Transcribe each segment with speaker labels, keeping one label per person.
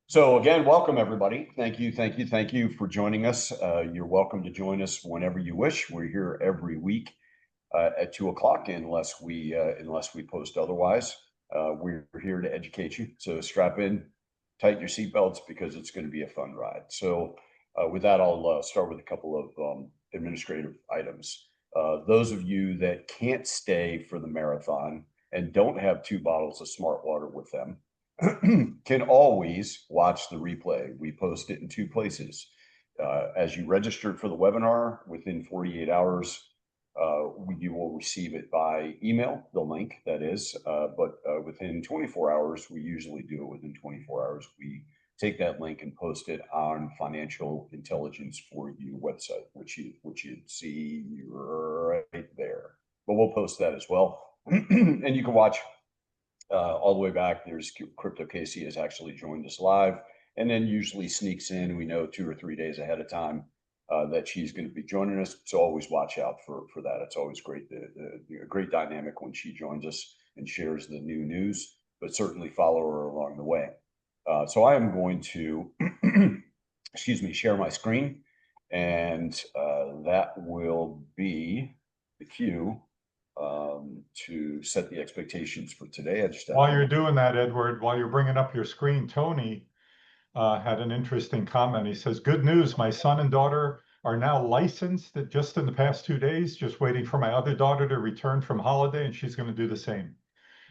Speaker 1: So again, welcome everybody. Thank you for joining us. You're welcome to join us whenever you wish. We're here every week at 2 o'clock, unless we post otherwise. We're here to educate you. So strap in, tighten your seatbelts, because it's going to be a fun ride. So with that, I'll start with a couple of administrative items. Those of you that can't stay for the marathon and don't have 2 bottles of smart water with them can always watch the replay. We post it in 2 places. As you registered for the webinar, within 48 hours, you will receive it by email, the link that is, but within 24 hours, we usually do it within 24 hours. We take that link and post it on Financial Intelligence for You website, which you'd see right there. But we'll post that as well. And you can watch all the way back. There's Crypto Casey has actually joined us live, and then usually sneaks in. We know 2 or 3 days ahead of time that she's going to be joining us. So always watch out for that. It's always great, a great dynamic when she joins us and shares the new news, but certainly follow her along the way. So I am going to, share my screen, and that will be the cue to set the expectations for today. I just
Speaker 2: While you're doing that, Edward, while you're bringing up your screen, Tony had an interesting comment. He says, "Good news, my son and daughter are now licensed just in the past 2 days, just waiting for my other daughter to return from holiday, and she's going to do the same."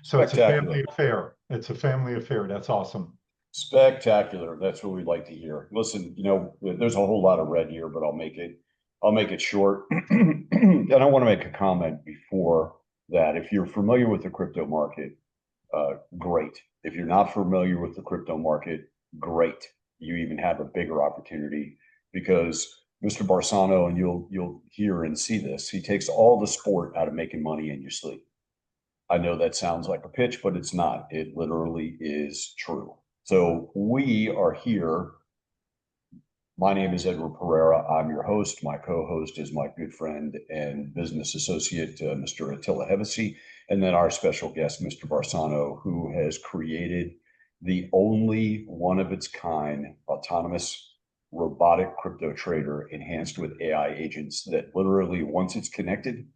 Speaker 2: So it's a family affair. It's a family affair. That's awesome.
Speaker 1: Spectacular. That's what we'd like to hear. Listen, there's a whole lot of red here, but I'll make it short. And I want to make a comment before that. If you're familiar with the crypto market, great. If you're not familiar with the crypto market, great. You even have a bigger opportunity, because Mr. Barsano, and you'll hear and see this, he takes all the sport out of making money in your sleep. I know that sounds like a pitch, but it's not. It literally is true. So we are here. My name is Edward Pereira. I'm your host. My co-host is my good friend and business associate, Mr. Attila Hevesi, and then our special guest, Mr. Barsano, who has created the only one of its kind autonomous robotic crypto trader enhanced with AI agents that literally, once it's connected,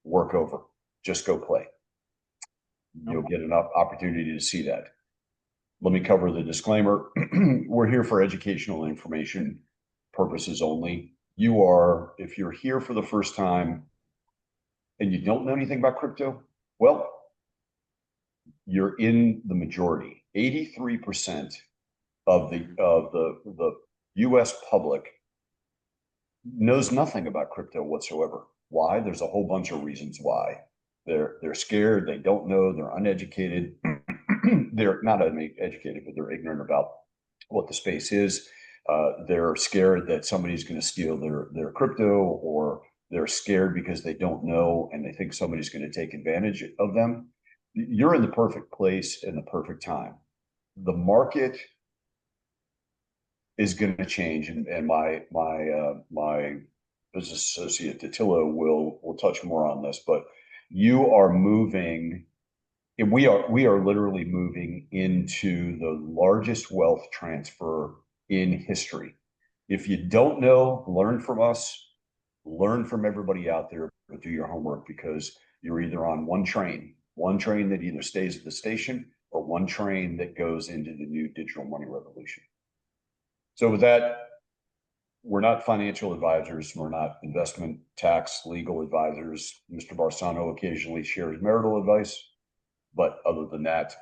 Speaker 1: work over. Just go play. You'll get an opportunity to see that. Let me cover the disclaimer. We're here for educational information purposes only. If you're here for the first time and you don't know anything about crypto, well, you're in the majority. 83% of the US public knows nothing about crypto whatsoever. Why? There's a whole bunch of reasons why. They're scared, they don't know, they're uneducated. They're not uneducated, but they're ignorant about what the space is. They're scared that somebody's going to steal their crypto, or they're scared because they don't know and they think somebody's going to take advantage of them. You're in the perfect place in the perfect time. The market is going to change, and my business associate Attila will touch more on this, but you are moving. And we are literally moving into the largest wealth transfer in history. If you don't know, learn from us, learn from everybody out there, but do your homework, because you're either on one train that either stays at the station, or one train that goes into the new digital money revolution. So with that, we're not financial advisors. We're not investment, tax, legal advisors. Mr. Barsano occasionally shares marital advice. But other than that,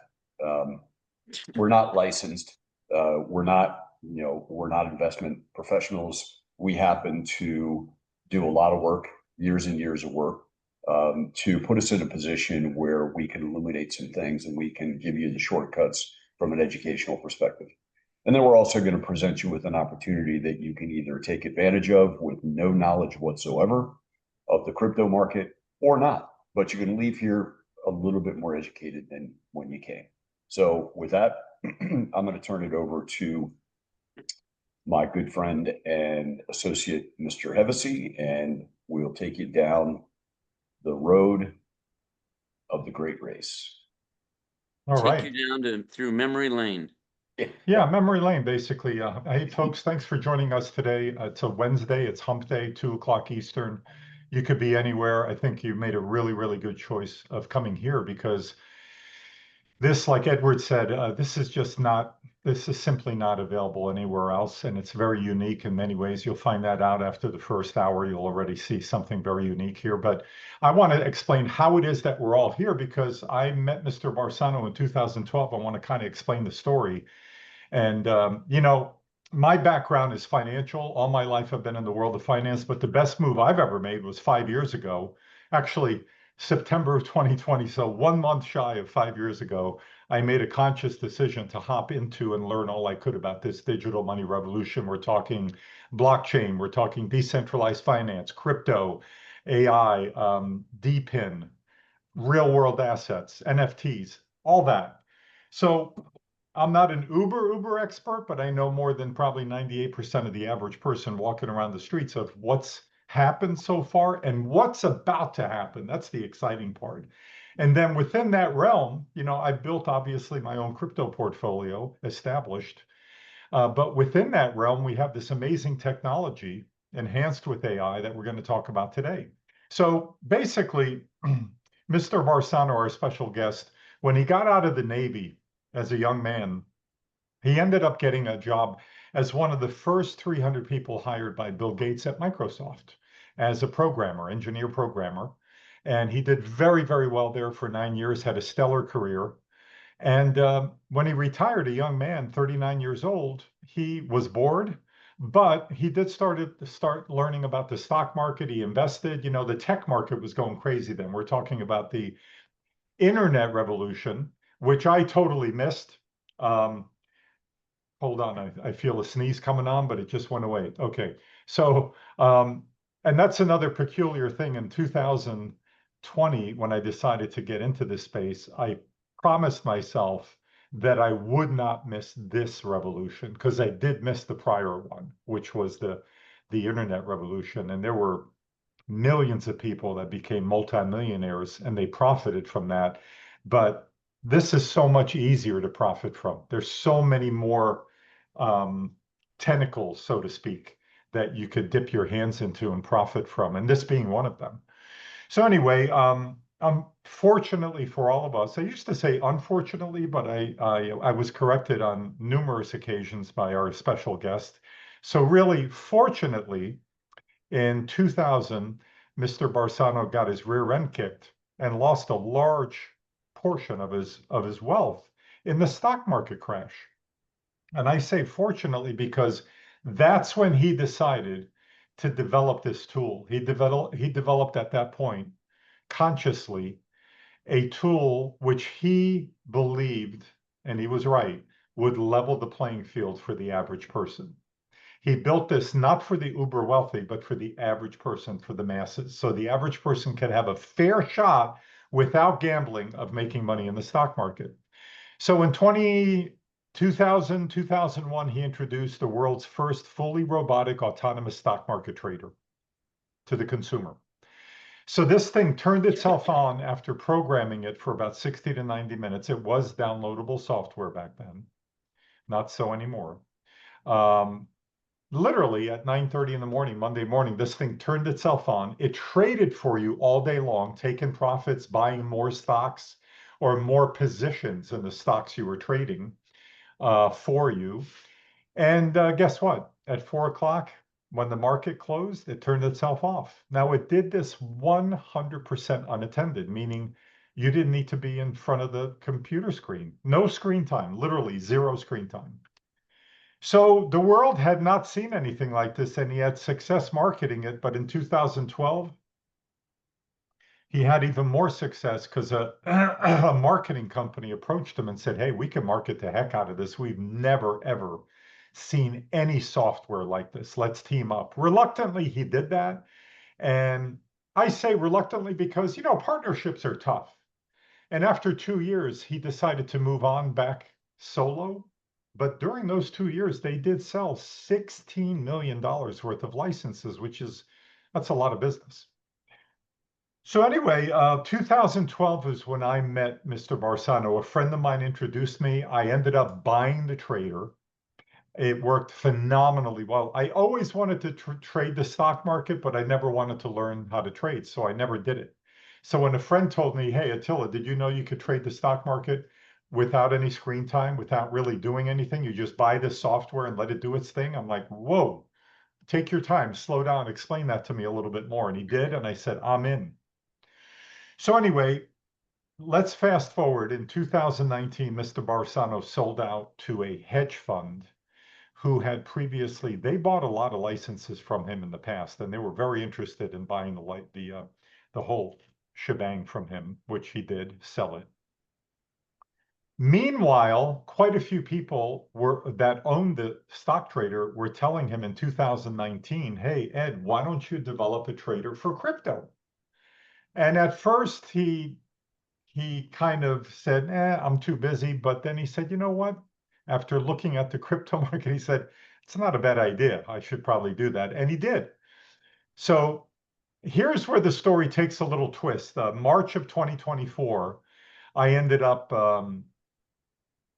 Speaker 1: we're not licensed. We're not investment professionals. We happen to do a lot of work, years and years of work, to put us in a position where we can illuminate some things and we can give you the shortcuts from an educational perspective. And then we're also going to present you with an opportunity that you can either take advantage of with no knowledge whatsoever of the crypto market, or not. But you can leave here a little bit more educated than when you came. So with that, I'm going to turn it over to my good friend and associate, Mr. Hevesi, and we'll take you down the road of the great race.
Speaker 2: All
Speaker 3: take
Speaker 2: right.
Speaker 3: you down through memory lane.
Speaker 2: Yeah, memory lane, basically. Hey, folks, thanks for joining us today. It's a Wednesday. It's hump day, 2 o'clock Eastern. You could be anywhere. I think you made a really, really good choice of coming here because this, like Edward said, this is simply not available anywhere else. And it's very unique in many ways. You'll find that out after the first hour. You'll already see something very unique here. But I want to explain how it is that we're all here because I met Mr. Barsano in 2012. I want to kind of explain the story. And, my background is financial. All my life I've been in the world of finance, but the best move I've ever made was 5 years ago. Actually, September of 2020. So 1 month shy of 5 years ago, I made a conscious decision to hop into and learn all I could about this digital money revolution. We're talking blockchain, we're talking decentralized finance, crypto, AI, DPIN, real world assets, NFTs, all that. So I'm not an uber expert, but I know more than probably 98% of the average person walking around the streets of what's happened so far and what's about to happen. That's the exciting part. And then within that realm, I've built obviously my own crypto portfolio established. But within that realm, we have this amazing technology enhanced with AI that we're going to talk about today. So basically, Mr. Barsano, our special guest, when he got out of the Navy as a young man, he ended up getting a job as one of the first 300 people hired by Bill Gates at Microsoft as a programmer, engineer programmer. And he did very, very well there for 9 years, had a stellar career. And when he retired, a young man, 39 years old, he was bored, but he did start learning about the stock market. He invested. The tech market was going crazy then. We're talking about the internet revolution, which I totally missed. Hold on, I feel a sneeze coming on, but it just went away. Okay, so and that's another peculiar thing. In 2020, when I decided to get into this space, I promised myself that I would not miss this revolution because I did miss the prior one, which was the internet revolution, and there were millions of people that became multimillionaires and they profited from that. But this is so much easier to profit from. There's so many more tentacles, so to speak, that you could dip your hands into and profit from, and this being one of them. So anyway, fortunately for all of us, I used to say unfortunately, but I was corrected on numerous occasions by our special guest. So really, fortunately, in 2000, Mr. Barsano got his rear end kicked and lost a large portion of his wealth in the stock market crash. And I say fortunately because that's when he decided to develop this tool. He developed at that point consciously a tool which he believed, and he was right, would level the playing field for the average person. He built this not for the uber wealthy, but for the average person, for the masses. So the average person can have a fair shot without gambling of making money in the stock market. So in 2001, he introduced the world's first fully robotic autonomous stock market trader to the consumer. So this thing turned itself on after programming it for about 60 to 90 minutes. It was downloadable software back then, not so anymore. Literally at 9:30 in the morning, Monday morning, this thing turned itself on. It traded for you all day long, taking profits, buying more stocks or more positions in the stocks you were trading for you. And guess what? At 4 o'clock, when the market closed, it turned itself off. Now, it did this 100% unattended, meaning you didn't need to be in front of the computer screen. No screen time, literally zero screen time. So the world had not seen anything like this, and he had success marketing it. But in 2012, he had even more success because a marketing company approached him and said, "Hey, we can market the heck out of this. We've never, ever seen any software like this. Let's team up." Reluctantly, he did that. And I say reluctantly because, partnerships are tough. And after 2 years, he decided to move on back solo. But during those 2 years, they did sell $16 million worth of licenses, that's a lot of business. So anyway, 2012 is when I met Mr. Barsano. A friend of mine introduced me. I ended up buying the trader. It worked phenomenally well. I always wanted to trade the stock market, but I never wanted to learn how to trade, so I never did it. So when a friend told me, "Hey, Attila, did you know you could trade the stock market without any screen time, without really doing anything? You just buy this software and let it do its thing." I'm like, "Whoa, take your time, slow down, explain that to me a little bit more." And he did, and I said, "I'm in." So anyway, let's fast forward. In 2019, Mr. Barsano sold out to a hedge fund who had previously, they bought a lot of licenses from him in the past, and they were very interested in buying the whole shebang from him, which he did sell it. Meanwhile, quite a few people that owned the stock trader were telling him in 2019, "Hey, Ed, why don't you develop a trader for crypto?" And at first he kind of said, I'm too busy. But then he said, you know what? After looking at the crypto market, he said, it's not a bad idea. I should probably do that. And he did. So here's where the story takes a little twist. March of 2024, I ended up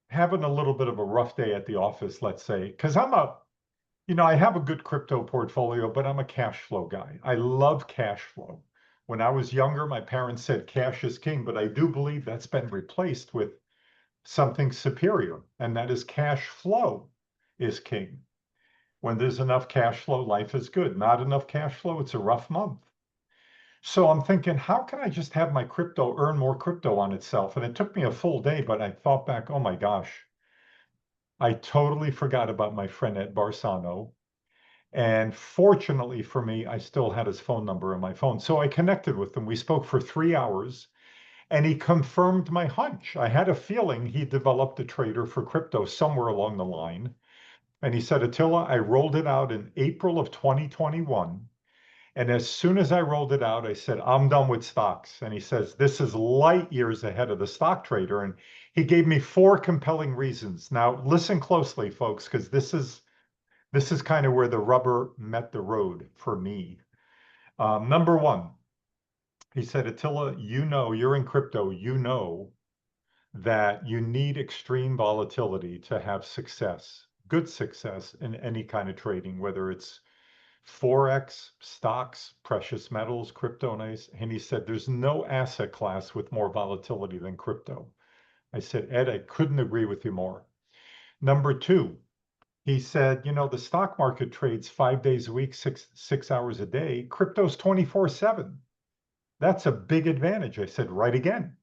Speaker 2: having a little bit of a rough day at the office, let's say, because I have a good crypto portfolio, but I'm a cash flow guy. I love cash flow. When I was younger, my parents said cash is king, but I do believe that's been replaced with something superior, and that is cash flow is king. When there's enough cash flow, life is good. Not enough cash flow, it's a rough month. So I'm thinking, how can I just have my crypto earn more crypto on itself? And it took me a full day, but I thought back, oh my gosh, I totally forgot about my friend at Barsano. And fortunately for me, I still had his phone number on my phone. So I connected with him. We spoke for 3 hours and he confirmed my hunch. I had a feeling he developed a trader for crypto somewhere along the line. And he said, Attila, I rolled it out in April of 2021. And as soon as I rolled it out, I said, I'm done with stocks. And he says, this is light years ahead of the stock trader. And he gave me 4 compelling reasons. Now, listen closely, folks, because this is kind of where the rubber met the road for me. Number 1, he said, Attila, you're in crypto, that you need extreme volatility to have success, good success in any kind of trading, whether it's Forex, stocks, precious metals, crypto. And he said, there's no asset class with more volatility than crypto. I said, Ed, I couldn't agree with you more. Number 2, he said, the stock market trades 5 days a week, six hours a day. Crypto's 24/7. That's a big advantage. I said, right again.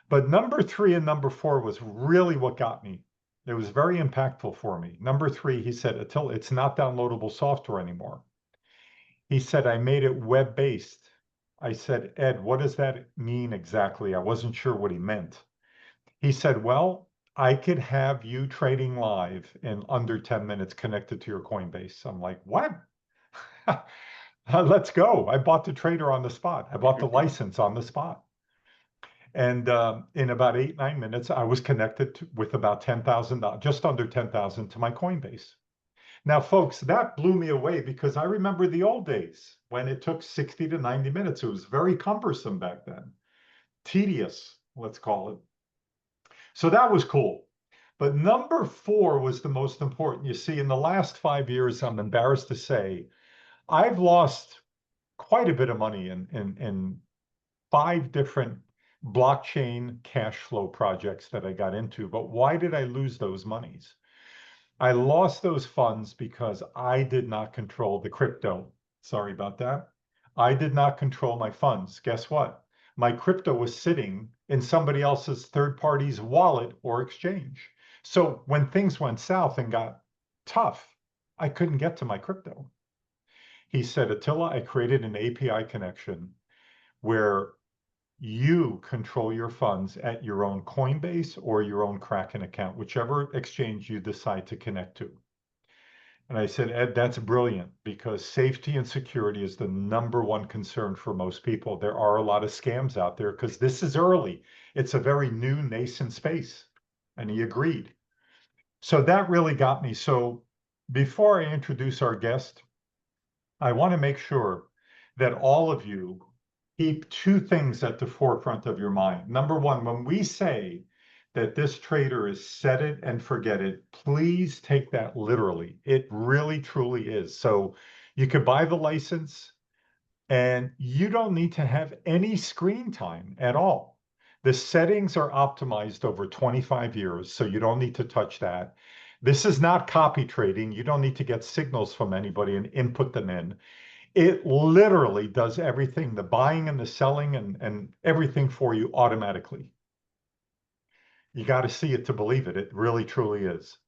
Speaker 2: But number 3 and number 4 was really what got me. It was very impactful for me. Number 3, he said, Attila, it's not downloadable software anymore. He said, I made it web-based. I said, Ed, what does that mean exactly? I wasn't sure what he meant. He said, well, I could have you trading live in under 10 minutes connected to your Coinbase. I'm like, what? Let's go. I bought the trader on the spot. I bought the license on the spot. And in about 8, 9 minutes, I was connected with about $10,000, just under 10,000 to my Coinbase. Now, folks, that blew me away because I remember the old days when it took 60 to 90 minutes. It was very cumbersome back then, tedious, let's call it. So that was cool. But number 4 was the most important. You see, in the last 5 years, I'm embarrassed to say, I've lost quite a bit of money in 5 different blockchain cash flow projects that I got into. But why did I lose those monies? I lost those funds because I did not control the crypto. Sorry about that. I did not control my funds. Guess what? My crypto was sitting in somebody else's third party's wallet or exchange. So when things went south and got tough, I couldn't get to my crypto. He said, Attila, I created an API connection where you control your funds at your own Coinbase or your own Kraken account, whichever exchange you decide to connect to. And I said, Ed, that's brilliant because safety and security is the #1 concern for most people. There are a lot of scams out there because this is early. It's a very new nascent space. And he agreed. So that really got me. So before I introduce our guest, I want to make sure that all of you keep two things at the forefront of your mind. Number one, when we say that this trader is set it and forget it, please take that literally. It really, truly is. So you could buy the license and you don't need to have any screen time at all. The settings are optimized over 25 years, so you don't need to touch that. This is not copy trading. You don't need to get signals from anybody and input them in. It literally does everything, the buying and the selling and everything for you automatically. You got to see it to believe it. It really, truly is.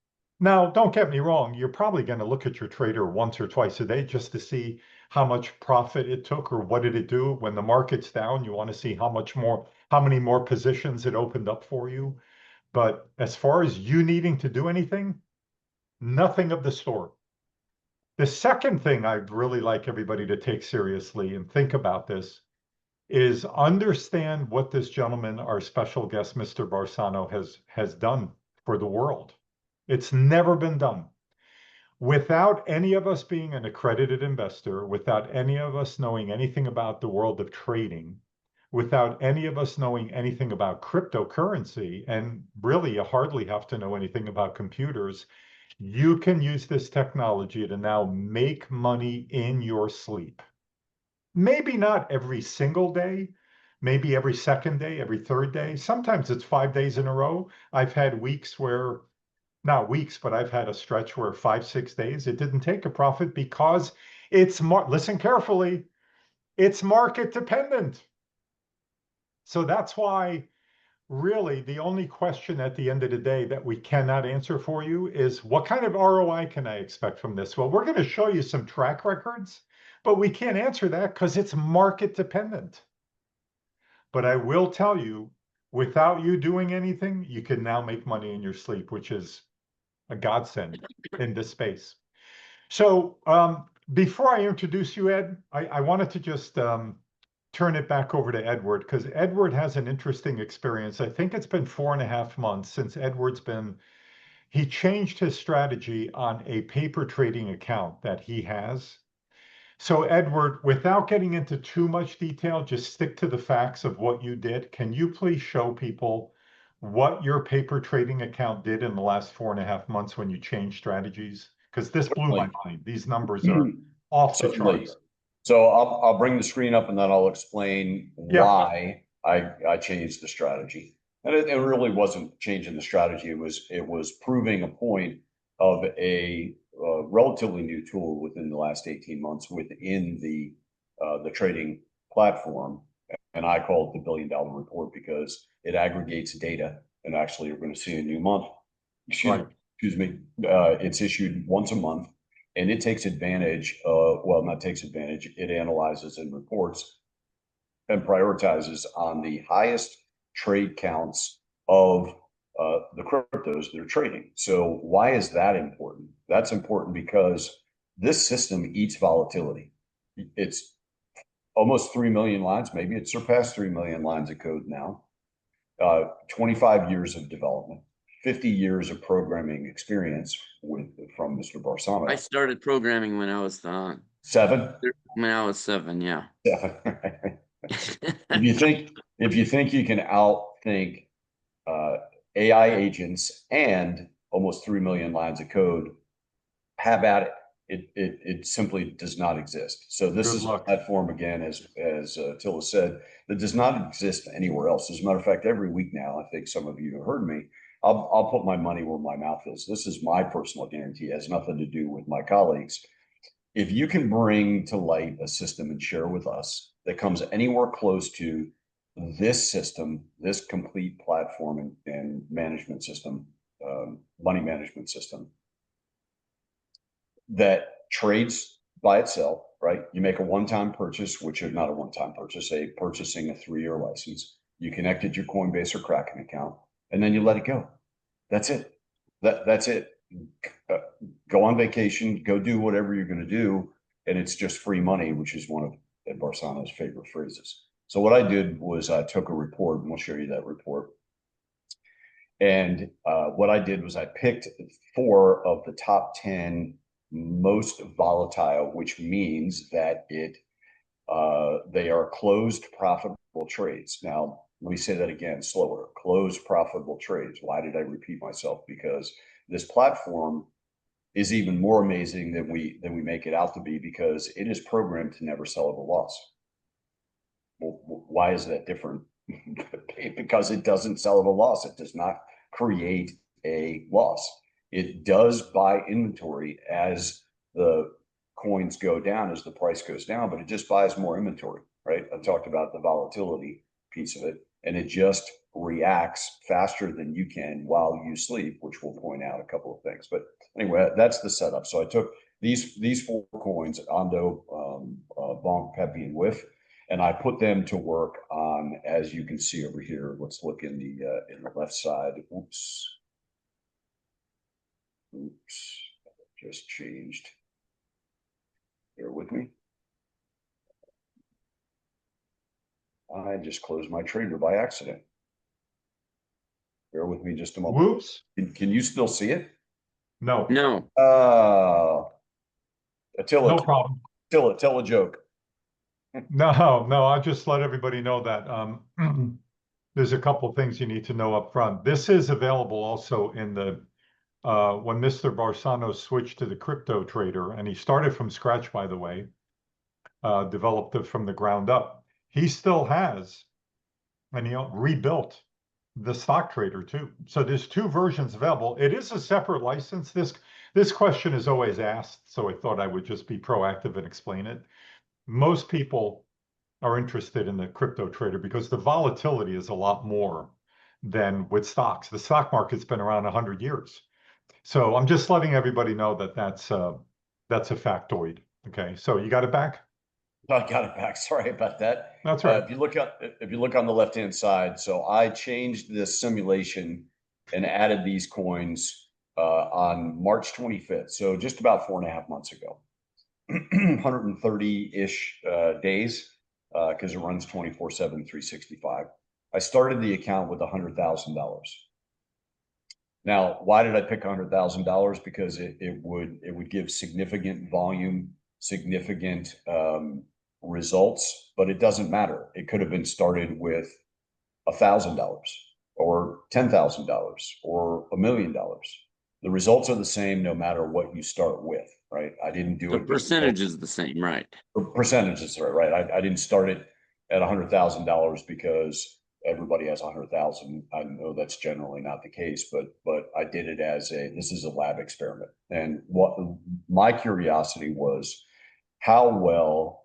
Speaker 2: Now, don't get me wrong. You're probably going to look at your trader once or twice a day just to see how much profit it took or what did it do. When the market's down, you want to see how many more positions it opened up for you. But as far as you needing to do anything, nothing of the sort. The second thing I'd really like everybody to take seriously and think about this is understand what this gentleman, our special guest, Mr. Barsano, has done for the world. It's never been done. Without any of us being an accredited investor, without any of us knowing anything about the world of trading, without any of us knowing anything about cryptocurrency, and really you hardly have to know anything about computers, you can use this technology to now make money in your sleep. Maybe not every single day, maybe every second day, every third day. Sometimes it's 5 days in a row. I've had weeks where, not weeks, but I've had a stretch where 5, 6 days, it didn't take a profit because listen carefully, it's market dependent. So that's why really the only question at the end of the day that we cannot answer for you is what kind of ROI can I expect from this? Well, we're going to show you some track records, but we can't answer that because it's market dependent. But I will tell you, without you doing anything, you can now make money in your sleep, which is a godsend in this space. So before I introduce you, Ed, I wanted to just turn it back over to Edward because Edward has an interesting experience. I think it's been 4.5 months since he changed his strategy on a paper trading account that he has. So Edward, without getting into too much detail, just stick to the facts of what you did. Can you please show people what your paper trading account did in the last 4.5 months when you changed strategies? Because this blew my mind. These numbers are off the
Speaker 1: Certainly.
Speaker 2: charts.
Speaker 1: So I'll bring the screen up and then I'll explain
Speaker 2: Yeah.
Speaker 1: why I changed the strategy. And it really wasn't changing the strategy. It was proving a point of a relatively new tool within the last 18 months within the trading platform. And I call it the $1 billion report because it aggregates data. And actually, you're going to see a new month. Excuse me. It's issued once a month. And it takes advantage of, well, not takes advantage, it analyzes and reports and prioritizes on the highest trade counts of the cryptos they're trading. So why is that important? That's important because this system eats volatility. It's almost 3 million lines, maybe it surpassed 3 million lines of code now, 25 years of development. 50 years of programming experience from Mr. Barsano.
Speaker 3: I started programming when I was
Speaker 1: 7.
Speaker 3: When I was 7, yeah.
Speaker 1: 7. if you think you can outthink AI agents and almost 3 million lines of code, have at it. It simply does not exist. So this is a platform, again, as Tilla said, that does not exist anywhere else. As a matter of fact, every week now, I think some of you have heard me, I'll put my money where my mouth is. This is my personal guarantee. It has nothing to do with my colleagues. If you can bring to light a system and share with us that comes anywhere close to this system, this complete platform and management system, money management system, that trades by itself, right? You make a one-time purchase, which is not a one-time purchase, purchasing a 3-year license. You connected your Coinbase or Kraken account, and then you let it go. That's it. That's it. Go on vacation, go do whatever you're going to do, and it's just free money, which is one of Ed Barsano's favorite phrases. So what I did was I took a report, and we'll show you that report. And what I did was I picked 4 of the top 10 most volatile, which means that it They are closed profitable trades. Now, let me say that again, slower. Closed profitable trades. Why did I repeat myself? Because this platform is even more amazing than we make it out to be, because it is programmed to never sell at a loss. Well, why is that different? Because it doesn't sell at a loss. It does not create a loss. It does buy inventory as the coins go down, as the price goes down, but it just buys more inventory, right? I talked about the volatility piece of it, and it just reacts faster than you can while you sleep, which will point out a couple of things. But anyway, that's the setup. So I took these four coins, Ondo, Bonk, Pepe, and Whiff, and I put them to work on, as you can see over here. Let's look in the left side. Oops, just changed. Bear with me. I just closed my trader by accident. Bear with me just a moment.
Speaker 2: Whoops.
Speaker 1: Can you still see it?
Speaker 2: No.
Speaker 3: No.
Speaker 1: Attila,
Speaker 2: No problem.
Speaker 1: Attila, tell a joke.
Speaker 2: No, I just let everybody know that there's a couple of things you need to know up front. This is available also in the when Mr. Barsano switched to the crypto trader, and he started from scratch, by the way, developed it from the ground up. He still has, and he rebuilt the stock trader too. So there's two versions available. It is a separate license. This question is always asked, so I thought I would just be proactive and explain it. Most people are interested in the crypto trader because the volatility is a lot more than with stocks. The stock market's been around 100 years. So I'm just letting everybody know that that's a factoid. Okay, so you got it back?
Speaker 1: I got it back. Sorry about that.
Speaker 2: That's right.
Speaker 1: If you look on the left-hand side, so I changed this simulation and added these coins on March 25th. So just about 4.5 months ago, 130-ish days, because it runs 24/7, 365. I started the account with $100,000. Now, why did I pick $100,000? Because it would give significant volume, significant results, but it doesn't matter. It could have been started with $1,000 or $10,000 or $1 million. The results are the same no matter what you start with, right? I didn't do
Speaker 3: The
Speaker 1: it.
Speaker 3: percentage is the same, right?
Speaker 1: The percentages are right. I didn't start it at $100,000 because everybody has 100,000. I know that's generally not the case, but I did it as this is a lab experiment. And what my curiosity was, how well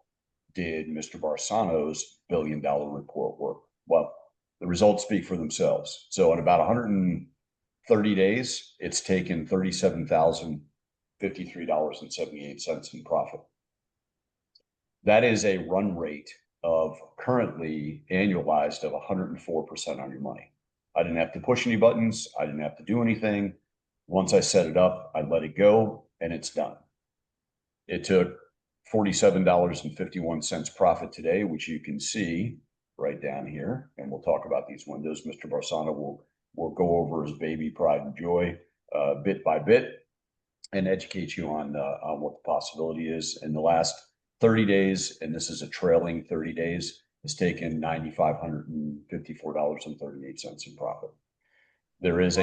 Speaker 1: did Mr. Barsano's $1 billion report work? Well, the results speak for themselves. So in about 130 days, it's taken $37,053.78 in profit. That is a run rate of currently annualized of 104% on your money. I didn't have to push any buttons. I didn't have to do anything. Once I set it up, I let it go, and it's done. It took $47.51 profit today, which you can see right down here. And we'll talk about these windows. Mr. Barsano will go over his baby pride and joy bit by bit and educate you on what the possibility is. In the last 30 days, and this is a trailing 30 days, has taken $9,554.38 in profit. There is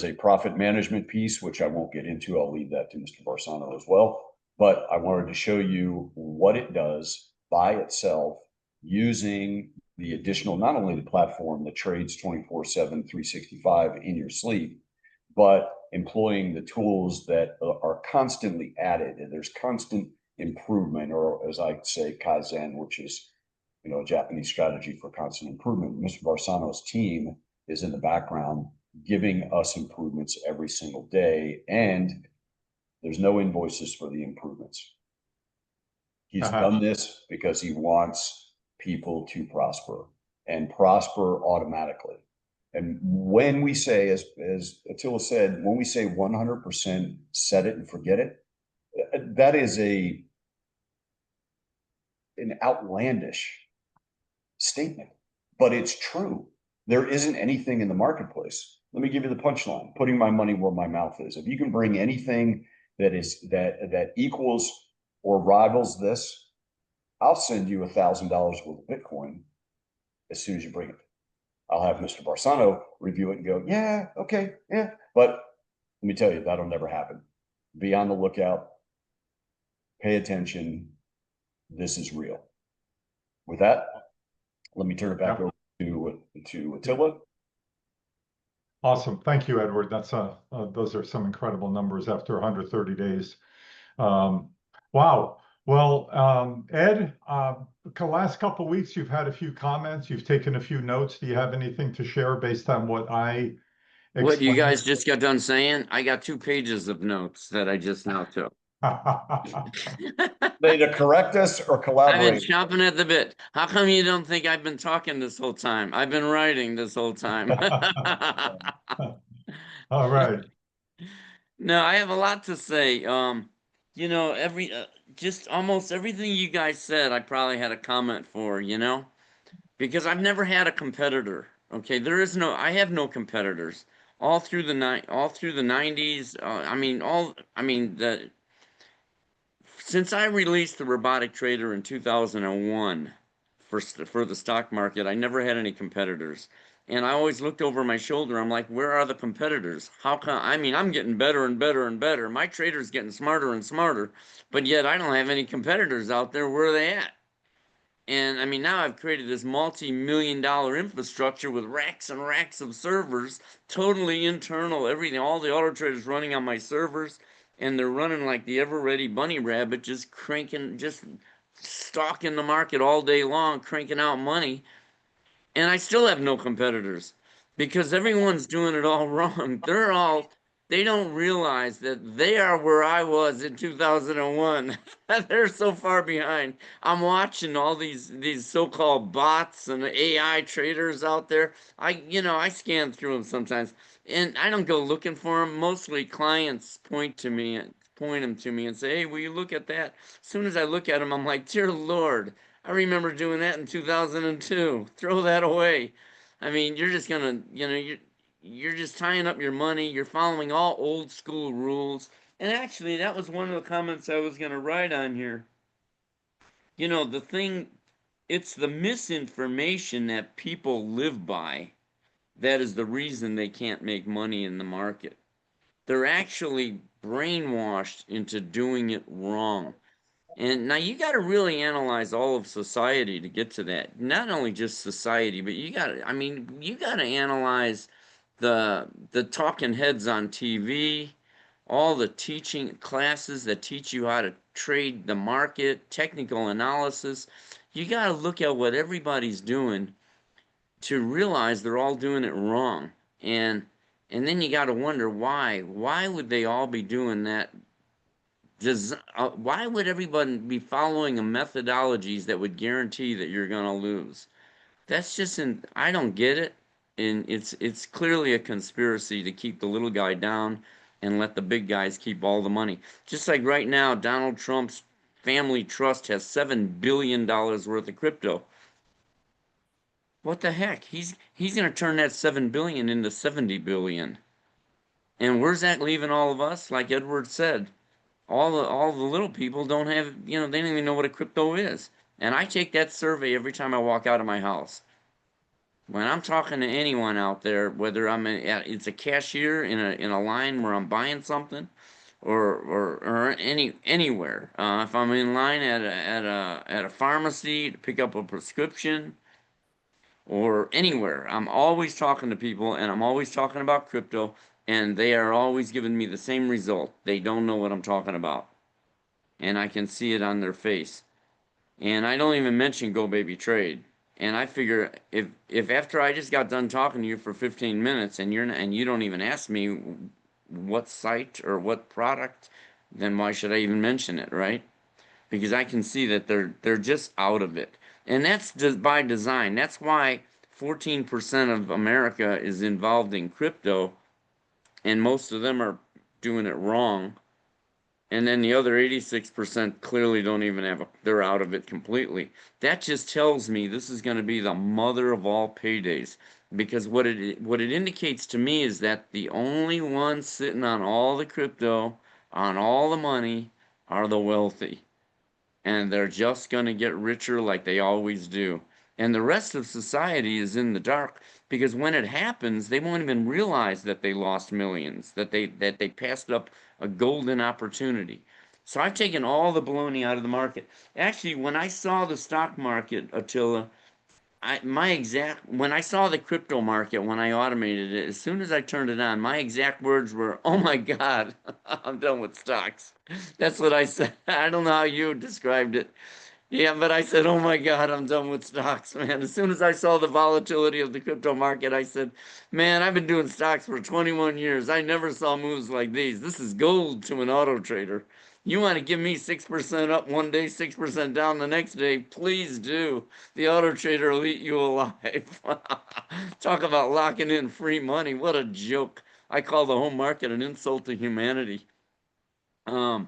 Speaker 1: a profit management piece, which I won't get into. I'll leave that to Mr. Barsano as well. But I wanted to show you what it does by itself using the additional, not only the platform that trades 24/7, 365 in your sleep, but employing the tools that are constantly added, and there's constant improvement, or as I say, Kaizen, which is, a Japanese strategy for constant improvement. Mr. Barsano's team is in the background giving us improvements every single day, and there's no invoices for the improvements. He's done this because he wants people to prosper and prosper automatically. And when we say, as Attila said, when we say 100% set it and forget it, that is an outlandish statement, but it's true. There isn't anything in the marketplace. Let me give you the punchline: putting my money where my mouth is. If you can bring anything that equals or rivals this, I'll send you $1,000 worth of Bitcoin as soon as you bring it. I'll have Mr. Barsano review it and go, yeah, okay, yeah. But let me tell you, that'll never happen. Be on the lookout. Pay attention. This is real. With that, let me turn it back over to Attila.
Speaker 2: Awesome. Thank you, Edward. Those are some incredible numbers after 130 days. Wow. Well, Ed, the last couple of weeks, you've had a few comments, you've taken a few notes. Do you have anything to share based on what I
Speaker 3: What you
Speaker 2: explained?
Speaker 3: guys just got done saying? I got 2 pages of notes that I just now took.
Speaker 1: They to correct us or
Speaker 3: I've been
Speaker 1: collaborate?
Speaker 3: chomping at the bit. How come you don't think I've been talking this whole time? I've been writing this whole time.
Speaker 2: All right.
Speaker 3: No, I have a lot to say. You know, just almost everything you guys said, I probably had a comment for, you know, because I've never had a competitor. Okay, I have no competitors. All through the 90s, since I released the Robotic Trader in 2001 for the stock market, I never had any competitors. And I always looked over my shoulder. I'm like, where are the competitors? How come? I mean, I'm getting better and better and better. My trader's getting smarter and smarter, but yet I don't have any competitors out there. Where are they at? And I mean, now I've created this multi-million-dollar infrastructure with racks and racks of servers, totally internal, everything, all the auto traders running on my servers, and they're running like the ever-ready bunny rabbit, just cranking, just stalking the market all day long, cranking out money. And I still have no competitors because everyone's doing it all wrong. They don't realize that they are where I was in 2001. They're so far behind. I'm watching all these so-called bots and AI traders out there. I scan through them sometimes, and I don't go looking for them. Mostly clients point them to me and say, "Hey, will you look at that?" As soon as I look at them, I'm like, "Dear Lord, I remember doing that in 2002. Throw that away." I mean, you're just gonna, you're just tying up your money. You're following all old school rules. And actually, that was one of the comments I was gonna write on here. You know, it's the misinformation that people live by that is the reason they can't make money in the market. They're actually brainwashed into doing it wrong. And now you got to really analyze all of society to get to that. Not only just society, but you got to analyze the talking heads on TV, all the teaching classes that teach you how to trade the market, technical analysis. You got to look at what everybody's doing to realize they're all doing it wrong. And then you got to wonder why. Why would they all be doing that? Why would everyone be following a methodologies that would guarantee that you're going to lose? I don't get it. And it's clearly a conspiracy to keep the little guy down and let the big guys keep all the money. Just like right now, Donald Trump's family trust has $7 billion worth of crypto. What the heck? He's going to turn that 7 billion into 70 billion. And where's that leaving all of us? Like Edward said, all the little people don't have, they don't even know what a crypto is. And I take that survey every time I walk out of my house. When I'm talking to anyone out there, whether it's a cashier in a line where I'm buying something, or anywhere. If I'm in line at a pharmacy to pick up a prescription, or anywhere, I'm always talking to people, and I'm always talking about crypto, and they are always giving me the same result. They don't know what I'm talking about, and I can see it on their face. And I don't even mention GoBabyTrade. And I figure if after I just got done talking to you for 15 minutes and you don't even ask me what site or what product, then why should I even mention it, right? Because I can see that they're just out of it. And that's by design. That's why 14% of America is involved in crypto, and most of them are doing it wrong. And then the other 86% clearly don't even they're out of it completely. That just tells me this is going to be the mother of all paydays. Because what it indicates to me is that the only ones sitting on all the crypto, on all the money, are the wealthy. and they're just going to get richer like they always do. And the rest of society is in the dark because when it happens, they won't even realize that they lost millions, that they passed up a golden opportunity. So I've taken all the baloney out of the market. Actually, when I saw the stock market, Attila, when I saw the crypto market, when I automated it, as soon as I turned it on, my exact words were, "Oh my God, I'm done with stocks." That's what I said. I don't know how you described it. Yeah, but I said, "Oh my God, I'm done with stocks, man." As soon as I saw the volatility of the crypto market, I said, "Man, I've been doing stocks for 21 years. I never saw moves like these. This is gold to an auto trader. You want to give me 6% up one day, 6% down the next day? Please do. The auto trader will eat you alive." Talk about locking in free money. What a joke. I call the home market an insult to humanity. Um,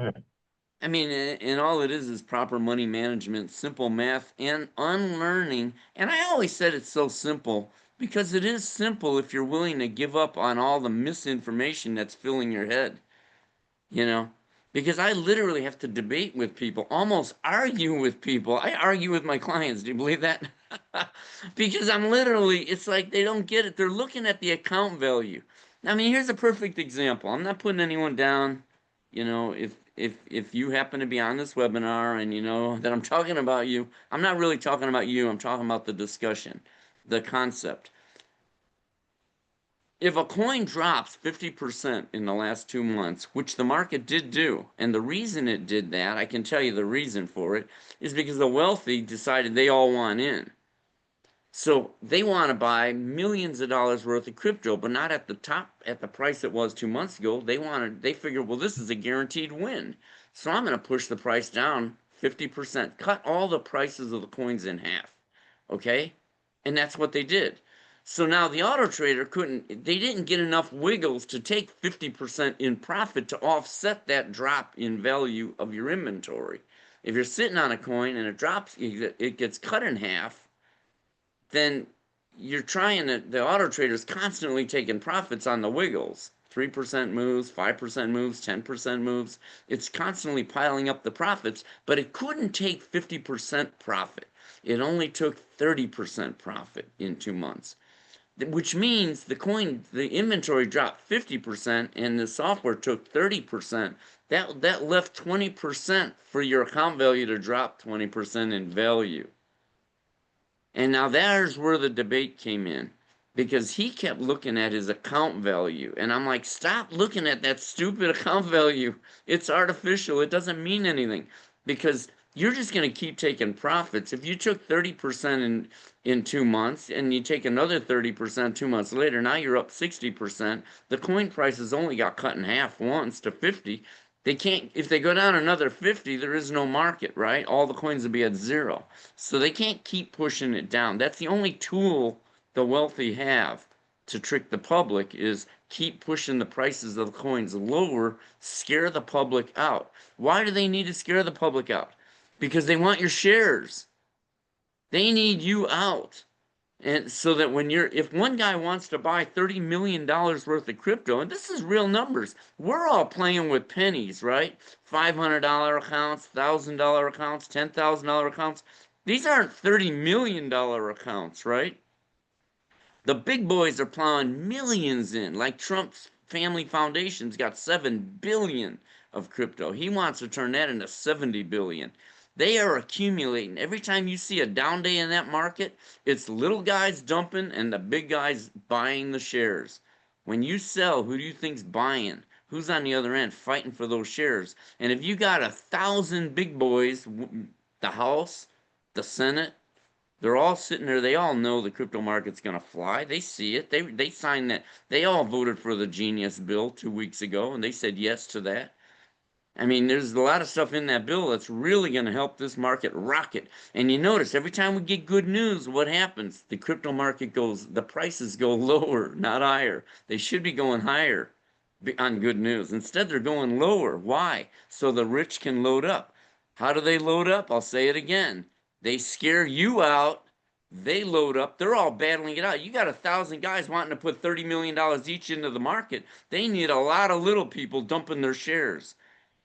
Speaker 3: I mean, and all it is proper money management, simple math, and unlearning. And I always said it's so simple because it is simple if you're willing to give up on all the misinformation that's filling your head, you know? Because I literally have to debate with people, almost argue with people. I argue with my clients. Do you believe that? Because I'm literally, it's like they don't get it. They're looking at the account value. I mean, here's a perfect example. I'm not putting anyone down. You know, if you happen to be on this webinar and you know that I'm talking about you, I'm not really talking about you. I'm talking about the discussion, the concept. If a coin drops 50% in the last 2 months, which the market did do, and the reason it did that, I can tell you the reason for it, is because the wealthy decided they all want in. So they want to buy millions of dollars worth of crypto, but not at the top, at the price it was 2 months ago. They figured, well, this is a guaranteed win. So I'm going to push the price down 50%, cut all the prices of the coins in half. Okay? And that's what they did. So now the auto trader they didn't get enough wiggles to take 50% in profit to offset that drop in value of your inventory. If you're sitting on a coin and it drops, it gets cut in half, then you're trying to, the auto trader's constantly taking profits on the wiggles. 3% moves, 5% moves, 10% moves. It's constantly piling up the profits, but it couldn't take 50% profit. It only took 30% profit in 2 months, which means the inventory dropped 50% and the software took 30%. That left 20% for your account value to drop 20% in value. And now there's where the debate came in, because he kept looking at his account value. And I'm like, stop looking at that stupid account value. It's artificial. It doesn't mean anything, because you're just going to keep taking profits. If you took 30% in 2 months and you take another 30% 2 months later, now you're up 60%. The coin prices only got cut in half once to 50. They can't, if they go down another 50, there is no market, right? All the coins will be at zero. So they can't keep pushing it down. That's the only tool the wealthy have to trick the public, is keep pushing the prices of the coins lower, scare the public out. Why do they need to scare the public out? Because they want your shares. They need you out. And so that if one guy wants to buy $30 million worth of crypto, and this is real numbers, we're all playing with pennies, right? $500 accounts, $1,000 accounts, $10,000 accounts. These aren't $30 million accounts, right? The big boys are plowing millions in, like Trump's family foundation's got 7 billion of crypto. He wants to turn that into 70 billion. They are accumulating. Every time you see a down day in that market, it's little guys dumping and the big guys buying the shares. When you sell, who do you think's buying? Who's on the other end fighting for those shares? And if you got 1,000 big boys, the House, the Senate, they're all sitting there. They all know the crypto market's going to fly. They see it. They signed that. They all voted for the Genius bill 2 weeks ago, and they said yes to that. I mean, there's a lot of stuff in that bill that's really going to help this market rocket. And you notice every time we get good news, what happens? The crypto market the prices go lower, not higher. They should be going higher on good news. Instead, they're going lower. Why? So the rich can load up. How do they load up? I'll say it again. They scare you out. They load up. They're all battling it out. You got 1,000 guys wanting to put $30 million each into the market. They need a lot of little people dumping their shares.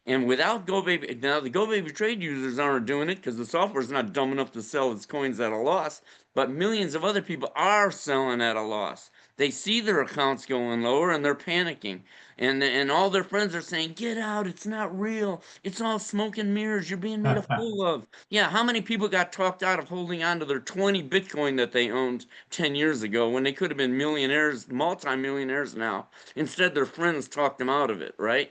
Speaker 3: And without GoBaby, now the GoBabyTrade users aren't doing it because the software's not dumb enough to sell its coins at a loss, but millions of other people are selling at a loss. They see their accounts going lower and they're panicking. And all their friends are saying, get out, it's not real. It's all smoke and mirrors. You're being made a fool of. Yeah, how many people got talked out of holding on to their 20 Bitcoin that they owned 10 years ago when they could have been millionaires, multi-millionaires now? Instead, their friends talked them out of it, right?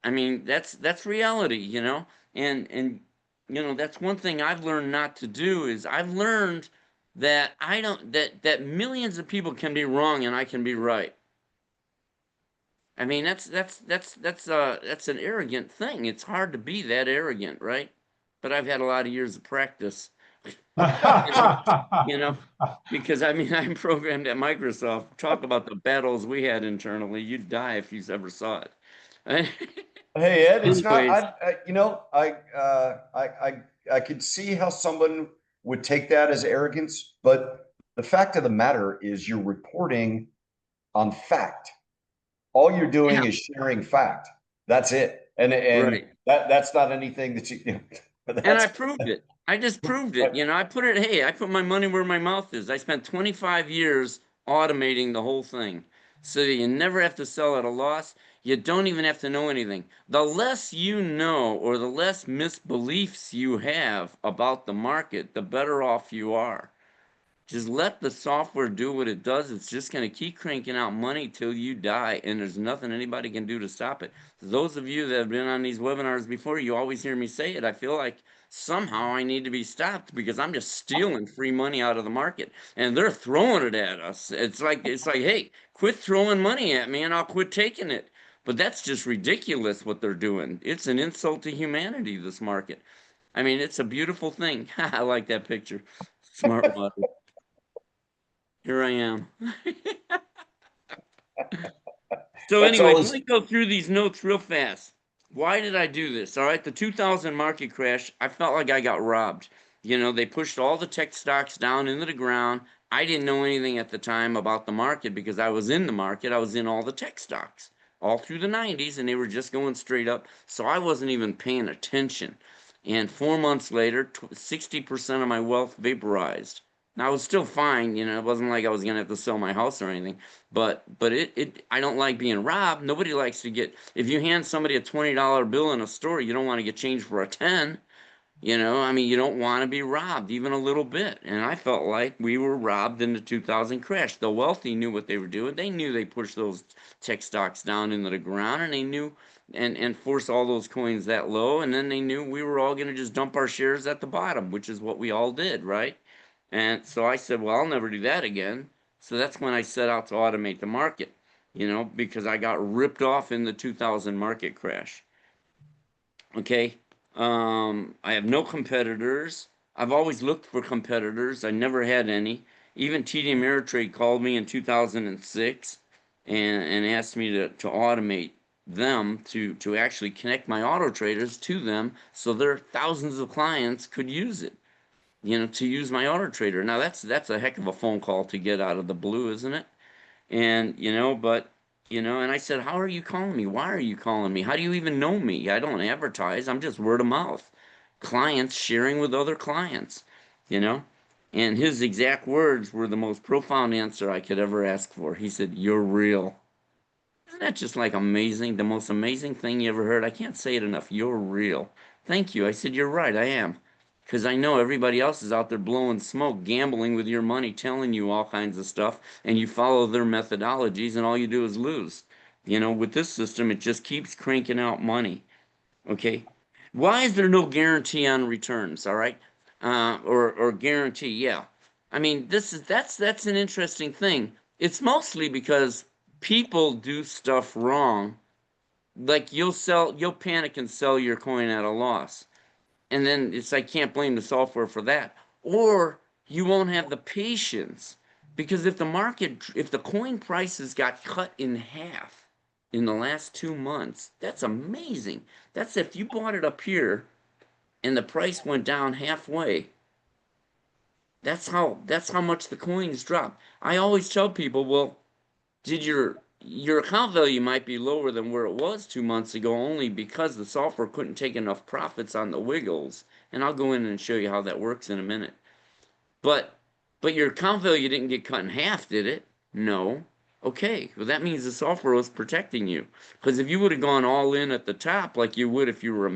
Speaker 3: I mean, that's reality, you know? And you know, that's one thing I've learned not to do is I've learned that I don't that millions of people can be wrong and I can be right. I mean, that's an arrogant thing. It's hard to be that arrogant, right? But I've had a lot of years of practice. You know, because I mean, I'm programmed at Microsoft. Talk about the battles we had internally. You'd die if you ever saw it.
Speaker 1: Hey, Ed, it's not,
Speaker 3: Anyways,
Speaker 1: you know, I could see how someone would take that as arrogance, but the fact of the matter is you're reporting on fact. All you're doing
Speaker 3: yeah,
Speaker 1: is sharing fact. That's it. And
Speaker 3: right.
Speaker 1: that's not anything that you,
Speaker 3: And I
Speaker 1: that's,
Speaker 3: proved it. I just proved it. You know, hey, I put my money where my mouth is. I spent 25 years automating the whole thing so that you never have to sell at a loss. You don't even have to know anything. The less you know or the less misbeliefs you have about the market, the better off you are. Just let the software do what it does. It's just going to keep cranking out money till you die, and there's nothing anybody can do to stop it. Those of you that have been on these webinars before, you always hear me say it. I feel like somehow I need to be stopped because I'm just stealing free money out of the market, and they're throwing it at us. It's like, hey, quit throwing money at me, and I'll quit taking it. But that's just ridiculous what they're doing. It's an insult to humanity, this market. I mean, it's a beautiful thing. I like that picture. Smart water. Here I am. So
Speaker 1: that's
Speaker 3: anyway, let
Speaker 1: always,
Speaker 3: me go through these notes real fast. Why did I do this? All right, the 2000 market crash, I felt like I got robbed. You know, they pushed all the tech stocks down into the ground. I didn't know anything at the time about the market because I was in the market. I was in all the tech stocks all through the 90s and they were just going straight up. So I wasn't even paying attention. And 4 months later, 60% of my wealth vaporized. Now, I was still fine, you know, it wasn't like I was gonna have to sell my house or anything. But I don't like being robbed. Nobody likes to get, if you hand somebody a $20 bill in a store, you don't want to get changed for a 10. You know, I mean, you don't want to be robbed even a little bit. And I felt like we were robbed in the 2000 crash. The wealthy knew what they were doing. They knew they pushed those tech stocks down into the ground and they knew and forced all those coins that low. And then they knew we were all going to just dump our shares at the bottom, which is what we all did, right? And so I said, well, I'll never do that again. So that's when I set out to automate the market, you know, because I got ripped off in the 2000 market crash. Okay. I have no competitors. I've always looked for competitors. I never had any. Even TD Ameritrade called me in 2006 and asked me to automate them to actually connect my auto traders to them so their thousands of clients could use it, you know, to use my auto trader. Now that's a heck of a phone call to get out of the blue, isn't it? And you know, but you know, and I said, "How are you calling me? Why are you calling me? How do you even know me? I don't advertise. I'm just word of mouth. Clients sharing with other clients, you know?" And his exact words were the most profound answer I could ever ask for. He said, "You're real." Isn't that just like amazing? The most amazing thing you ever heard? I can't say it enough. You're real. Thank you. I said, you're right. I am. Because I know everybody else is out there blowing smoke, gambling with your money, telling you all kinds of stuff, and you follow their methodologies, and all you do is lose. You know, with this system, it just keeps cranking out money. Okay. Why is there no guarantee on returns? All right. Or guarantee. Yeah. I mean, that's an interesting thing. It's mostly because people do stuff wrong. Like you'll panic and sell your coin at a loss. And then it's like, can't blame the software for that. Or you won't have the patience because if the coin prices got cut in half in the last 2 months, that's amazing. That's if you bought it up here and the price went down halfway. That's how much the coins dropped. I always tell people, well, did your your account value might be lower than where it was 2 months ago, only because the software couldn't take enough profits on the wiggles. And I'll go in and show you how that works in a minute. But your account value didn't get cut in half, did it? No. Okay, well that means the software was protecting you. Because if you would have gone all in at the top, like you would if you were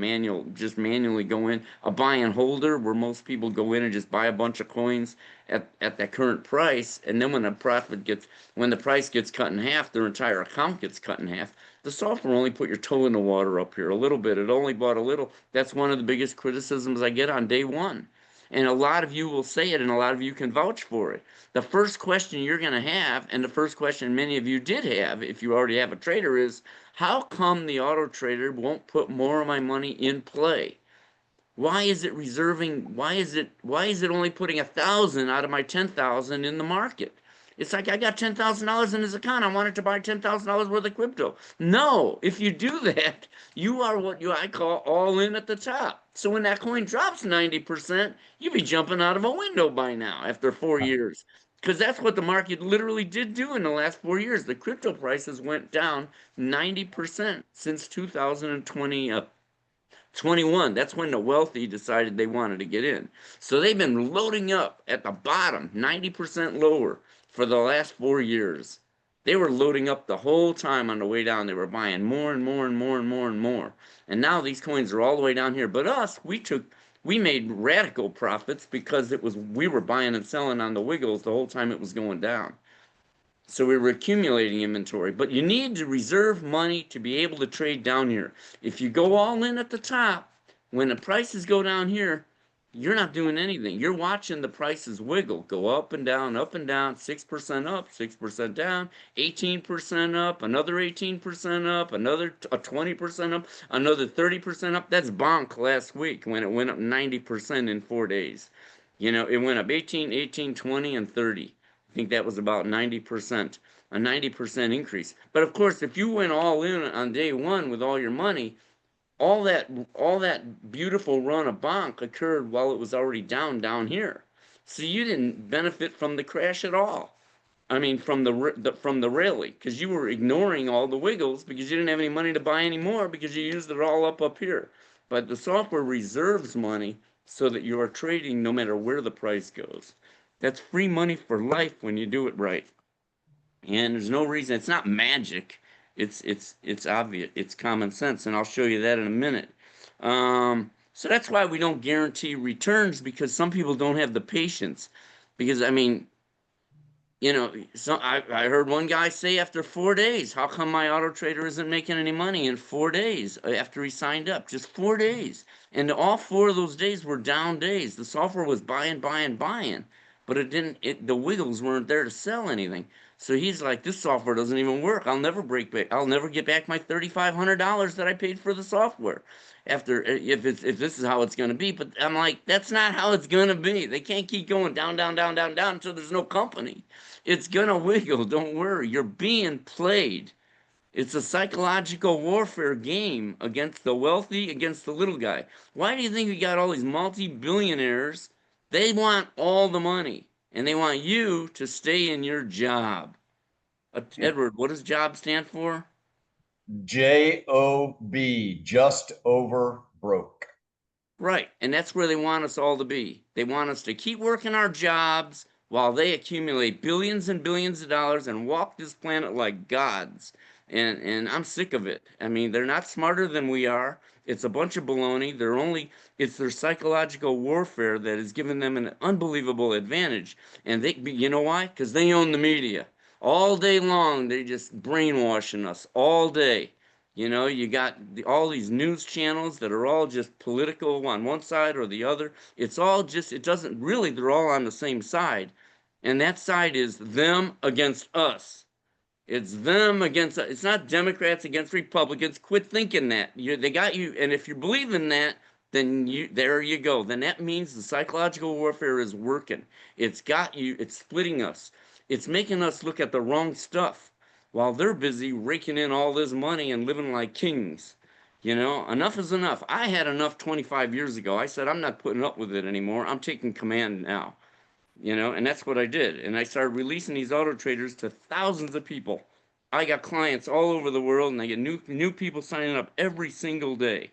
Speaker 3: just manually go in, a buy and holder, where most people go in and just buy a bunch of coins at that current price, and then when the price gets cut in half, their entire account gets cut in half. The software only put your toe in the water up here a little bit. It only bought a little. That's one of the biggest criticisms I get on day one. And a lot of you will say it, and a lot of you can vouch for it. The first question you're going to have, and the first question many of you did have, if you already have a trader, is how come the auto trader won't put more of my money in play? Why is it reserving? Why is it only putting 1,000 out of my 10,000 in the market? It's like I got $10,000 in his account. I wanted to buy $10,000 worth of crypto. No, if you do that, you are what I call all in at the top. So when that coin drops 90%, you'd be jumping out of a window by now after 4 years. Because that's what the market literally did do in the last 4 years. The crypto prices went down 90% since 2020. 21, that's when the wealthy decided they wanted to get in. So they've been loading up at the bottom, 90% lower for the last 4 years. They were loading up the whole time on the way down. They were buying more and more and more and more and more. And now these coins are all the way down here. But us, we made radical profits because we were buying and selling on the wiggles the whole time it was going down. So we were accumulating inventory, but you need to reserve money to be able to trade down here. If you go all in at the top, when the prices go down here, you're not doing anything. You're watching the prices wiggle, go up and down, 6% up, 6% down, 18% up, another 18% up, another 20% up, another 30% up. That's bonk last week when it went up 90% in 4 days. It went up 18, 18, 20, and 30. I think that was about 90%, a 90% increase. But of course, if you went all in on day one with all your money, all that beautiful run of bonk occurred while it was already down here. So you didn't benefit from the crash at all. I mean, from the rally, because you were ignoring all the wiggles because you didn't have any money to buy anymore because you used it all up here. But the software reserves money so that you are trading no matter where the price goes. That's free money for life when you do it right. And there's no reason, it's not magic. It's obvious, it's common sense, and I'll show you that in a minute. So that's why we don't guarantee returns, because some people don't have the patience. Because I mean, so I heard one guy say after 4 days, how come my auto trader isn't making any money in 4 days after he signed up? Just 4 days. And all 4 of those days were down days. The software was buying, but the wiggles weren't there to sell anything. So he's like, this software doesn't even work. I'll never get back my $3,500 that I paid for the software if this is how it's going to be. But I'm like, that's not how it's going to be. They can't keep going down until there's no company. It's going to wiggle. Don't worry. You're being played. It's a psychological warfare game against the wealthy, against the little guy. Why do you think we got all these multi-billionaires? They want all the money, and they want you to stay in your job. Edward, what does job stand for?
Speaker 1: JOB, just over broke.
Speaker 3: Right, and that's where they want us all to be. They want us to keep working our jobs while they accumulate billions and billions of dollars and walk this planet like gods. And I'm sick of it. I mean, they're not smarter than we are. It's a bunch of baloney. It's their psychological warfare that has given them an unbelievable advantage. And you know why? Because they own the media. All day long, they just brainwashing us all day. You got all these news channels that are all just political on one side or the other. It doesn't really, they're all on the same side. And that side is them against us. It's them against us. It's not Democrats against Republicans. Quit thinking that. They got you. And if you believe in that, then there you go. Then that means the psychological warfare is working. It's got you. It's splitting us. It's making us look at the wrong stuff while they're busy raking in all this money and living like kings. Enough is enough. I had enough 25 years ago. I said, I'm not putting up with it anymore. I'm taking command now. And that's what I did. And I started releasing these auto traders to thousands of people. I got clients all over the world, and I get new people signing up every single day,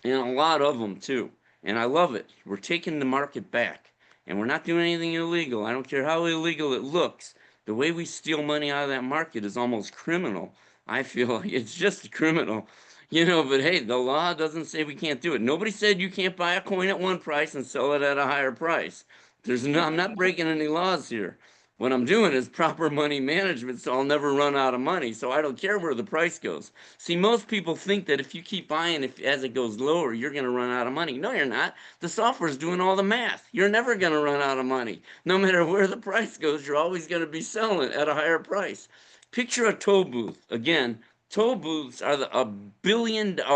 Speaker 3: and a lot of them too. And I love it. We're taking the market back, and we're not doing anything illegal. I don't care how illegal it looks. The way we steal money out of that market is almost criminal. I feel like it's just criminal, but hey, the law doesn't say we can't do it. Nobody said you can't buy a coin at one price and sell it at a higher price. I'm not breaking any laws here. What I'm doing is proper money management, so I'll never run out of money. So I don't care where the price goes. See, most people think that if you keep buying, as it goes lower, you're going to run out of money. No, you're not. The software's doing all the math. You're never going to run out of money. No matter where the price goes, you're always going to be selling at a higher price. Picture a toll booth. Again, toll booths are a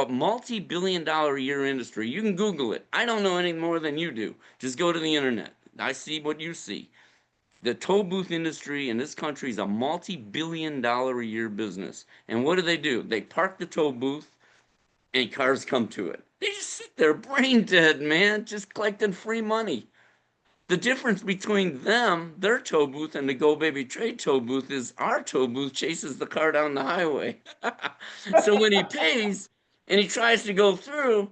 Speaker 3: multi-billion-dollar a year industry. You can Google it. I don't know any more than you do. Just go to the internet. I see what you see. The toll booth industry in this country is a multi-billion-dollar a year business. And what do? They park the toll booth and cars come to it. They just sit there brain dead, man, just collecting free money. The difference between them, their toll booth, and the GoBabyTrade toll booth is our toll booth chases the car down the highway. So when he pays and he tries to go through,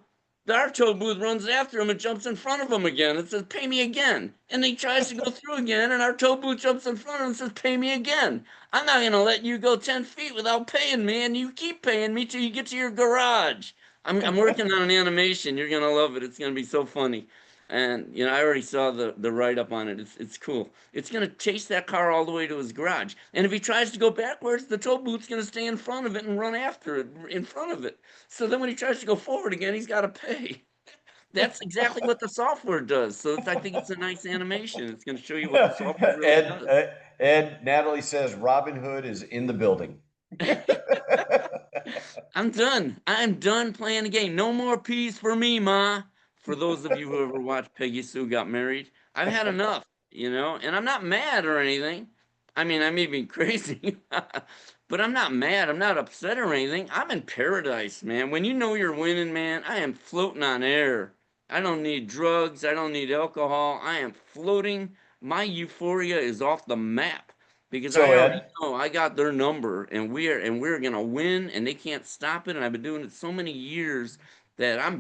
Speaker 3: our toll booth runs after him and jumps in front of him again and says, pay me again. And he tries to go through again, and our toll booth jumps in front of him and says, pay me again. I'm not going to let you go 10 feet without paying me, and you keep paying me till you get to your garage. I'm working on an animation. You're going to love it. It's going to be so funny. And I already saw the write-up on it. It's cool. It's going to chase that car all the way to his garage. And if he tries to go backwards, the toll booth's going to stay in front of it and run after it in front of it. So then when he tries to go forward again, he's got to pay. That's exactly what the software does. So I think it's a nice animation. It's going to show you what the software really does.
Speaker 1: And Natalie says Robin Hood is in the building.
Speaker 3: I'm done. I'm done playing the game. No more peas for me, Ma. For those of you who ever watched Peggy Sue Got Married, I've had enough, and I'm not mad or anything. I mean, I may be crazy, but I'm not mad. I'm not upset or anything. I'm in paradise, man. When you know you're winning, man, I am floating on air. I don't need drugs. I don't need alcohol. I am floating. My euphoria is off the map. Because I already know I got their number, and we're gonna win, and they can't stop it. And I've been doing it so many years that I'm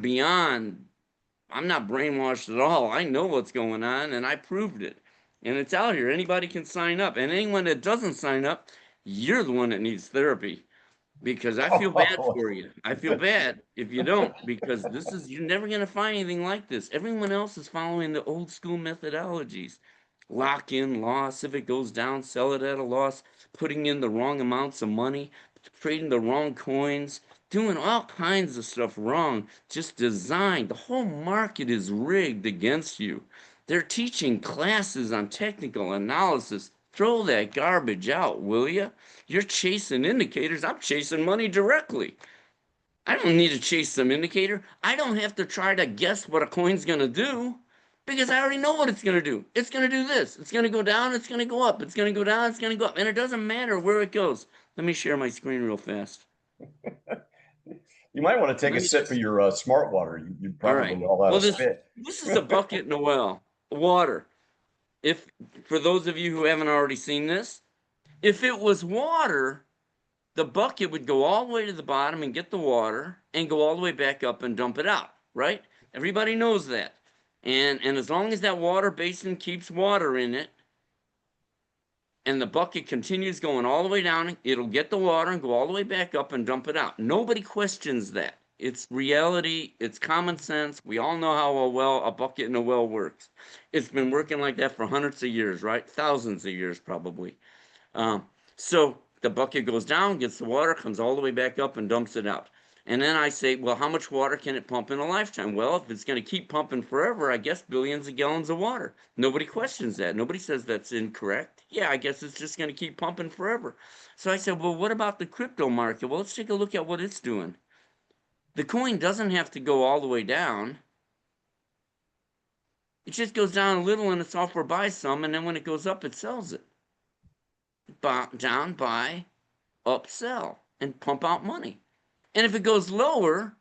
Speaker 3: not brainwashed at all. I know what's going on, and I proved it. And it's out here. Anybody can sign up. And anyone that doesn't sign up, you're the one that needs therapy. Because I feel bad for you. I feel bad if you don't, because you're never gonna find anything like this. Everyone else is following the old school methodologies. Lock in loss. If it goes down, sell it at a loss, putting in the wrong amounts of money, trading the wrong coins, doing all kinds of stuff wrong, just designed. The whole market is rigged against you. They're teaching classes on technical analysis. Throw that garbage out, will you? You're chasing indicators. I'm chasing money directly. I don't need to chase some indicator. I don't have to try to guess what a coin's going to do. Because I already know what it's going to do. It's going to do this. It's going to go down. It's going to go up. It's going to go down. It's going to go up. And it doesn't matter where it goes. Let me share my screen real fast.
Speaker 1: You might want to take a sip of your smart water. You probably all out of spit.
Speaker 3: This is a bucket and a well. Water. For those of you who haven't already seen this, if it was water, the bucket would go all the way to the bottom and get the water and go all the way back up and dump it out, right? Everybody knows that. And as long as that water basin keeps water in it, and the bucket continues going all the way down, it'll get the water and go all the way back up and dump it out. Nobody questions that. It's reality. It's common sense. We all know how a bucket and a well works. It's been working like that for hundreds of years, right? Thousands of years, probably. So the bucket goes down, gets the water, comes all the way back up and dumps it out. And then I say, well, how much water can it pump in a lifetime? Well, if it's going to keep pumping forever, I guess billions of gallons of water. Nobody questions that. Nobody says that's incorrect. Yeah, I guess it's just going to keep pumping forever. So I said, well, what about the crypto market? Well, let's take a look at what it's doing. The coin doesn't have to go all the way down. It just goes down a little and the software buys some, and then when it goes up, it sells it. Down, buy, up, sell, and pump out money. And if it goes lower,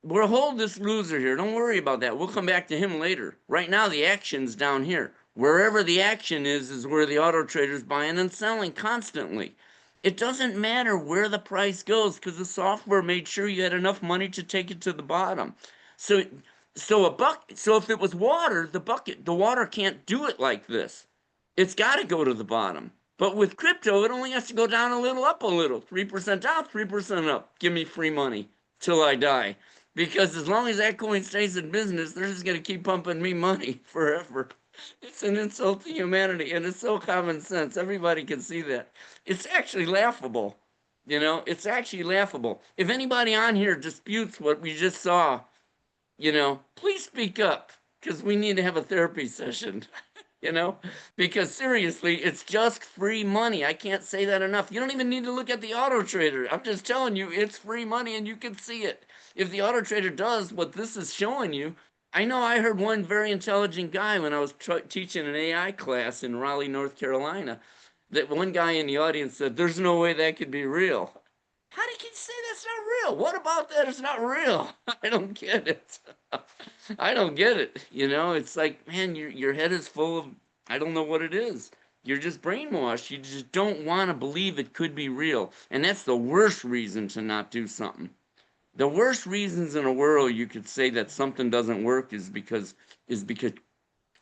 Speaker 3: we'll hold this loser here. Don't worry about that. We'll come back to him later. Right now, the action's down here. Wherever the action is where the auto trader's buying and selling constantly. It doesn't matter where the price goes because the software made sure you had enough money to take it to the bottom. So, so if it was water, the water can't do it like this. It's got to go to the bottom. But with crypto, it only has to go down a little, up a little. 3% down, 3% up. Give me free money till I die. Because as long as that coin stays in business, they're just going to keep pumping me money forever. It's an insult to humanity, and it's so common sense. Everybody can see that. It's actually laughable. It's actually laughable. If anybody on here disputes what we just saw, please speak up because we need to have a therapy session. Because seriously, it's just free money. I can't say that enough. You don't even need to look at the auto trader. I'm just telling you, it's free money and you can see it. If the auto trader does what this is showing you, I know I heard one very intelligent guy when I was teaching an AI class in Raleigh, North Carolina, that one guy in the audience said, there's no way that could be real. How did he say that's not real? What about that is not real? I don't get it. I don't get it. It's like, man, your head is full of, I don't know what it is. You're just brainwashed. You just don't want to believe it could be real. And that's the worst reason to not do something. The worst reasons in the world you could say that something doesn't work is because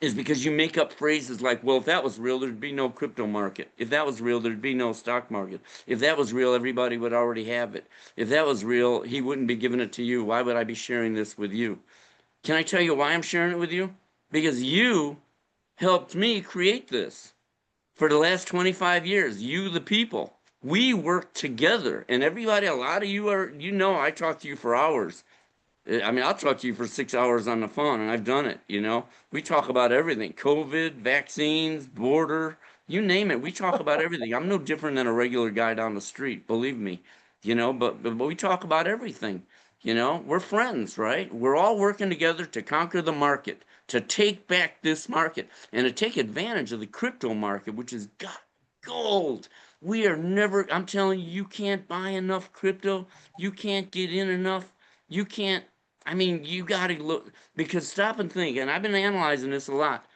Speaker 3: you make up phrases like, well, if that was real, there'd be no crypto market. If that was real, there'd be no stock market. If that was real, everybody would already have it. If that was real, he wouldn't be giving it to you. Why would I be sharing this with you? Can I tell you why I'm sharing it with you? Because you helped me create this for the last 25 years. You, the people. We work together. And everybody, a lot of you are, I talk to you for hours. I mean, I'll talk to you for 6 hours on the phone, and I've done it, We talk about everything. COVID, vaccines, border, you name it. We talk about everything. I'm no different than a regular guy down the street, believe me, but we talk about everything. We're friends, right? We're all working together to conquer the market, to take back this market, and to take advantage of the crypto market, which is gold. We are never, I'm telling you, you can't buy enough crypto. You can't get in enough. You can't, you got to look, because stop and think, and I've been analyzing this a lot.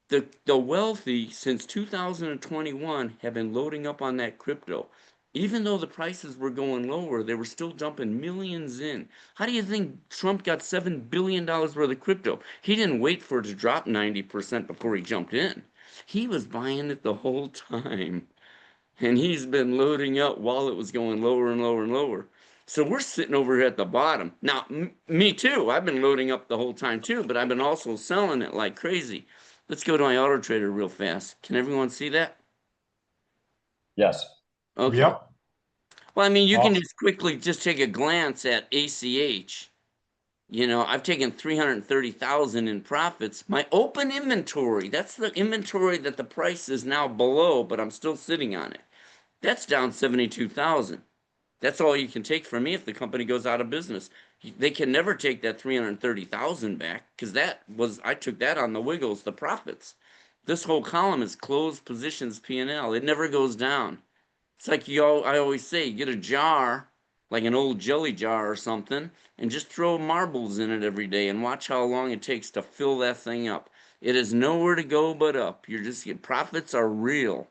Speaker 3: The wealthy since 2021 have been loading up on that crypto. Even though the prices were going lower, they were still dumping millions in. How do you think Trump got $7 billion worth of crypto? He didn't wait for it to drop 90% before he jumped in. He was buying it the whole time. And he's been loading up while it was going lower and lower and lower. So we're sitting over here at the bottom. Now, me too. I've been loading up the whole time too, but I've been also selling it like crazy. Let's go to my auto trader real fast. Can everyone see that?
Speaker 1: Yes.
Speaker 3: Okay.
Speaker 2: Yep.
Speaker 3: Well, you can
Speaker 2: Awesome.
Speaker 3: just quickly just take a glance at ACH. I've taken 330,000 in profits. My open inventory, that's the inventory that the price is now below, but I'm still sitting on it. That's down 72,000. That's all you can take from me if the company goes out of business. They can never take that 330,000 back because I took that on the wiggles, the profits. This whole column is closed positions P&L. It never goes down. It's like I always say, get a jar, like an old jelly jar or something, and just throw marbles in it every day and watch how long it takes to fill that thing up. It is nowhere to go but up. Your profits are real,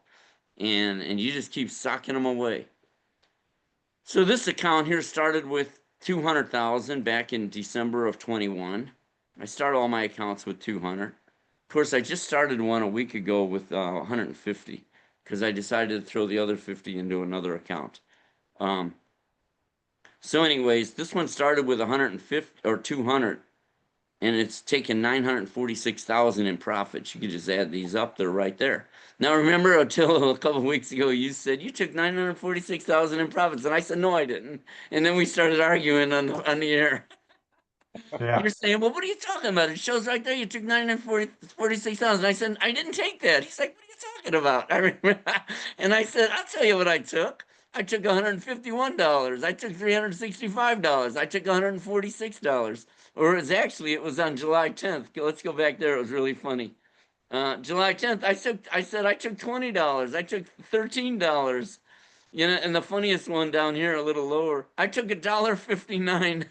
Speaker 3: and you just keep socking them away. So this account here started with 200,000 back in December of 21. I start all my accounts with 200. Of course, I just started one a week ago with 150 because I decided to throw the other 50 into another account. So anyways, this one started with 150 or 200, and it's taken 946,000 in profits. You can just add these up; they're right there. Now, remember, until a couple of weeks ago, you said you took 946,000 in profits, and I said no, I didn't. And then we started arguing on the air.
Speaker 2: Yeah.
Speaker 3: You're saying, well, what are you talking about? It shows right there you took 946,000. I said, I didn't take that. He's like, what are you talking about? I remember, and I said, I'll tell you what I took. I took $151. I took $365. I took $146. Or it was on July 10th. Let's go back there. It was really funny. July 10th, I said I took $20. I took $13. And the funniest one down here, a little lower, I took $1.59.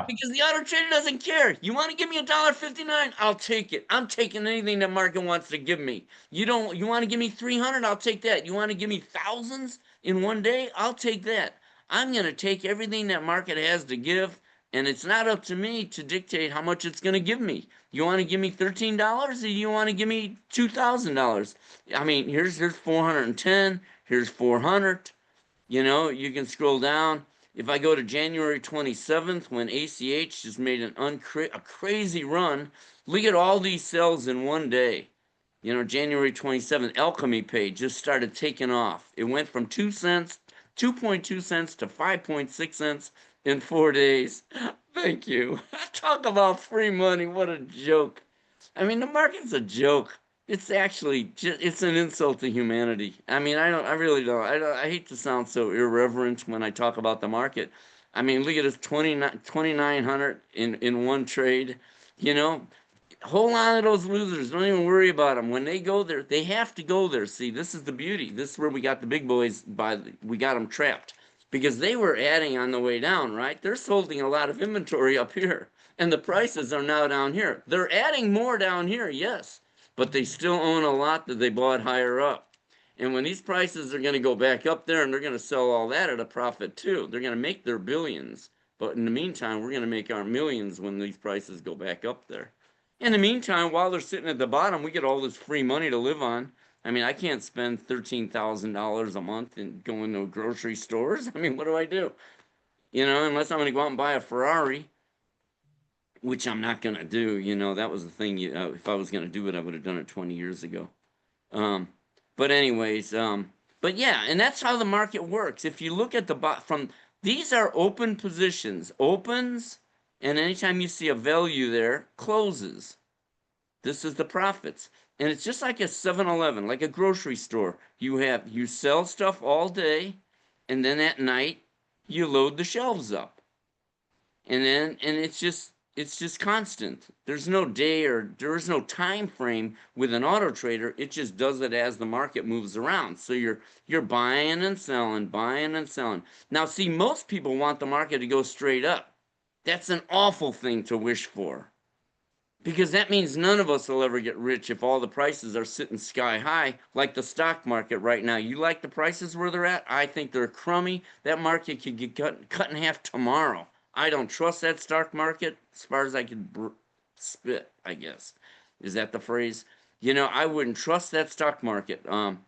Speaker 3: Because the auto trader doesn't care. You want to give me $1.59? I'll take it. I'm taking anything that market wants to give me. You want to give me 300? I'll take that. You want to give me thousands? in one day, I'll take that. I'm going to take everything that market has to give, and it's not up to me to dictate how much it's going to give me. You want to give me $13 or you want to give me $2,000? I mean, here's 410, here's 400. You know, you can scroll down. If I go to January 27th, when ACH just made a crazy run, look at all these sells in one day. You know, January 27th, Alchemy Pay just started taking off. It went from 2 cents, 2.2 cents to 5.6 cents in 4 days. Thank you. Talk about free money. What a joke. I mean, the market's a joke. It's actually just, it's an insult to humanity. I mean, I really don't. I hate to sound so irreverent when I talk about the market. I mean, look at this 2,900 in one trade. You know, hold on to those losers. Don't even worry about them. When they go there, they have to go there. See, this is the beauty. This is where we got the big boys we got them trapped because they were adding on the way down, right? They're holding a lot of inventory up here and the prices are now down here. They're adding more down here, yes, but they still own a lot that they bought higher up. And when these prices are going to go back up there and they're going to sell all that at a profit too, they're going to make their billions. But in the meantime, we're going to make our millions when these prices go back up there. In the meantime, while they're sitting at the bottom, we get all this free money to live on. I mean, I can't spend $13,000 a month and going to grocery stores. I mean, what do I do? You know, unless I'm going to go out and buy a Ferrari, which I'm not going to do. You know, that was the thing. If I was going to do it, I would have done it 20 years ago. But anyways, but yeah, and that's how the market works. If you look at these are open positions, opens, and anytime you see a value there, closes. This is the profits. And it's just like a 7-Eleven, like a grocery store. You sell stuff all day, and then at night, you load the shelves up. And it's just constant. There's no day or there's no time frame with an auto trader. It just does it as the market moves around. So you're buying and selling, buying and selling. Now, see, most people want the market to go straight up. That's an awful thing to wish for. Because that means none of us will ever get rich if all the prices are sitting sky high, like the stock market right now. You like the prices where they're at? I think they're crummy. That market could get cut in half tomorrow. I don't trust that stock market as far as I could spit, I guess. Is that the phrase? You know, I wouldn't trust that stock market. And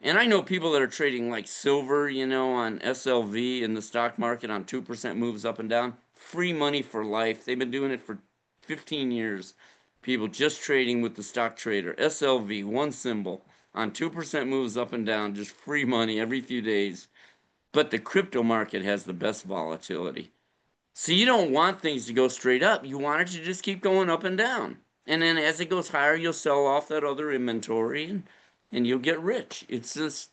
Speaker 3: I know people that are trading like silver, you know, on SLV in the stock market on 2% moves up and down. Free money for life. They've been doing it for 15 years. People just trading with the stock trader. SLV, one symbol, on 2% moves up and down, just free money every few days. But the crypto market has the best volatility. So you don't want things to go straight up. You want it to just keep going up and down. And then as it goes higher, you'll sell off that other inventory and you'll get rich. It's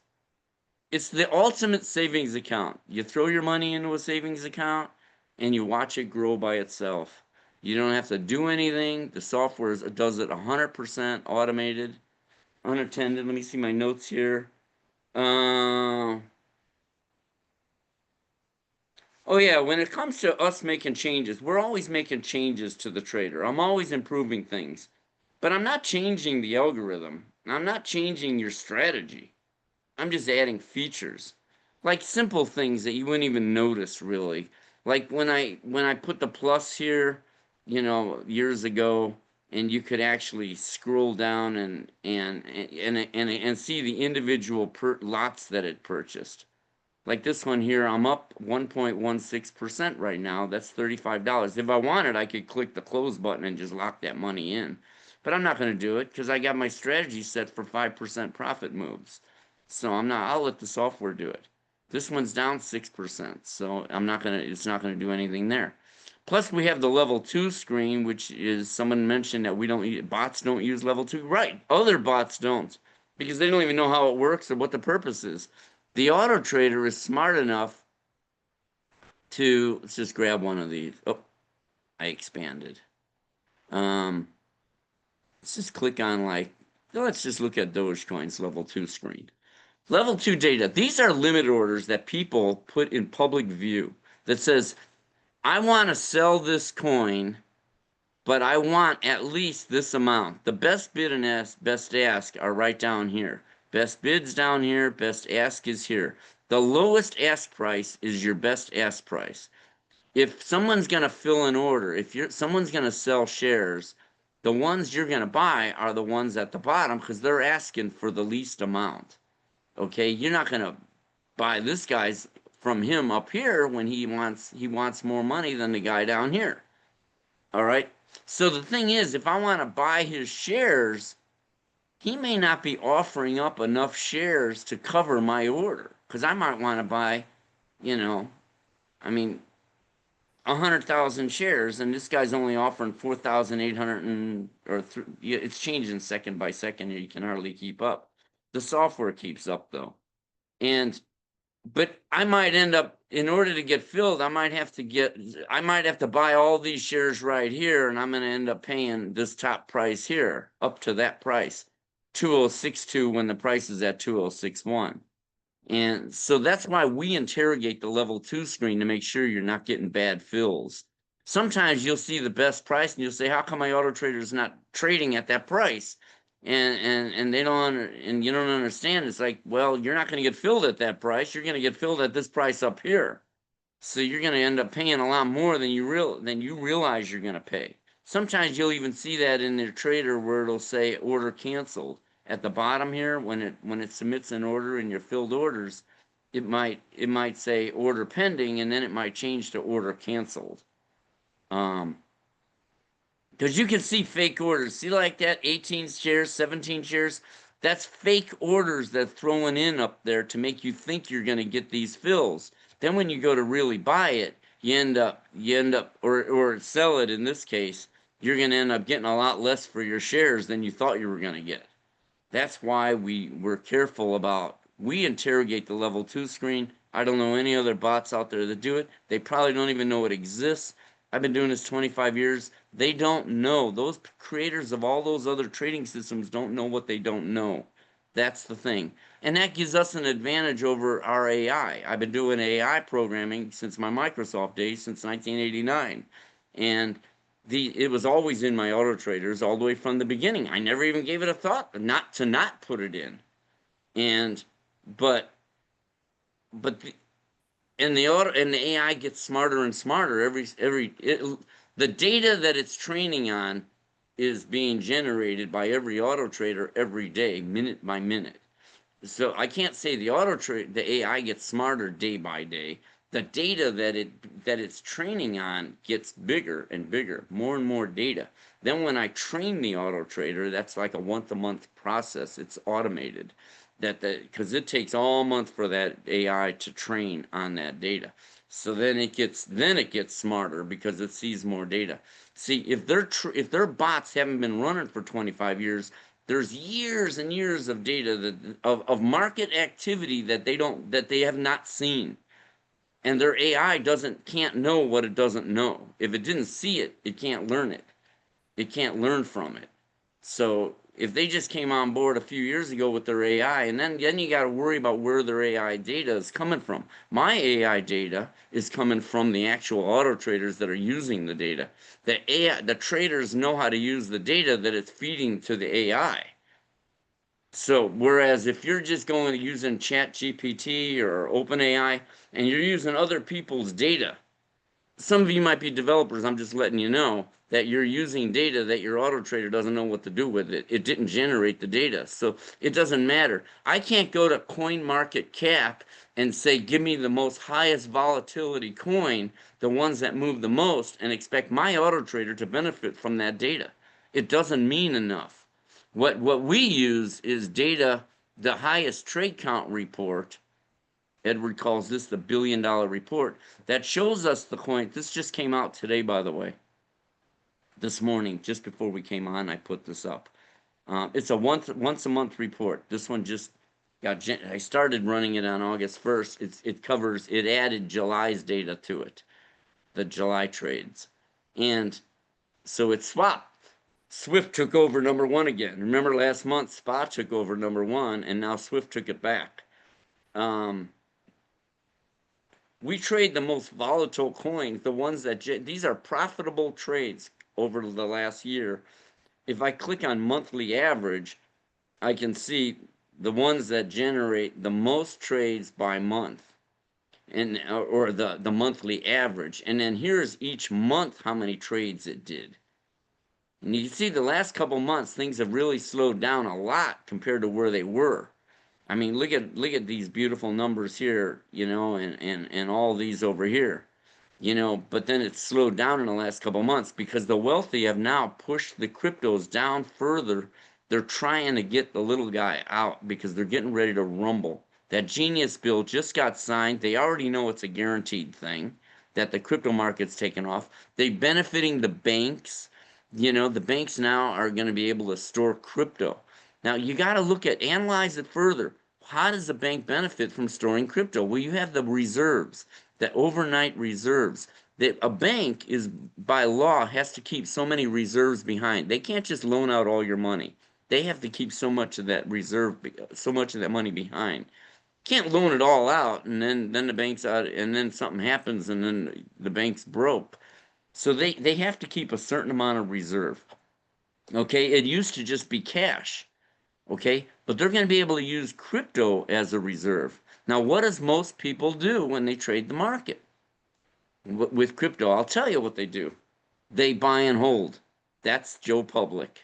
Speaker 3: the ultimate savings account. You throw your money into a savings account and you watch it grow by itself. You don't have to do anything. The software does it 100% automated, unattended. Let me see my notes here. Oh yeah, when it comes to us making changes, we're always making changes to the trader. I'm always improving things. But I'm not changing the algorithm. I'm not changing your strategy. I'm just adding features. Like simple things that you wouldn't even notice really. Like when I put the plus here, you know, years ago, and you could actually scroll down and see the individual lots that it purchased. Like this one here, I'm up 1.16% right now. That's $35. If I wanted, I could click the close button and just lock that money in. But I'm not going to do it because I got my strategy set for 5% profit moves. So I'll let the software do it. This one's down 6%. So it's not going to do anything there. Plus we have the level 2 screen, which is someone mentioned that bots don't use level 2. Right. Other bots don't because they don't even know how it works or what the purpose is. The auto trader is smart enough to, let's just grab one of these. Oh, I expanded. Let's just click on let's just look at Dogecoin's level 2 screen. Level 2 data. These are limit orders that people put in public view that says, I want to sell this coin, but I want at least this amount. The best bid and best ask are right down here. Best bid's down here, best ask is here. The lowest ask price is your best ask price. If someone's going to fill an order, if someone's going to sell shares, the ones you're going to buy are the ones at the bottom because they're asking for the least amount. Okay, you're not going to buy this guy's from him up here when he wants more money than the guy down here. All right. So the thing is, if I want to buy his shares, he may not be offering up enough shares to cover my order because I might want to buy, you know, I mean, 100,000 shares, and this guy's only offering 4,800 it's changing second by second. You can hardly keep up. The software keeps up though, but I might end up, in order to get filled, I might have to buy all these shares right here, and I'm going to end up paying this top price here up to that price, 2062 when the price is at 2061. And so that's why we interrogate the level 2 screen to make sure you're not getting bad fills. Sometimes you'll see the best price and you'll say, how come my auto trader is not trading at that price? And they don't, and you don't understand. It's like, well, you're not going to get filled at that price. You're going to get filled at this price up here. So you're going to end up paying a lot more than you realize you're going to pay. Sometimes you'll even see that in their trader where it'll say order canceled. At the bottom here, when it submits an order in your filled orders, it might say order pending, and then it might change to order canceled. Because you can see fake orders. See like that, 18 shares, 17 shares? That's fake orders that's throwing in up there to make you think you're going to get these fills. Then when you go to really buy it, you end up, or sell it in this case, you're going to end up getting a lot less for your shares than you thought you were going to get. That's why we're careful about, we interrogate the level 2 screen. I don't know any other bots out there that do it. They probably don't even know it exists. I've been doing this 25 years. They don't know. Those creators of all those other trading systems don't know what they don't know. That's the thing. And that gives us an advantage over our AI. I've been doing AI programming since my Microsoft days, since 1989. And it was always in my auto traders all the way from the beginning. I never even gave it a thought not to put it in. And the AI gets smarter and smarter the data that it's training on is being generated by every auto trader every day, minute by minute. So I can't say the AI gets smarter day by day. The data that it's training on gets bigger and bigger, more and more data. Then when I train the auto trader, that's like a once-a-month process. It's automated. Because it takes all month for that AI to train on that data. So then it gets smarter because it sees more data. See, if their bots haven't been running for 25 years, there's years and years of data of market activity that they have not seen. And their AI can't know what it doesn't know. If it didn't see it, it can't learn it. It can't learn from it. So if they just came on board a few years ago with their AI, and then you got to worry about where their AI data is coming from. My AI data is coming from the actual auto traders that are using the data. The traders know how to use the data that it's feeding to the AI. So whereas if you're just going to using ChatGPT or OpenAI and you're using other people's data, some of you might be developers, I'm just letting you know that you're using data that your auto trader doesn't know what to do with it. It didn't generate the data, so it doesn't matter. I can't go to CoinMarketCap and say, give me the most highest volatility coin, the ones that move the most, and expect my auto trader to benefit from that data. It doesn't mean enough. What we use is data, the highest trade count report. Edward calls this the $1 billion report that shows us the coin. This just came out today, by the way. This morning, just before we came on, I put this up. It's a once a month report. This one just I started running it on August 1st. It added July's data to it, the July trades. And so it's swapped. Swift took over number 1 again. Remember last month, Spot took over number 1, and now Swift took it back. We trade the most volatile coins, the ones that, these are profitable trades over the last year. If I click on monthly average, I can see the ones that generate the most trades by month, and or the monthly average. And then here's each month how many trades it did. And you can see the last couple months, things have really slowed down a lot compared to where they were. I mean, look at these beautiful numbers here, you know, and all these over here, you know, but then it's slowed down in the last couple months because the wealthy have now pushed the cryptos down further. They're trying to get the little guy out because they're getting ready to rumble. That genius bill just got signed. They already know it's a guaranteed thing that the crypto market's taken off. They're benefiting the banks. You know, the banks now are going to be able to store crypto. Now you got to analyze it further. How does a bank benefit from storing crypto? Well, you have the reserves, the overnight reserves. That a bank is by law has to keep so many reserves behind. They can't just loan out all your money. They have to keep so much of that reserve, so much of that money behind. Can't loan it all out and then the bank's out and then something happens and then the bank's broke. So they have to keep a certain amount of reserve. Okay, it used to just be cash. Okay, but they're going to be able to use crypto as a reserve. Now, what does most people do when they trade the market with crypto? I'll tell you what they do. They buy and hold. That's Joe Public.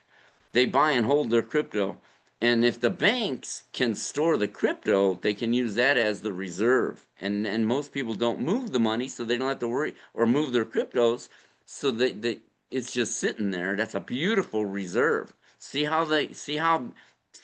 Speaker 3: They buy and hold their crypto. And if the banks can store the crypto, they can use that as the reserve. And most people don't move the money, so they don't have to worry, or move their cryptos, so that it's just sitting there. That's a beautiful reserve. See how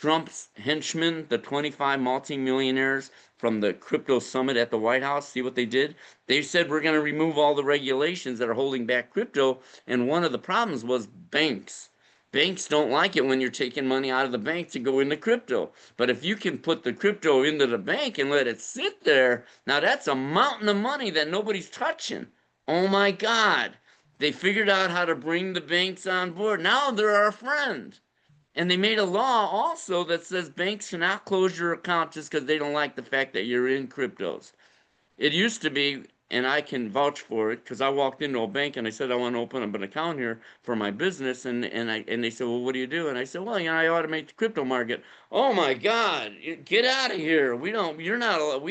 Speaker 3: Trump's henchmen, the 25 multimillionaires from the crypto summit at the White House, see what they did? They said we're going to remove all the regulations that are holding back crypto, and one of the problems was banks. Banks don't like it when you're taking money out of the bank to go into crypto. But if you can put the crypto into the bank and let it sit there, now that's a mountain of money that nobody's touching. Oh my God. They figured out how to bring the banks on board. Now they're our friend. And they made a law also that says banks cannot close your account just because they don't like the fact that you're in cryptos. It used to be, and I can vouch for it, because I walked into a bank and I said I want to open up an account here for my business, and they said, well, what do you do? And I said, well, you know, I automate the crypto market. Oh my God, get out of here! We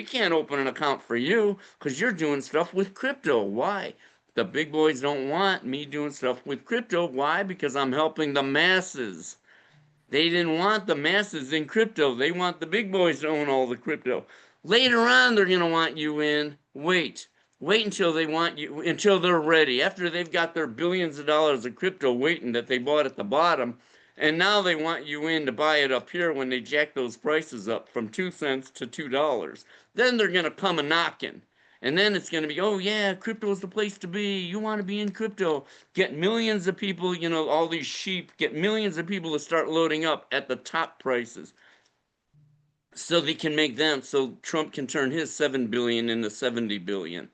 Speaker 3: can't open an account for you because you're doing stuff with crypto. Why? The big boys don't want me doing stuff with crypto. Why? Because I'm helping the masses. They didn't want the masses in crypto. They want the big boys to own all the crypto. Later on, they're going to want you in. Wait until they want you, until they're ready. After they've got their billions of dollars of crypto waiting that they bought at the bottom, and now they want you in to buy it up here when they jack those prices up from 2 cents to $2. Then they're going to come a knocking. And then it's going to be, oh yeah, crypto is the place to be. You want to be in crypto. Get millions of people, you know, all these sheep, get millions of people to start loading up at the top prices. So they can make them, so Trump can turn his 7 billion into 70 billion.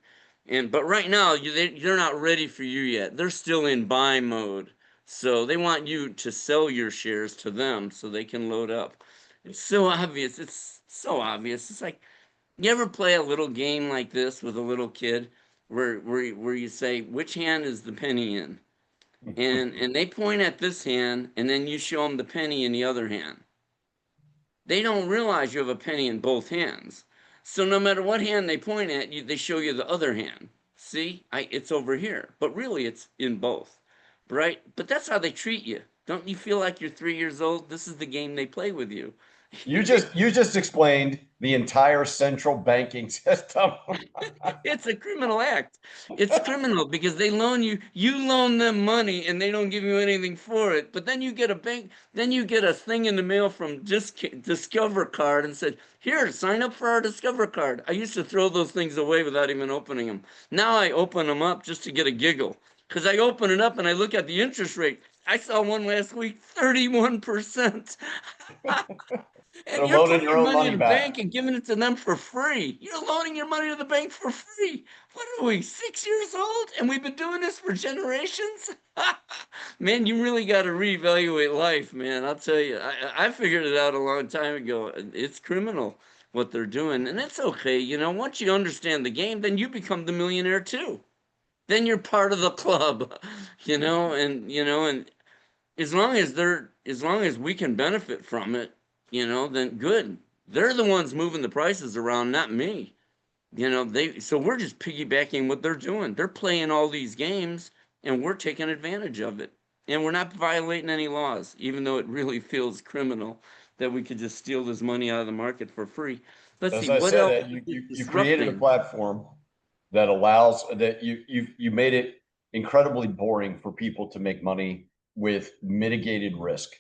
Speaker 3: But right now, they're not ready for you yet. They're still in buy mode. So they want you to sell your shares to them so they can load up. It's so obvious. It's so obvious. It's like, you ever play a little game like this with a little kid where you say, which hand is the penny in? And they point at this hand, and then you show them the penny in the other hand. They don't realize you have a penny in both hands. So no matter what hand they point at, they show you the other hand. See, it's over here, but really it's in both, right? But that's how they treat you. Don't you feel like you're 3 years old? This is the game they play with you.
Speaker 1: You just explained the entire central banking system.
Speaker 3: It's a criminal act. It's criminal because they loan you loan them money and they don't give you anything for it. But then you get a thing in the mail from Discover Card and said, here, sign up for our Discover Card. I used to throw those things away without even opening them. Now I open them up just to get a giggle. Because I open it up and I look at the interest rate. I saw one last week, 31%. And
Speaker 1: They're
Speaker 3: you're
Speaker 1: loaning
Speaker 3: putting
Speaker 1: your
Speaker 3: your
Speaker 1: own
Speaker 3: money
Speaker 1: money
Speaker 3: in the
Speaker 1: back.
Speaker 3: bank and giving it to them for free. You're loaning your money to the bank for free. What are we, 6 years old? And we've been doing this for generations? Man, you really got to reevaluate life, man. I'll tell you. I figured it out a long time ago. It's criminal what they're doing. And it's okay. You know, once you understand the game, then you become the millionaire too. Then you're part of the club, you know, and as long as we can benefit from it, then good. They're the ones moving the prices around, not me. So we're just piggybacking what they're doing. They're playing all these games and we're taking advantage of it. And we're not violating any laws, even though it really feels criminal that we could just steal this money out of the market for free. Let's
Speaker 1: As
Speaker 3: see,
Speaker 1: I
Speaker 3: what else
Speaker 1: said,
Speaker 3: is
Speaker 1: you created a
Speaker 3: disrupting?
Speaker 1: platform that allows that you made it incredibly boring for people to make money with mitigated risk.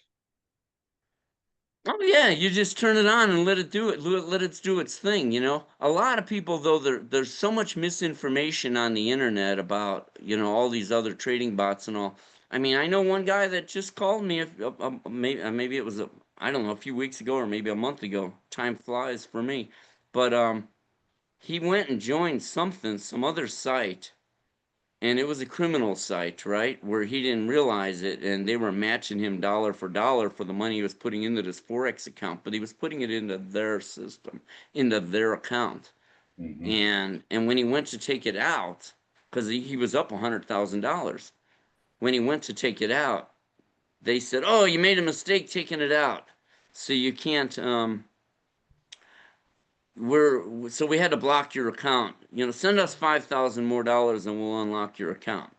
Speaker 3: Oh yeah, you just turn it on and let it do it. Let it do its thing. A lot of people though, there's so much misinformation on the internet about all these other trading bots and all. I mean, I know one guy that just called me. Maybe it was I don't know, a few weeks ago or maybe a month ago. Time flies for me, but he went and joined some other site, and it was a criminal site, right? Where he didn't realize it, and they were matching him dollar for dollar for the money he was putting into this Forex account, but he was putting it into their system, into their account.
Speaker 1: Mhm.
Speaker 3: And when he went to take it out, because he was up $100,000, when he went to take it out, they said, "Oh, you made a mistake taking it out, so you can't." So we had to block your account. Send us $5,000 more and we'll unlock your account.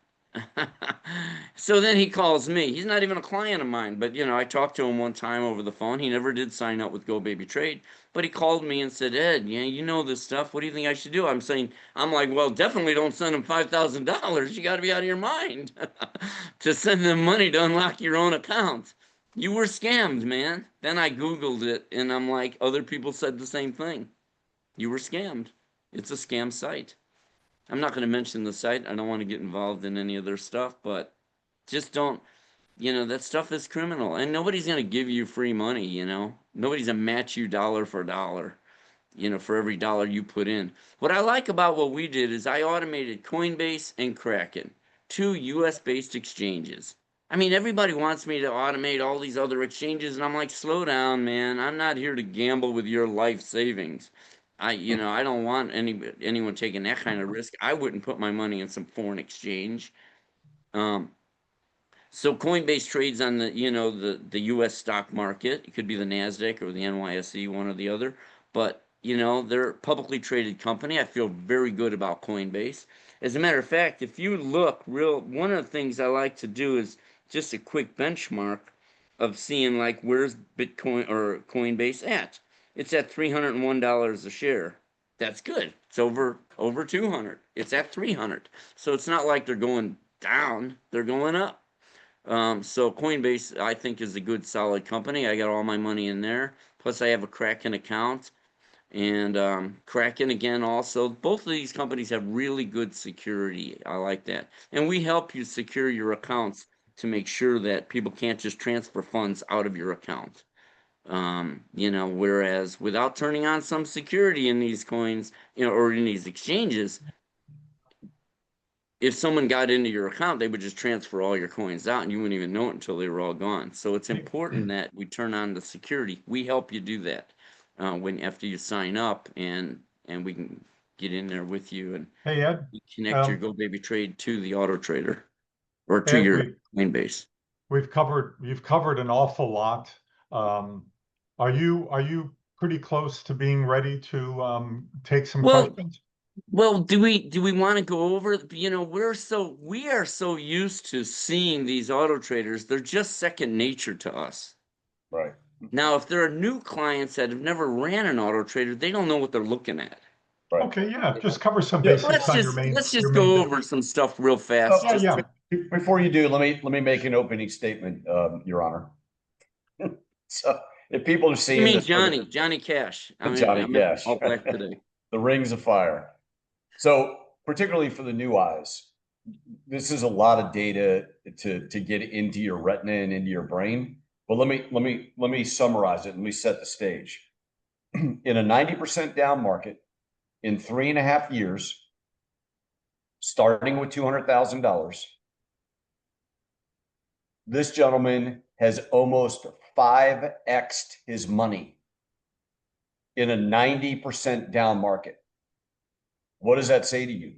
Speaker 3: So then he calls me. He's not even a client of mine, but I talked to him one time over the phone. He never did sign up with GoBabyTrade, but he called me and said, "Ed, yeah, you know this stuff. What do you think I should do?" I'm like, well, definitely don't send him $5,000. You got to be out of your mind to send them money to unlock your own account. You were scammed, man. Then I Googled it, and I'm like, other people said the same thing. You were scammed. It's a scam site. I'm not going to mention the site. I don't want to get involved in any of their stuff, but just don't, that stuff is criminal. And nobody's going to give you free money. Nobody's going to match you dollar for dollar, for every dollar you put in. What I like about what we did is I automated Coinbase and Kraken, two US based exchanges. I mean, everybody wants me to automate all these other exchanges, and I'm like, slow down, man. I'm not here to gamble with your life savings. I don't want anyone taking that kind of risk. I wouldn't put my money in some foreign exchange. Um, so Coinbase trades on the US stock market. It could be the Nasdaq or the NYSE, one or the other. But they're a publicly traded company. I feel very good about Coinbase. As a matter of fact, if you look one of the things I like to do is just a quick benchmark of seeing like where's Bitcoin or Coinbase at. It's at $301 a share. That's good. It's over 200. It's at 300. So it's not like they're going down, they're going up. So Coinbase, I think, is a good, solid company. I got all my money in there. Plus, I have a Kraken account. And Kraken, again, also. Both of these companies have really good security. I like that. And we help you secure your accounts to make sure that people can't just transfer funds out of your account. Whereas without turning on some security in these coins, or in these exchanges, if someone got into your account, they would just transfer all your coins out and you wouldn't even know it until they were all gone. So it's important that we turn on the security. We help you do that after you sign up, and we can get in there with you and
Speaker 2: Hey, Ed,
Speaker 3: connect your
Speaker 2: um,
Speaker 3: GoBabyTrade to the auto trader or to
Speaker 2: Ed,
Speaker 3: your Coinbase.
Speaker 2: you've covered an awful lot. Um, are you pretty close to being ready to take some
Speaker 3: Well,
Speaker 2: questions?
Speaker 3: do we want to go over, we are so used to seeing these auto traders, they're just second nature to us.
Speaker 1: Right.
Speaker 3: Now, if there are new clients that have never ran an auto trader, they don't know what they're looking at.
Speaker 1: Right.
Speaker 2: Okay, yeah, just cover some
Speaker 1: Yeah.
Speaker 2: basics on
Speaker 3: Let's
Speaker 2: your
Speaker 3: just
Speaker 2: main
Speaker 3: go
Speaker 2: business.
Speaker 3: over some stuff real
Speaker 1: So,
Speaker 3: fast.
Speaker 2: Yeah,
Speaker 3: Just
Speaker 2: yeah.
Speaker 1: before you do, let me make an opening statement, Your Honor. So if people are
Speaker 3: you
Speaker 1: seeing
Speaker 3: mean
Speaker 1: this for
Speaker 3: Johnny Cash?
Speaker 1: Johnny
Speaker 3: I'm in
Speaker 1: Cash,
Speaker 3: all black today.
Speaker 1: the rings of fire. So particularly for the new eyes, this is a lot of data to get into your retina and into your brain. But let me summarize it. Let me set the stage. In a 90% down market, in 3.5 years, starting with $200,000, this gentleman has almost 5x'd his money in a 90% down market. What does that say to you?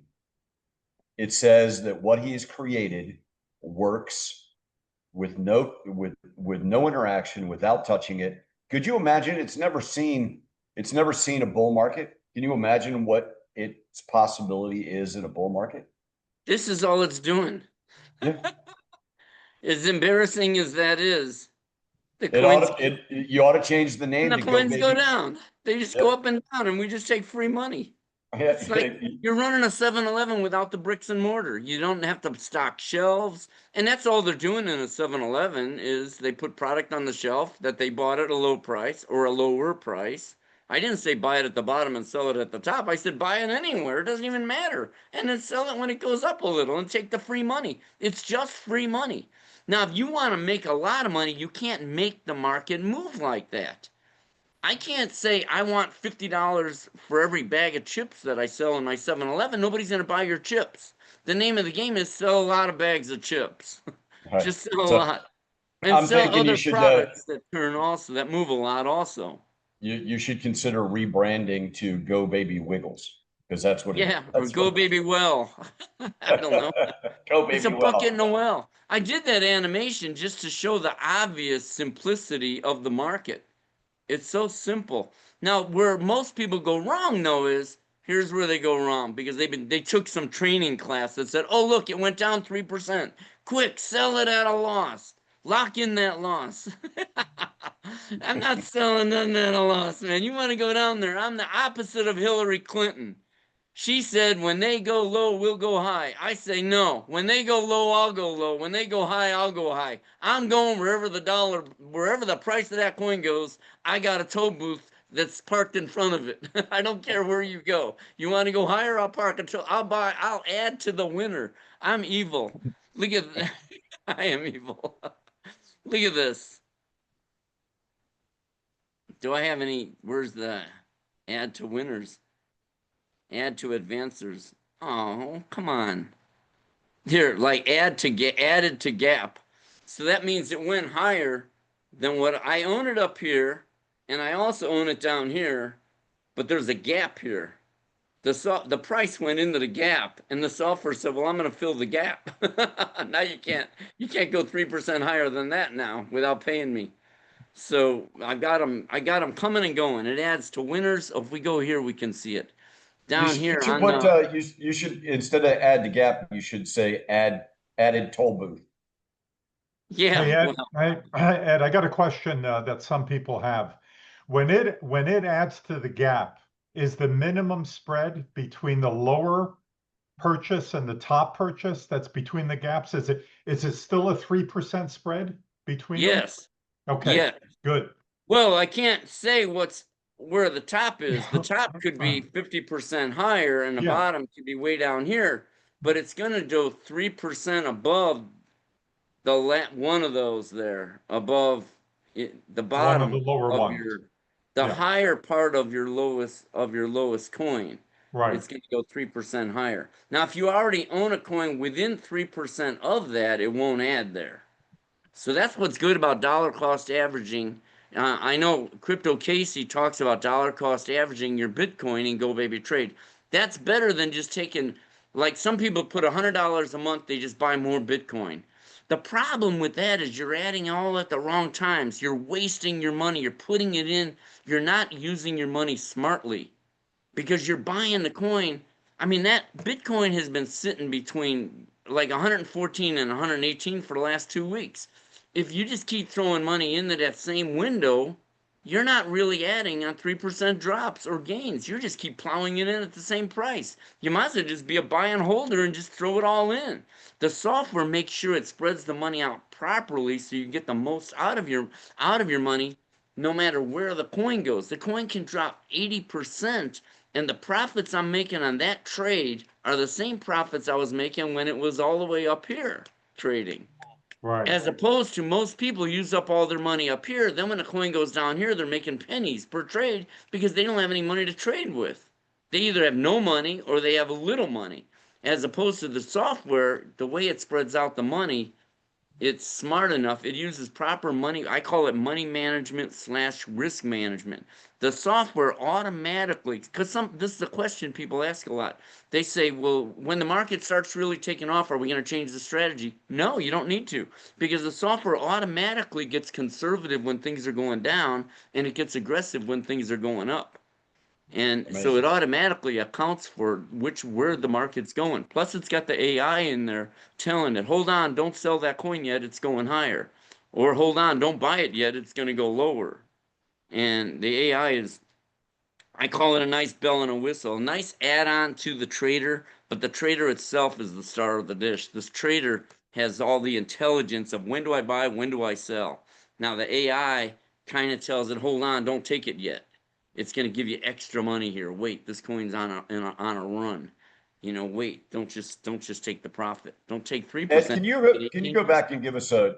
Speaker 1: It says that what he has created works with no interaction, without touching it, Could you imagine? It's never seen a bull market. Can you imagine what its possibility is in a bull market?
Speaker 3: This is all it's doing.
Speaker 1: Yeah.
Speaker 3: As embarrassing as that is, the
Speaker 1: It ought
Speaker 3: coins
Speaker 1: to, you ought to change the
Speaker 3: and
Speaker 1: name
Speaker 3: the
Speaker 1: to Go
Speaker 3: coins go
Speaker 1: Baby.
Speaker 3: down. They just go
Speaker 1: Yep.
Speaker 3: up and down, and we just take free money.
Speaker 1: Yeah.
Speaker 3: It's like you're running a 7-Eleven without the bricks and mortar. You don't have to stock shelves. And that's all they're doing in a 7-Eleven is they put product on the shelf that they bought at a low price or a lower price. I didn't say buy it at the bottom and sell it at the top. I said buy it anywhere. It doesn't even matter. And then sell it when it goes up a little and take the free money. It's just free money. Now, if you want to make a lot of money, you can't make the market move like that. I can't say I want $50 for every bag of chips that I sell in my 7-Eleven. Nobody's going to buy your chips. The name of the game is sell a lot of bags of chips.
Speaker 1: Right.
Speaker 3: Just sell a
Speaker 1: So
Speaker 3: lot. And
Speaker 1: I'm
Speaker 3: sell
Speaker 1: thinking you
Speaker 3: other
Speaker 1: should
Speaker 3: products that turn also, that move a lot also.
Speaker 1: you should consider rebranding to Go Baby Wiggles because
Speaker 3: Yeah, or
Speaker 1: that's
Speaker 3: go
Speaker 1: what
Speaker 3: baby well. I don't know.
Speaker 1: Go
Speaker 3: It's a
Speaker 1: Baby
Speaker 3: bucket in
Speaker 1: well.
Speaker 3: a well. I did that animation just to show the obvious simplicity of the market. It's so simple. Now, where most people go wrong, though, is here's where they go wrong because they took some training class that said, "Oh, look, it went down 3%. Quick, sell it at a loss. Lock in that loss." I'm not selling nothing at a loss, man. You want to go down there? I'm the opposite of Hillary Clinton. She said, when they go low, we'll go high. I say, no. When they go low, I'll go low. When they go high, I'll go high. I'm going wherever the price of that coin goes. I got a toll booth that's parked in front of it. I don't care where you go. You want to go higher? I'll park until I'll add to the winner. I'm evil. Look at that. I am evil. Look at this. Do I have any? Where's the add to winners? Add to advancers. Oh, come on. Here, like added to gap. So that means it went higher than what I own it up here, and I also own it down here, but there's a gap here. The price went into the gap, and the software said, "Well, I'm going to fill the gap." Now you can't go 3% higher than that now without paying me. So I got them coming and going. It adds to winners. If we go here, we can see it down
Speaker 1: You
Speaker 3: here
Speaker 1: should
Speaker 3: on
Speaker 1: put
Speaker 3: the
Speaker 1: you should instead of add to gap, you should say added toll booth.
Speaker 2: Hey,
Speaker 3: yeah.
Speaker 2: Ed,
Speaker 3: Well,
Speaker 2: Ed, I got a question that some people have. When it adds to the gap, is the minimum spread between the lower purchase and the top purchase that's between the gaps? Is it still a 3% spread between them?
Speaker 3: yes.
Speaker 2: Okay,
Speaker 3: Yeah.
Speaker 2: good.
Speaker 3: Well, I can't say where the top is. The top could be 50% higher and the
Speaker 2: Yeah,
Speaker 3: bottom could be way down here, but it's going to go 3% above one of those there, above the
Speaker 2: one of
Speaker 3: bottom
Speaker 2: the lower
Speaker 3: of
Speaker 2: ones.
Speaker 3: the
Speaker 2: Yeah,
Speaker 3: higher part of your lowest coin.
Speaker 2: right.
Speaker 3: It's going to go 3% higher. Now, if you already own a coin within 3% of that, it won't add there. So that's what's good about dollar cost averaging. I know Crypto Casey talks about dollar cost averaging your Bitcoin in GoBabyTrade. That's better than just taking, like some people put $100 a month, they just buy more Bitcoin. The problem with that is you're adding all at the wrong times. You're wasting your money. You're putting it in. You're not using your money smartly because you're buying the coin. I mean, that Bitcoin has been sitting between like 114 and 118 for the last 2 weeks. If you just keep throwing money into that same window, you're not really adding on 3% drops or gains. You just keep plowing it in at the same price. You might as well just be a buy and holder and just throw it all in. The software makes sure it spreads the money out properly so you get the most out of your money no matter where the coin goes. The coin can drop 80%, and the profits I'm making on that trade are the same profits I was making when it was all the way up here trading.
Speaker 2: Right.
Speaker 3: As opposed to most people use up all their money up here. Then when the coin goes down here, they're making pennies per trade because they don't have any money to trade with. They either have no money or they have a little money. As opposed to the software, the way it spreads out the money, It's smart enough. It uses proper money. I call it money management / risk management. The software automatically, because this is a question people ask a lot. They say, well, when the market starts really taking off, are we going to change the strategy? No, you don't need to, because the software automatically gets conservative when things are going down, and it gets aggressive when things are going up. And so it automatically accounts for where the market's going. Plus, it's got the AI in there telling it, hold on, don't sell that coin yet, it's going higher. Or hold on, don't buy it yet, it's going to go lower. And the AI is, I call it a nice bell and a whistle, a nice add-on to the trader, but the trader itself is the star of the dish. This trader has all the intelligence of when do I buy, when do I sell. Now the AI kind of tells it, hold on, don't take it yet. It's going to give you extra money here. Wait, this coin's on a run. You know, wait, don't just take the profit. Don't take 3%.
Speaker 1: Ed, can you go back and give us a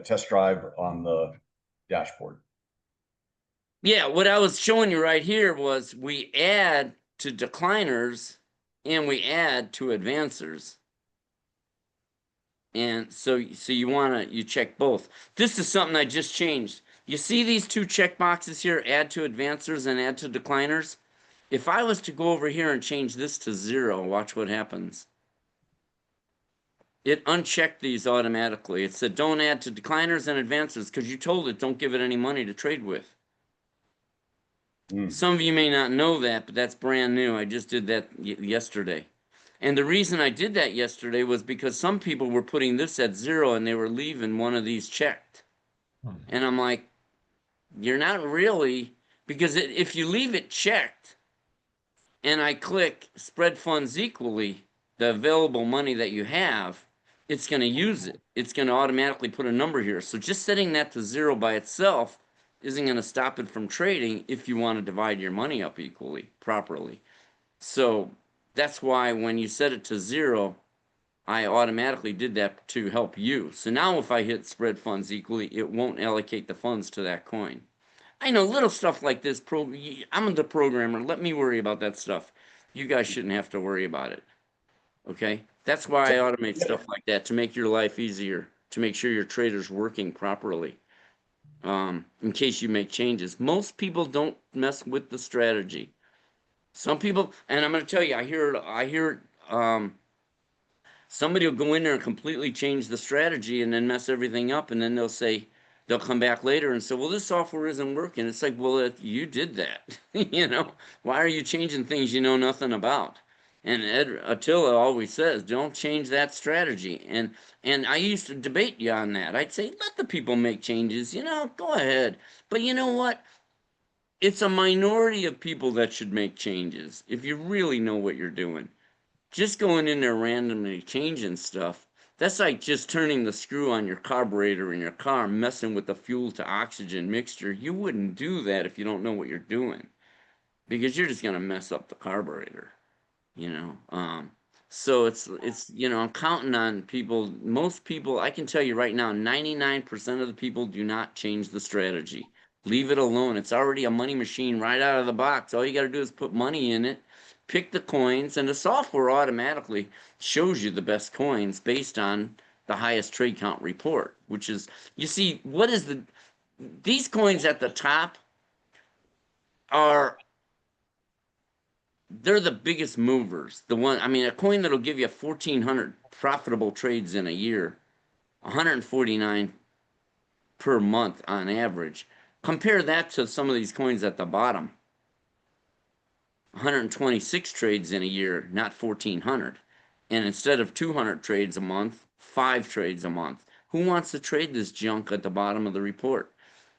Speaker 1: test drive on the dashboard?
Speaker 3: Yeah, what I was showing you right here was we add to decliners and we add to advancers. And so you check both. This is something I just changed. You see these two check boxes here, add to advancers and add to decliners? If I was to go over here and change this to 0, watch what happens. It unchecked these automatically. It said don't add to decliners and advancers because you told it don't give it any money to trade with. Some of you may not know that, but that's brand new. I just did that yesterday. And the reason I did that yesterday was because some people were putting this at 0 and they were leaving one of these checked. And I'm like, you're not really, because if you leave it checked and I click spread funds equally, the available money that you have, it's going to use it. It's going to automatically put a number here. So just setting that to 0 by itself isn't going to stop it from trading if you want to divide your money up equally, properly. So that's why when you set it to 0, I automatically did that to help you. So now if I hit spread funds equally, it won't allocate the funds to that coin. I know little stuff like this. I'm the programmer. Let me worry about that stuff. You guys shouldn't have to worry about it. Okay? That's why I automate stuff like that, to make your life easier, to make sure your trader's working properly. In case you make changes. Most people don't mess with the strategy. Some people, and I'm going to tell you, I hear somebody will go in there and completely change the strategy and then mess everything up, and then they'll come back later and say, well, this software isn't working. It's like, well, you did that. You know, why are you changing things you know nothing about? And Ed Attila always says, don't change that strategy. And I used to debate you on that. I'd say, let the people make changes, you know, go ahead. But you know what? It's a minority of people that should make changes if you really know what you're doing. Just going in there randomly changing stuff, that's like just turning the screw on your carburetor in your car, messing with the fuel to oxygen mixture. You wouldn't do that if you don't know what you're doing, because you're just going to mess up the carburetor, you know. So it's you know, I'm counting on people. Most people, I can tell you right now, 99% of the people do not change the strategy. Leave it alone. It's already a money machine right out of the box. All you got to do is put money in it, pick the coins, and the software automatically shows you the best coins based on the highest trade count report, which is, you see, these coins at the top they're the biggest movers. A coin that'll give you 1,400 profitable trades in a year, 149 per month on average. Compare that to some of these coins at the bottom. 126 trades in a year, not 1,400. And instead of 200 trades a month, 5 trades a month. Who wants to trade this junk at the bottom of the report?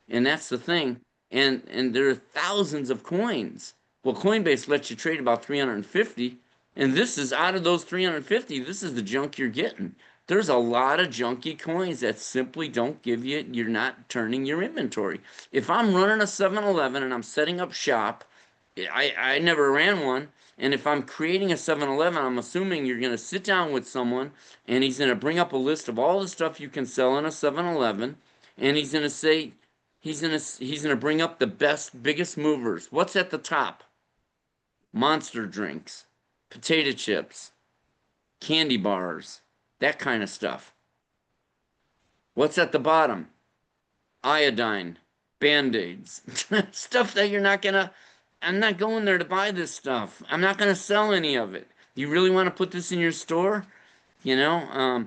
Speaker 3: And that's the thing. And there are thousands of coins. Well, Coinbase lets you trade about 350, and this is out of those 350, this is the junk you're getting. There's a lot of junky coins that simply don't give you, you're not turning your inventory. If I'm running a 7-Eleven and I'm setting up shop, I never ran one, and if I'm creating a 7-Eleven, I'm assuming you're going to sit down with someone, and he's going to bring up a list of all the stuff you can sell in a 7-Eleven, and he's going to say, he's gonna bring up the biggest movers. What's at the top? Monster drinks, potato chips, candy bars, that kind of stuff. What's at the bottom? Iodine, Band-Aids, stuff that you're not gonna, I'm not going there to buy this stuff. I'm not gonna sell any of it. You really want to put this in your store? You know,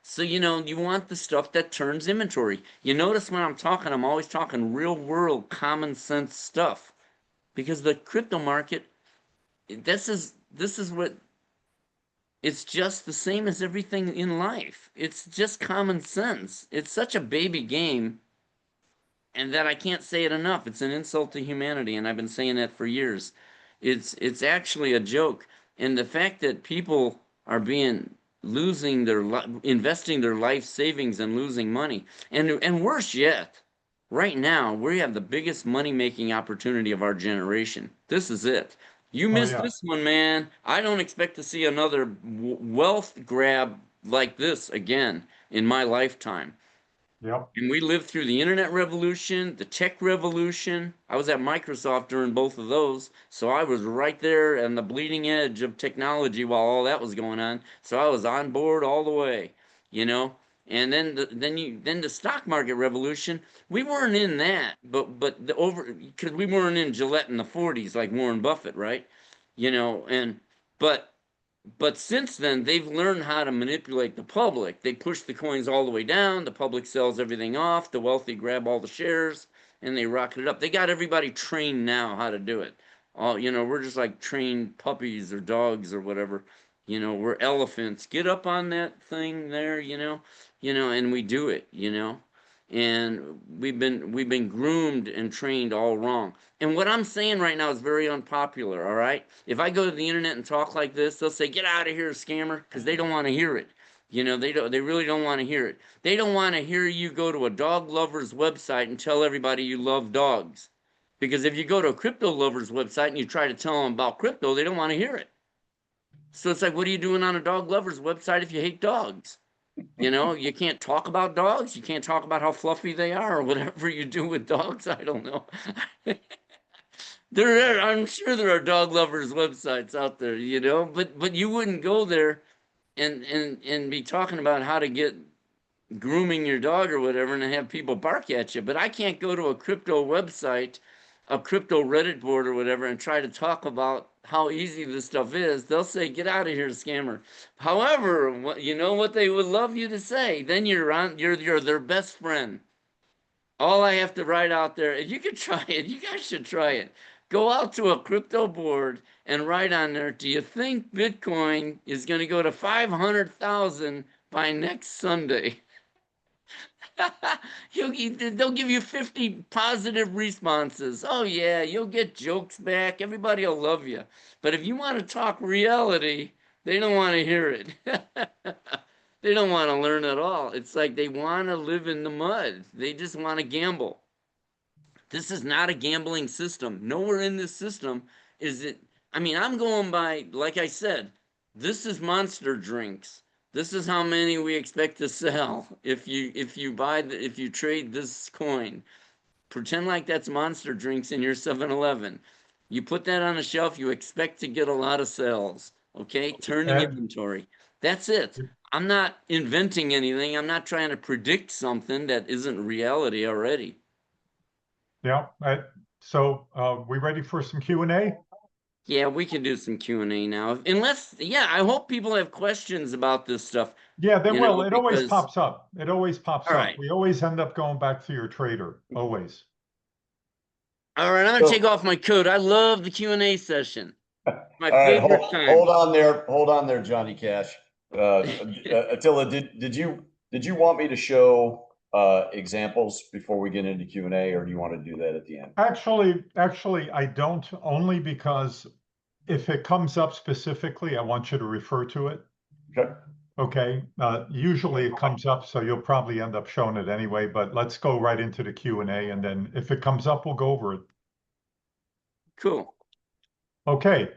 Speaker 3: so you want the stuff that turns inventory. You notice when I'm talking, I'm always talking real world common sense stuff because the crypto market, this is what it's just the same as everything in life. It's just common sense. It's such a baby game, and that I can't say it enough. It's an insult to humanity, and I've been saying that for years. It's actually a joke, and the fact that people are being losing their investing their life savings and losing money, and worse yet, right now we have the biggest money making opportunity of our generation. This is it. You
Speaker 2: Oh
Speaker 3: missed
Speaker 2: yeah.
Speaker 3: this one, man. I don't expect to see another wealth grab like this again in my lifetime.
Speaker 2: Yep.
Speaker 3: And we lived through the internet revolution, the tech revolution. I was at Microsoft during both of those, so I was right there on the bleeding edge of technology while all that was going on. So I was on board all the way, you know. And then the stock market revolution. We weren't in that, but the over because we weren't in Gillette in the '40s like Warren Buffett, right? And but but since then, they've learned how to manipulate the public. They push the coins all the way down. The public sells everything off. The wealthy grab all the shares and they rocket it up. They got everybody trained now how to do it. We're just like trained puppies or dogs or whatever. We're elephants. Get up on that thing there, and we do it, and we've been groomed and trained all wrong. And what I'm saying right now is very unpopular, all right? If I go to the internet and talk like this, they'll say, "Get out of here, scammer," because they don't want to hear it. They really don't want to hear it. They don't want to hear you go to a dog lover's website and tell everybody you love dogs. Because if you go to a crypto lover's website and you try to tell them about crypto, they don't want to hear it. So it's like, what are you doing on a dog lover's website if you hate dogs? You can't talk about dogs. You can't talk about how fluffy they are or whatever you do with dogs. I don't know. I'm sure there are dog lovers websites out there, but you wouldn't go there and be talking about how to get grooming your dog or whatever and have people bark at you. But I can't go to a crypto website, a crypto Reddit board or whatever and try to talk about how easy this stuff is. They'll say, "Get out of here, scammer." However, you know what they would love you to say? Then you're their best friend. All I have to write out there, if you could try it, you guys should try it. Go out to a crypto board and write on there, "Do you think Bitcoin is going to go to 500,000 by next Sunday?" They'll give you 50 positive responses. Oh, yeah, you'll get jokes back. Everybody will love you. But if you want to talk reality, they don't want to hear it. They don't want to learn at all. It's like they want to live in the mud. They just want to gamble. This is not a gambling system. Nowhere in this system is it. I mean, I'm going by, like I said, this is Monster drinks. This is how many we expect to sell if you trade this coin. Pretend like that's Monster drinks in your 7-Eleven. You put that on a shelf, you expect to get a lot of sales. Okay, turning
Speaker 2: Ed,
Speaker 3: inventory. That's it. I'm not inventing anything. I'm not trying to predict something that isn't reality already.
Speaker 2: yeah. So we ready for some Q&A?
Speaker 3: Yeah, we can do some Q&A now. Yeah, I hope people have questions about this stuff,
Speaker 2: Yeah, they will. It always
Speaker 3: because,
Speaker 2: pops up. It always pops
Speaker 3: all
Speaker 2: up.
Speaker 3: right.
Speaker 2: We always end up going back to your trader. Always.
Speaker 3: All right, I'm gonna take off my coat. I love the Q&A session. My
Speaker 1: All right,
Speaker 3: favorite time.
Speaker 1: hold on there, Johnny Cash. Attila, did you want me to show examples before we get into Q&A, or do you want to do that at the end?
Speaker 2: Actually, I don't, only because if it comes up specifically, I want you to refer to it.
Speaker 1: Okay.
Speaker 2: Okay. Usually it comes up, so you'll probably end up showing it anyway, but let's go right into the Q&A, and then if it comes up, we'll go over it.
Speaker 3: Cool.
Speaker 2: Okay.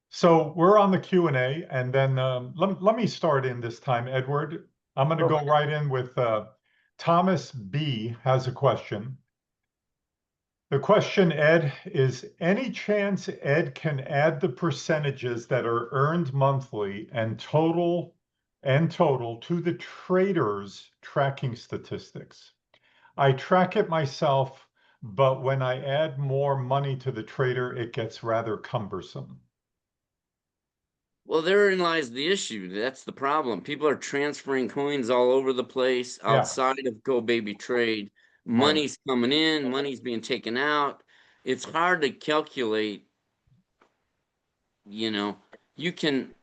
Speaker 2: So we're on the Q&A, and then let me start in this time, Edward. I'm going to go right in with Thomas B has a question. The question, Ed, is any chance Ed can add the percentages that are earned monthly and total and total to the trader's tracking statistics. I track it myself, but when I add more money to the trader, it gets rather cumbersome.
Speaker 3: Well, therein lies the issue. That's the problem. People are transferring coins all over the place
Speaker 2: Yeah,
Speaker 3: outside of GoBabyTrade.
Speaker 2: right.
Speaker 3: Money's coming in, money's being taken out. It's hard to calculate, you know. You can,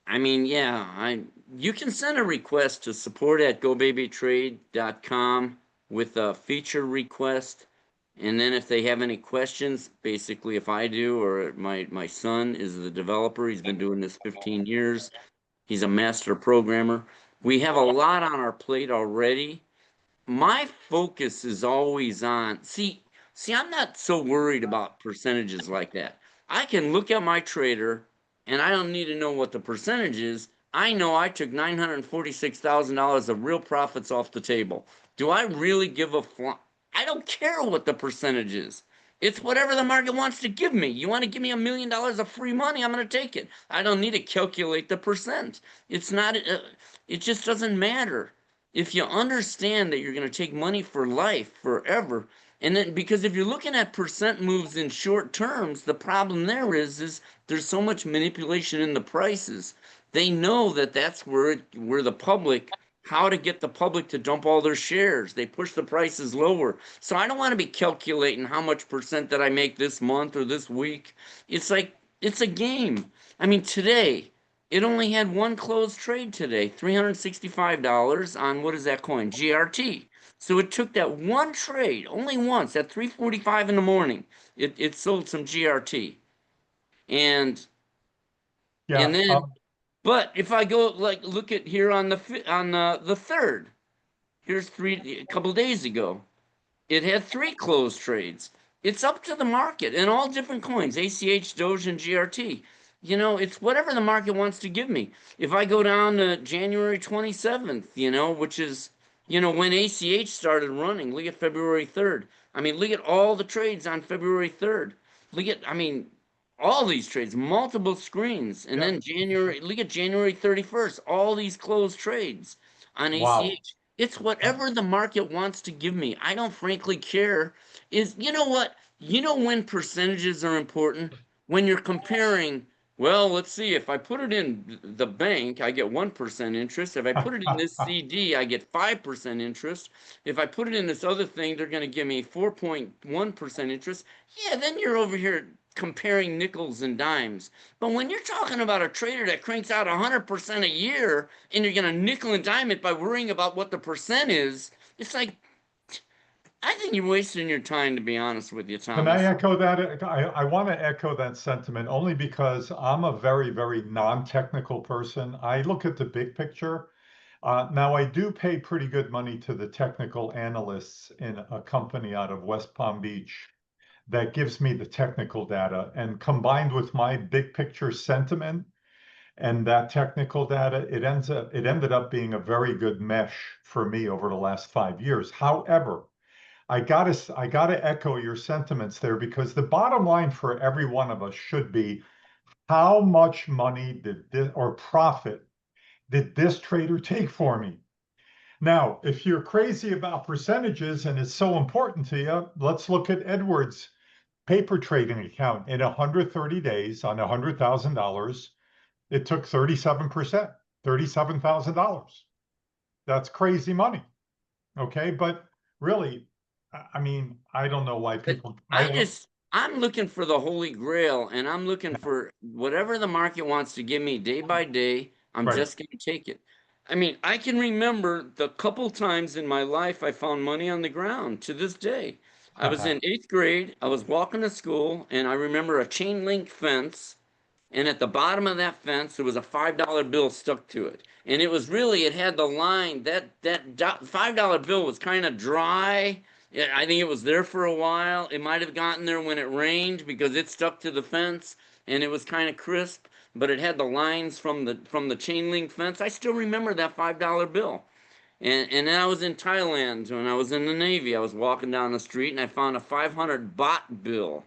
Speaker 3: I mean, yeah, you can send a request to support@gobabytrade.com with a feature request. And then if they have any questions, basically if I do or my son is the developer, he's been doing this 15 years. He's a master programmer. We have a lot on our plate already. My focus is always on, see, I'm not so worried about percentages like that. I can look at my trader and I don't need to know what the percentage is. I know I took $946,000 of real profits off the table. Do I really give a fly? I don't care what the percentage is. It's whatever the market wants to give me. You want to give me $1 million of free money, I'm going to take it. I don't need to calculate the percent. It's not, it just doesn't matter. If you understand that you're going to take money for life forever, and then because if you're looking at percent moves in short terms, the problem there is there's so much manipulation in the prices. They know that that's where the public, how to get the public to dump all their shares. They push the prices lower. So I don't want to be calculating how much percent that I make this month or this week. It's like it's a game. I mean, today it only had one closed trade today, $365 on what is that coin? GRT. So it took that one trade, only once, at 3:45 in the morning. It sold some GRT. And
Speaker 2: Yeah.
Speaker 3: and then but if I go like look at here on the third, here's a couple days ago. It had three closed trades. It's up to the market and all different coins, ACH, Doge, and GRT. It's whatever the market wants to give me. If I go down to January 27th, which is, when ACH started running, look at February 3rd. I mean, look at all the trades on February 3rd. I mean, all these trades, multiple screens. And
Speaker 2: Yeah.
Speaker 3: then look at January 31st, all these closed trades on
Speaker 2: Wow.
Speaker 3: ACH. It's whatever the market wants to give me. I don't frankly care. You know what? You know when percentages are important? When you're comparing, well, let's see, if I put it in the bank, I get 1% interest. If I put it in this CD, I get 5% interest. If I put it in this other thing, they're going to give me 4.1% interest. Yeah, then you're over here comparing nickels and dimes. But when you're talking about a trader that cranks out 100% a year and you're going to nickel and dime it by worrying about what the percent is, it's like, I think you're wasting your time, to be honest with you,
Speaker 2: Can I
Speaker 3: Thomas.
Speaker 2: echo that? I want to echo that sentiment only because I'm a very, very non-technical person. I look at the big picture. Now, I do pay pretty good money to the technical analysts in a company out of West Palm Beach that gives me the technical data. And combined with my big picture sentiment and that technical data, it ended up being a very good mesh for me over the last 5 years. However, I gotta echo your sentiments there because the bottom line for every one of us should be how much money did this or profit did this trader take for me? Now, if you're crazy about percentages and it's so important to you, let's look at Edward's paper trading account. In 130 days on $100,000, it took 37%, $37,000. That's crazy money. Okay, but really, I mean, I don't know why
Speaker 3: But
Speaker 2: people. I don't.
Speaker 3: I'm looking for the holy grail, and I'm looking for whatever the market wants to give me day by day. I'm
Speaker 2: Right.
Speaker 3: just going to take it. I mean, I can remember the couple times in my life I found money on the ground to this day. I was in eighth grade. I was walking to school, and I remember a chain link fence. And at the bottom of that fence, there was a $5 bill stuck to it. And it had the line, that $5 bill was kind of dry. I think it was there for a while. It might have gotten there when it rained because it stuck to the fence and it was kind of crisp, but it had the lines from the chain link fence. I still remember that $5 bill. And then I was in Thailand when I was in the Navy. I was walking down the street and I found a 500 baht bill.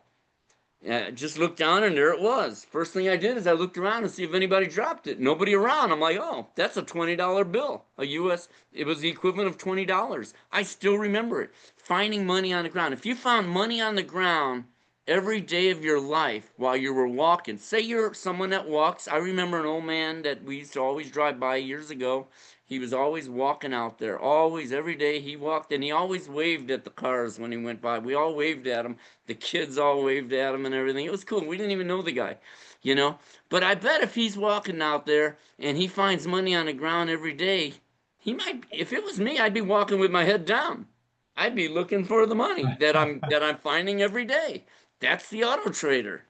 Speaker 3: Just looked down and there it was. First thing I did is I looked around to see if anybody dropped it. Nobody around. I'm like, oh, that's a $20 bill. It was the equivalent of $20. I still remember it. Finding money on the ground. If you found money on the ground every day of your life while you were walking, say you're someone that walks. I remember an old man that we used to always drive by years ago. He was always walking out there, always, every day he walked, and he always waved at the cars when he went by. We all waved at him. The kids all waved at him and everything. It was cool. We didn't even know the guy, you know. But I bet if he's walking out there and he finds money on the ground every day, he might, if it was me, I'd be walking with my head down. I'd be looking for the money that I'm finding every day. That's the auto trader.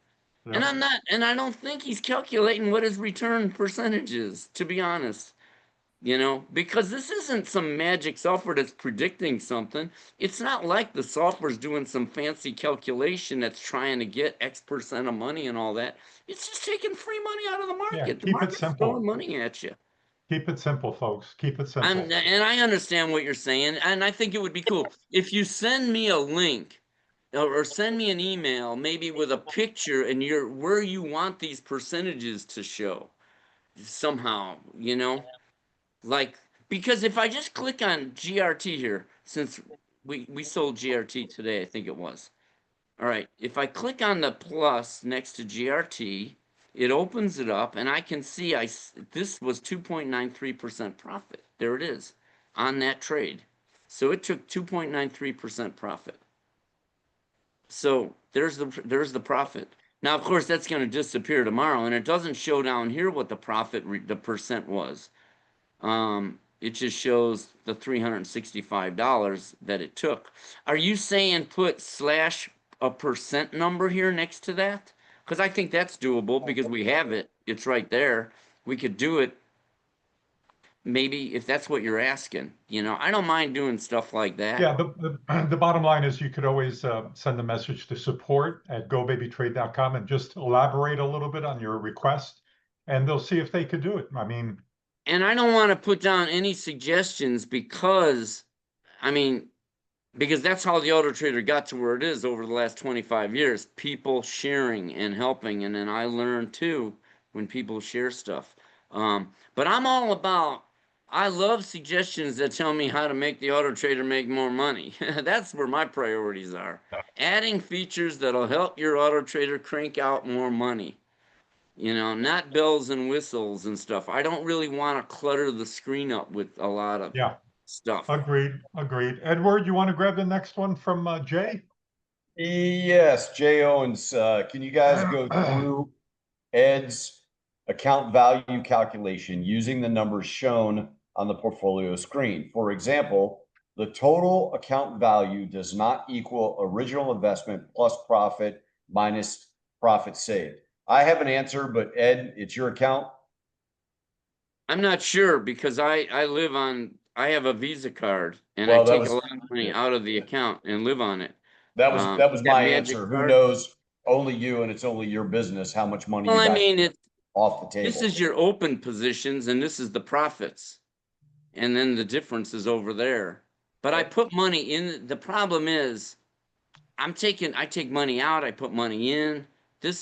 Speaker 3: And
Speaker 2: Yeah.
Speaker 3: I'm not, and I don't think he's calculating what his return percentage is, to be honest. Because this isn't some magic software that's predicting something. It's not like the software's doing some fancy calculation that's trying to get X% of money and all that. It's just taking free money out of the
Speaker 2: Yeah,
Speaker 3: market. The
Speaker 2: keep it
Speaker 3: market's throwing
Speaker 2: simple.
Speaker 3: money at you.
Speaker 2: Keep it simple, folks. Keep it simple.
Speaker 3: And I understand what you're saying, and I think it would be cool if you send me a link or send me an email, maybe with a picture and where you want these percentages to show somehow, like, because if I just click on GRT here, since we sold GRT today, I think it was. All right, if I click on the plus next to GRT, it opens it up and I can see this was 2.93% profit. There it is on that trade. So it took 2.93% profit. So there's the profit. Now, of course, that's going to disappear tomorrow, and it doesn't show down here what the percent was. It just shows the $365 that it took. Are you saying put slash a percent number here next to that? Because I think that's doable because we have it. It's right there. We could do it maybe if that's what you're asking. I don't mind doing stuff like that.
Speaker 2: Yeah, the bottom line is you could always send a message to support@GoBabyTrade.com and just elaborate a little bit on your request, and they'll see if they could do it. I mean,
Speaker 3: And I don't want to put down any suggestions because that's how the Auto Trader got to where it is over the last 25 years. People sharing and helping. And then I learned too when people share stuff. But I'm all about, I love suggestions that tell me how to make the Auto Trader make more money. That's where my priorities are. Adding features that'll help your Auto Trader crank out more money. Not bells and whistles and stuff. I don't really want to clutter the screen up with a lot of
Speaker 2: yeah,
Speaker 3: stuff.
Speaker 2: agreed. Edward, you want to grab the next one from Jay?
Speaker 1: Yes, Jay Owens, can you guys go through Ed's account value calculation using the numbers shown on the portfolio screen? For example, the total account value does not equal original investment plus profit minus profit saved. I have an answer, but Ed, it's your account.
Speaker 3: I'm not sure because I have a Visa card and I
Speaker 1: Well, that
Speaker 3: take a
Speaker 1: was
Speaker 3: lot of money out of the account and live on it.
Speaker 1: that was
Speaker 3: That
Speaker 1: my
Speaker 3: magic
Speaker 1: answer. Who
Speaker 3: card.
Speaker 1: knows? Only you, and it's only your business how much money
Speaker 3: Well,
Speaker 1: you
Speaker 3: I
Speaker 1: got
Speaker 3: mean,
Speaker 1: off the
Speaker 3: this
Speaker 1: table.
Speaker 3: is your open positions and this is the profits. And then the difference is over there. But I put money in. The problem is I take money out, I put money in.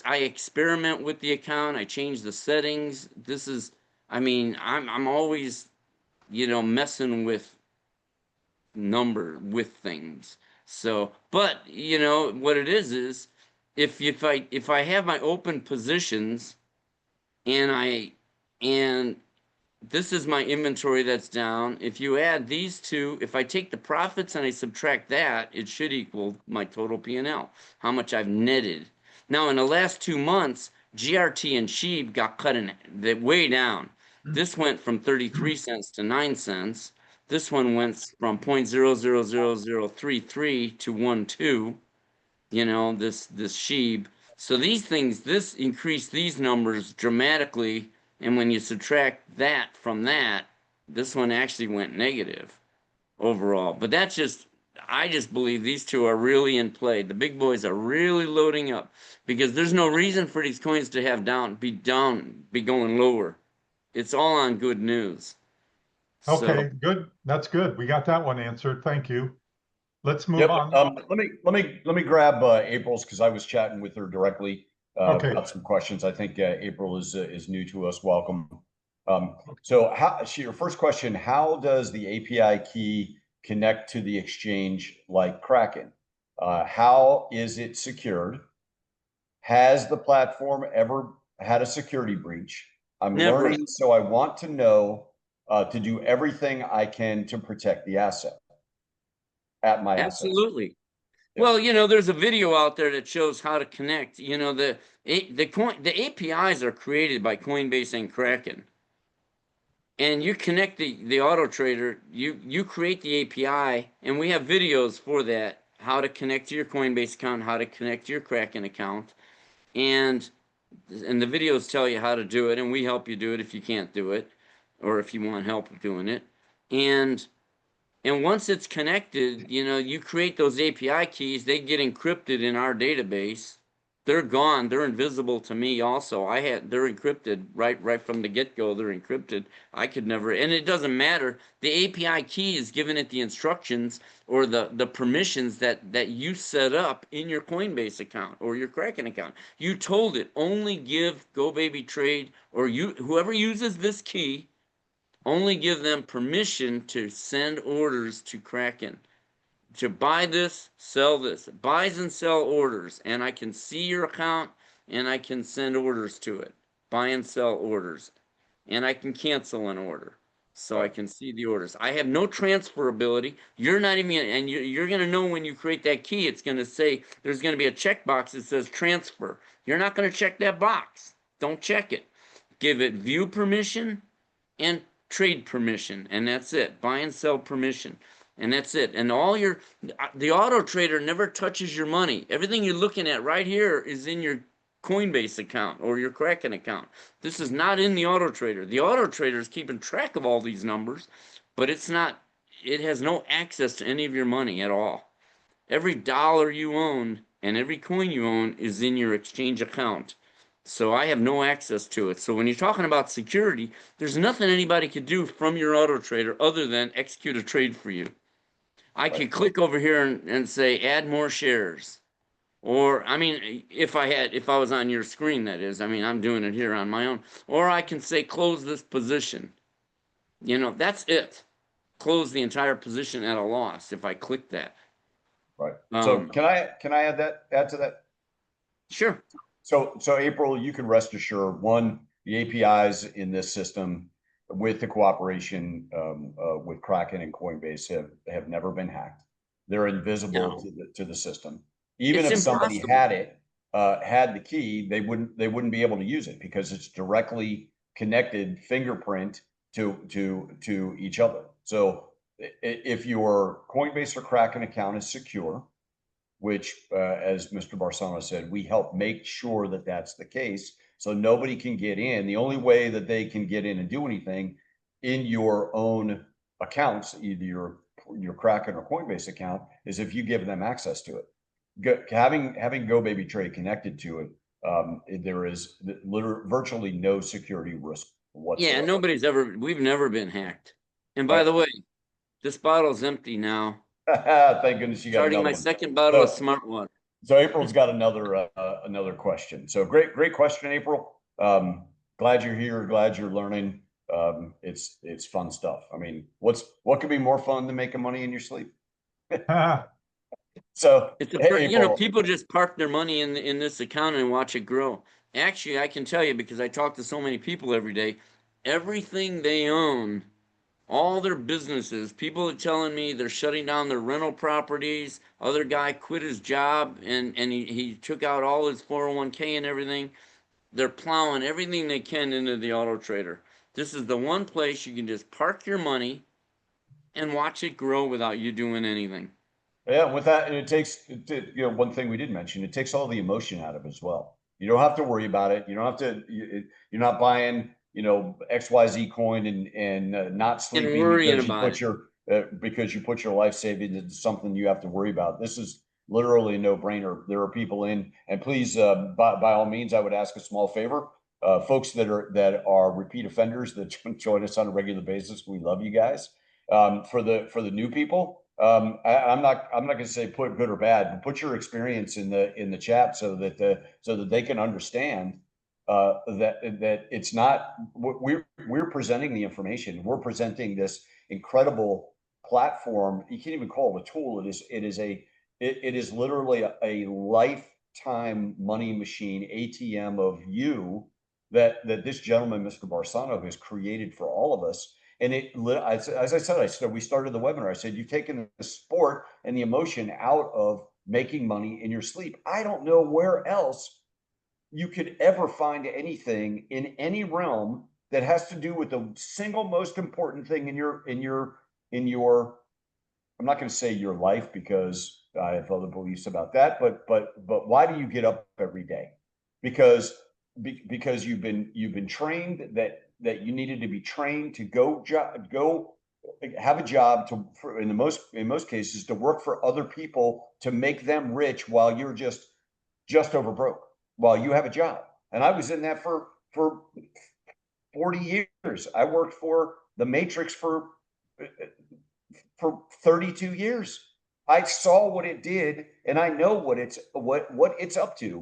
Speaker 3: I experiment with the account, I change the settings. I'm always, messing with things. So, but what it is if I have my open positions and this is my inventory that's down. If you add these two, if I take the profits and I subtract that, it should equal my total P&L, how much I've netted. Now, in the last 2 months, GRT and Sheeb got cut way down. This went from 33 cents to 9 cents. This one went from 0.000033 to 1.2, this Sheeb. So this increased these numbers dramatically. And when you subtract that from that, this one actually went negative overall. But I just believe these two are really in play. The big boys are really loading up because there's no reason for these coins to be going lower. It's all on good news.
Speaker 2: Okay,
Speaker 3: So,
Speaker 2: good. That's good. We got that one answered. Thank you. let's move
Speaker 1: Yep.
Speaker 2: on.
Speaker 1: Let me grab April's, because I was chatting with her directly
Speaker 2: Okay.
Speaker 1: about some questions. I think April is new to us. Welcome. So your first question: how does the API key connect to the exchange like Kraken? How is it secured? Has the platform ever had a security breach? I'm
Speaker 3: Never.
Speaker 1: learning, so I want to know to do everything I can to protect the asset at my assets.
Speaker 3: Absolutely.
Speaker 1: Yep.
Speaker 3: Well, there's a video out there that shows how to connect. The APIs are created by Coinbase and Kraken. And you connect the auto trader, you create the API, and we have videos for that, how to connect to your Coinbase account, how to connect to your Kraken account. And the videos tell you how to do it, and we help you do it if you can't do it, or if you want help doing it. And once it's connected, you create those API keys, they get encrypted in our database. They're gone. They're invisible to me also. They're encrypted right from the get-go. They're encrypted. I could never, and it doesn't matter. The API key is given it the instructions or the permissions that you set up in your Coinbase account or your Kraken account. You told it only give GoBabyTrade or whoever uses this key, only give them permission to send orders to Kraken. To buy this, sell this. Buys and sell orders. And I can see your account and I can send orders to it. Buy and sell orders. And I can cancel an order. So I can see the orders. I have no transferability. You're not even, and you're going to know when you create that key, it's going to say, there's going to be a checkbox that says transfer. You're not going to check that box. Don't check it. Give it view permission and trade permission, and that's it. Buy and sell permission, and that's it. And the auto trader never touches your money. Everything you're looking at right here is in your Coinbase account or your Kraken account. This is not in the auto trader. The auto trader is keeping track of all these numbers, but it has no access to any of your money at all. Every dollar you own and every coin you own is in your exchange account. So I have no access to it. So when you're talking about security, there's nothing anybody could do from your auto trader other than execute a trade for you. I could click over here and say add more shares. Or I mean, if I was on your screen, that is. I mean, I'm doing it here on my own. Or I can say close this position. That's it. Close the entire position at a loss if I click that.
Speaker 1: Right. So can I add to that?
Speaker 3: Sure.
Speaker 1: So April, you can rest assured, one, the APIs in this system with the cooperation with Kraken and Coinbase have never been hacked. They're invisible to the system. Even if somebody had the key, they wouldn't be able to use it because it's directly connected fingerprint to each other. So if your Coinbase or Kraken account is secure, which, as Mr. Barsano said, we help make sure that that's the case. So nobody can get in. The only way that they can get in and do anything in your own accounts, either your Kraken or Coinbase account, is if you give them access to it. Having GoBabyTrade connected to it, there is virtually no security risk whatsoever.
Speaker 3: Yeah, we've never been hacked. And by the way, this bottle's empty now.
Speaker 1: Thank goodness you got
Speaker 3: Starting
Speaker 1: another
Speaker 3: my
Speaker 1: one.
Speaker 3: second bottle of smart water.
Speaker 1: So April's got another question. So great question, April. Glad you're here. Glad you're learning. It's fun stuff. I mean, what could be more fun than making money in your sleep? So
Speaker 3: people just park their money in this account and watch it grow. Actually, I can tell you because I talk to so many people every day, everything they own, all their businesses, people are telling me they're shutting down their rental properties. Other guy quit his job and he took out all his 401k and everything. They're plowing everything they can into the auto trader. This is the one place you can just park your money and watch it grow without you doing anything.
Speaker 1: Yeah, with that, and it takes, one thing we did mention, it takes all the emotion out of it as well. You don't have to worry about it. You don't have to, you're not buying, XYZ coin and not sleeping because you put your life savings into something you have to worry about. This is literally a no-brainer. There are people in, and please, by all means, I would ask a small favor. Folks that are repeat offenders that join us on a regular basis, we love you guys. For the new people, I'm not gonna say put good or bad, but put your experience in the chat so that they can understand that it's not, we're presenting the information. We're presenting this incredible platform. You can't even call it a tool. It is literally a lifetime money machine, ATM of you that this gentleman, Mr. Barsano, has created for all of us. And as I said, we started the webinar. I said, you've taken the sport and the emotion out of making money in your sleep. I don't know where else you could ever find anything in any realm that has to do with the single most important thing in your, I'm not going to say your life, because I have other beliefs about that, but why do you get up every day? Because you've been trained that you needed to be trained to go have a job in most cases to work for other people to make them rich while you're just over broke while you have a job. And I was in that for 40 years. I worked for the Matrix for 32 years. I saw what it did, and I know what it's up to.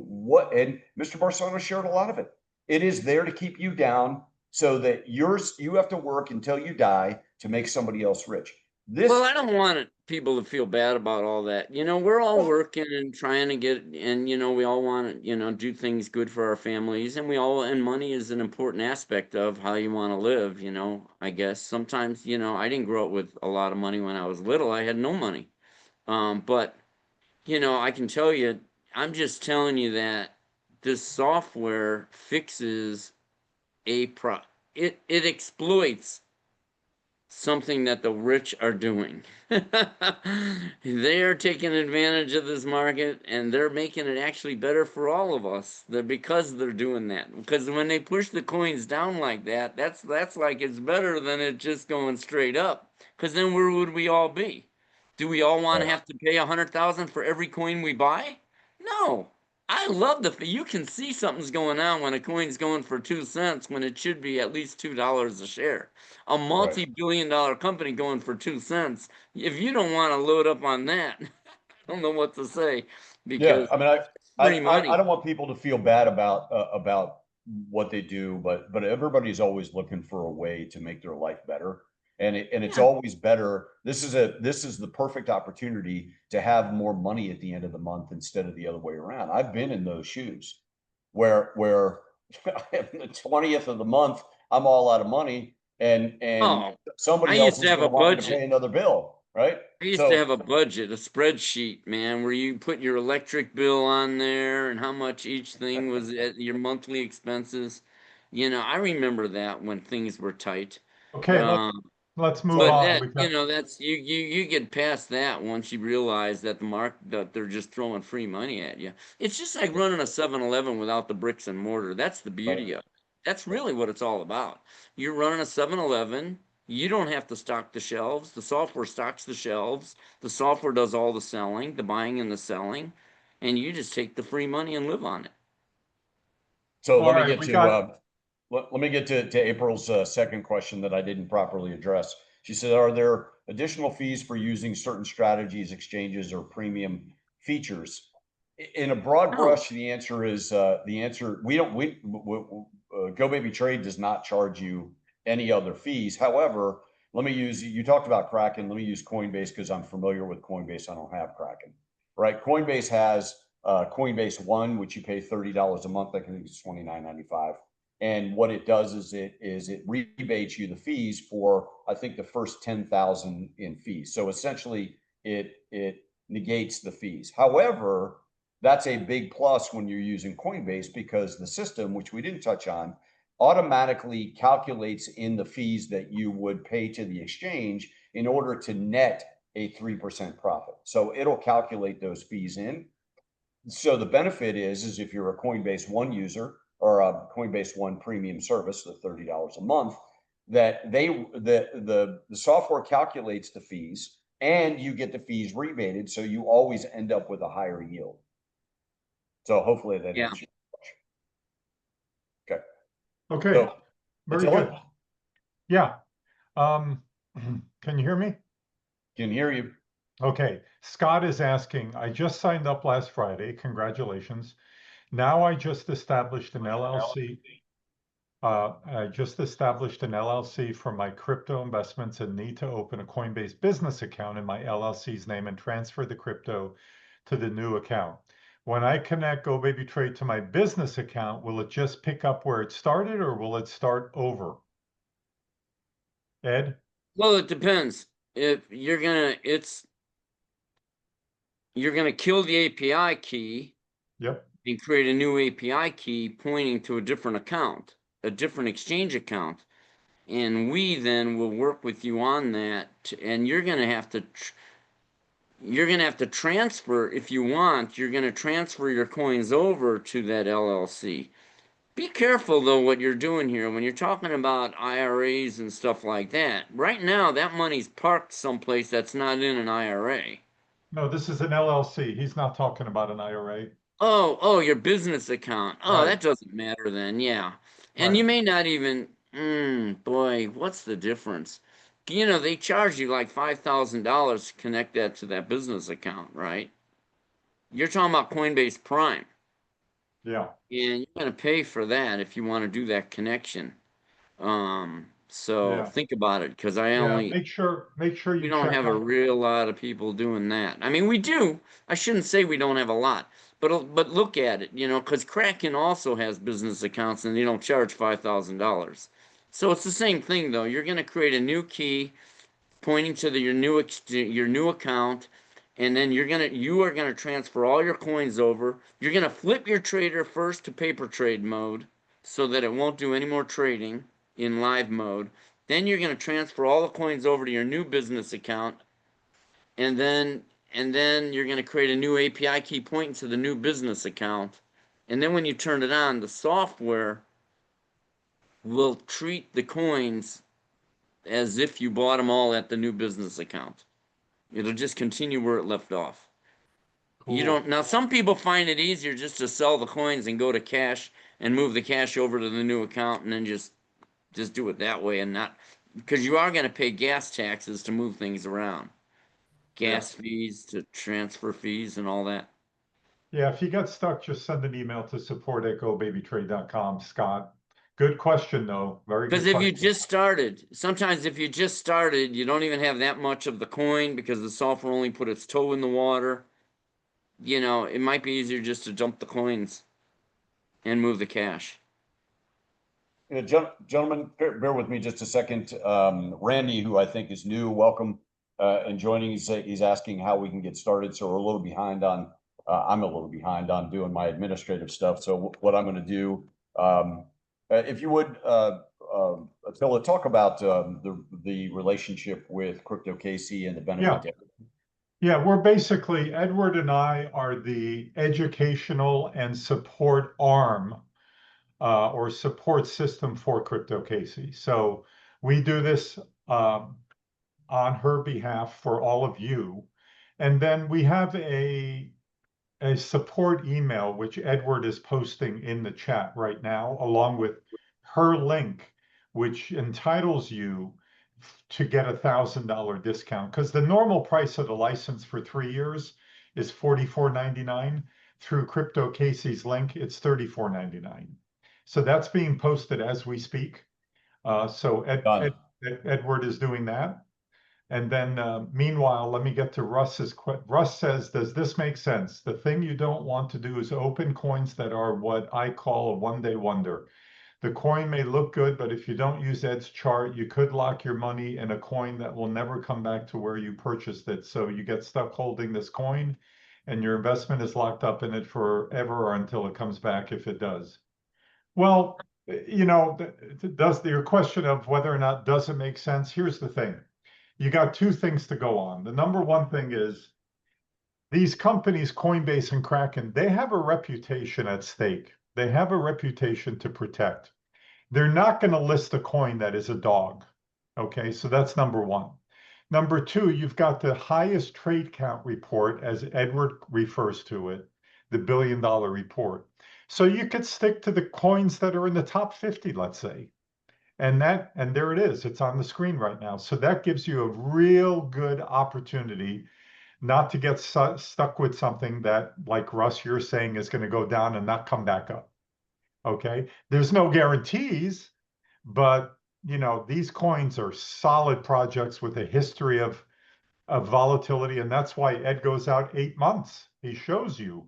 Speaker 1: And Mr. Barsano shared a lot of it. It is there to keep you down so that you have to work until you die to make somebody else rich.
Speaker 3: Well, I don't want people to feel bad about all that. You know, we're all working and trying to get, and you know, we all want to, do things good for our families, and and money is an important aspect of how you want to live. I guess sometimes, I didn't grow up with a lot of money when I was little. I had no money. But I can tell you, I'm just telling you that this software fixes it exploits something that the rich are doing. They are taking advantage of this market, and they're making it actually better for all of us. Because they're doing that. Because when they push the coins down like that, that's like it's better than it just going straight up. Because then where would we all be? Do we all want to have to pay 100,000 for every coin we buy? No. I love you can see something's going on when a coin's going for 2 cents when it should be at least $2 a share. A multi-billion-dollar company going for 2 cents. If you don't want to load up on that, I don't know what to say, because
Speaker 1: I mean,
Speaker 3: free money.
Speaker 1: I don't want people to feel bad about what they do, but everybody's always looking for a way to make their life better. And it's always better. This is the perfect opportunity to have more money at the end of the month instead of the other way around. I've been in those shoes where the 20th of the month, I'm all out of money, and
Speaker 3: I
Speaker 1: somebody else
Speaker 3: used to
Speaker 1: is
Speaker 3: have
Speaker 1: going
Speaker 3: a
Speaker 1: to want me to
Speaker 3: budget.
Speaker 1: pay another bill, right?
Speaker 3: I used to have a budget, a spreadsheet, man, where you put your electric bill on there and how much each thing was at your monthly expenses. I remember that when things were tight.
Speaker 2: Okay, let's move
Speaker 3: But
Speaker 2: on.
Speaker 3: that, that's you get past that once you realize that that they're just throwing free money at you. It's just like running a 7-Eleven without the bricks and mortar. That's the beauty of it. That's really what it's all about. You're running a 7-Eleven. You don't have to stock the shelves. The software stocks the shelves. The software does all the selling, the buying and the selling, and you just take the free money and live on it.
Speaker 1: So let me get to April's second question that I didn't properly address. She said, are there additional fees for using certain strategies, exchanges, or premium features? In a broad brush, the answer is GoBabyTrade does not charge you any other fees. However, you talked about Kraken. Let me use Coinbase because I'm familiar with Coinbase. I don't have Kraken, right? Coinbase has Coinbase One, which you pay $30 a month. I think it's $29.95. And what it does is it rebates you the fees for, I think, the first 10,000 in fees. So essentially it negates the fees. However, that's a big plus when you're using Coinbase, because the system, which we didn't touch on, automatically calculates in the fees that you would pay to the exchange in order to net a 3% profit. So it'll calculate those fees in. So the benefit is if you're a Coinbase One user or a Coinbase One premium service, the $30 a month, that the software calculates the fees and you get the fees rebated, so you always end up with a higher yield. So hopefully that answers your question.
Speaker 2: Okay.
Speaker 1: So,
Speaker 2: very good. Yeah. Can you hear me?
Speaker 1: Can hear you.
Speaker 2: Okay, Scott is asking, I just signed up last Friday. Congratulations. Now I just established an LLC. I just established an LLC for my crypto investments and need to open a Coinbase business account in my LLC's name and transfer the crypto to the new account. When I connect GoBabyTrade to my business account, will it just pick up where it started or will it start over? Ed?
Speaker 3: Well, it depends. If you're gonna, you're gonna kill the API key
Speaker 2: Yep.
Speaker 3: and create a new API key pointing to a different account, a different exchange account. And we then will work with you on that. And you're gonna have to, transfer, if you want, you're gonna transfer your coins over to that LLC. Be careful though what you're doing here when you're talking about IRAs and stuff like that. Right now, that money's parked someplace that's not in an IRA.
Speaker 2: No, this is an LLC. He's not talking about an IRA.
Speaker 3: Oh, your business account. Oh,
Speaker 2: Right,
Speaker 3: that doesn't matter then. Yeah. And
Speaker 2: right.
Speaker 3: you may not even, boy, what's the difference? You know, they charge you like $5,000 to connect that to that business account, right? You're talking about Coinbase Prime,
Speaker 2: Yeah.
Speaker 3: and you're going to pay for that if you want to do that connection. So
Speaker 2: Yeah.
Speaker 3: think about it, because
Speaker 2: Yeah. Make sure
Speaker 3: we
Speaker 2: you
Speaker 3: don't
Speaker 2: check
Speaker 3: have a
Speaker 2: out.
Speaker 3: real lot of people doing that. I mean, we do. I shouldn't say we don't have a lot, but look at it, you know, because Kraken also has business accounts and they don't charge $5,000. So it's the same thing though. You're going to create a new key pointing to your new account, and then you are gonna transfer all your coins over. You're gonna flip your trader first to paper trade mode so that it won't do any more trading in live mode. Then you're gonna transfer all the coins over to your new business account, and then you're gonna create a new API key pointing to the new business account. And then when you turn it on, the software will treat the coins as if you bought them all at the new business account. It'll just continue where it left off. You
Speaker 2: Cool.
Speaker 3: don't, now some people find it easier just to sell the coins and go to cash and move the cash over to the new account and then just do it that way and not, because you are going to pay gas taxes to move things around.
Speaker 2: Yeah.
Speaker 3: Gas fees to transfer fees and all that.
Speaker 2: Yeah. If you get stuck, just send an email to support@gobabytrade.com, Scott. Good question, though. Very
Speaker 3: Because
Speaker 2: good
Speaker 3: if you
Speaker 2: question.
Speaker 3: just started, sometimes if you just started, you don't even have that much of the coin because the software only put its toe in the water. You know, it might be easier just to dump the coins and move the cash.
Speaker 1: Gentlemen, bear with me just a second. Randy, who I think is new, welcome and joining. He's asking how we can get started. So we're a little behind on. I'm a little behind on doing my administrative stuff. So what I'm going to do, if you would, Attila, talk about the relationship with Crypto Casey and the
Speaker 2: Yeah.
Speaker 1: benefit.
Speaker 2: Yeah. We're basically, Edward and I are the educational and support arm or support system for Crypto Casey. So we do this on her behalf for all of you. And then we have a support email, which Edward is posting in the chat right now, along with her link, which entitles you to get $1,000 discount. Because the normal price of the license for 3 years is $44.99. Through Crypto Casey's link, it's $34.99. So that's being posted as we speak. So Edward is doing that. And then meanwhile, let me get to Russ's question. Russ says, does this make sense? The thing you don't want to do is open coins that are what I call a one-day wonder. The coin may look good, but if you don't use Ed's chart, you could lock your money in a coin that will never come back to where you purchased it. So you get stuck holding this coin and your investment is locked up in it forever or until it comes back if it does. Well, you know, does your question of whether or not does it make sense? Here's the thing. You got two things to go on. The number one thing is these companies, Coinbase and Kraken, they have a reputation at stake. They have a reputation to protect. They're not going to list a coin that is a dog. Okay, so that's number one. Number two, you've got the highest trade count report, as Edward refers to it, the $1 billion report. So you could stick to the coins that are in the top 50, let's say. And there it is. It's on the screen right now. So that gives you a real good opportunity not to get stuck with something that, like Russ, you're saying is going to go down and not come back up. Okay. There's no guarantees, but you know, these coins are solid projects with a history of volatility. And that's why Ed goes out 8 months. He shows you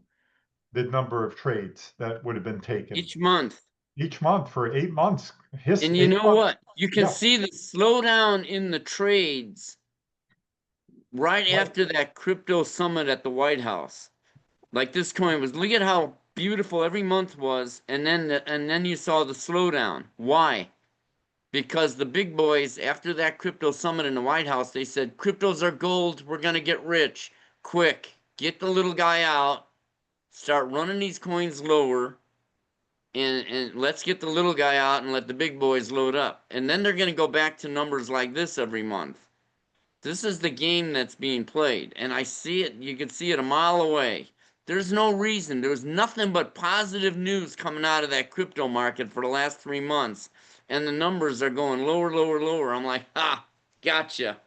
Speaker 2: the number of trades that would have been taken
Speaker 3: Each month.
Speaker 2: each month for 8 months.
Speaker 3: And you
Speaker 2: 8
Speaker 3: know
Speaker 2: months.
Speaker 3: what? You can
Speaker 2: Yeah.
Speaker 3: see the slowdown in the trades right
Speaker 2: Right.
Speaker 3: after that crypto summit at the White House. Like this coin was, look at how beautiful every month was, and then you saw the slowdown. Why? Because the big boys, after that crypto summit in the White House, they said, cryptos are gold, we're gonna get rich. Quick, get the little guy out, start running these coins lower, and let's get the little guy out and let the big boys load up. And then they're gonna go back to numbers like this every month. This is the game that's being played, and I see it, you can see it a mile away. There's no reason, there's nothing but positive news coming out of that crypto market for the last 3 months, and the numbers are going lower, lower, lower. I'm like, ha, gotcha.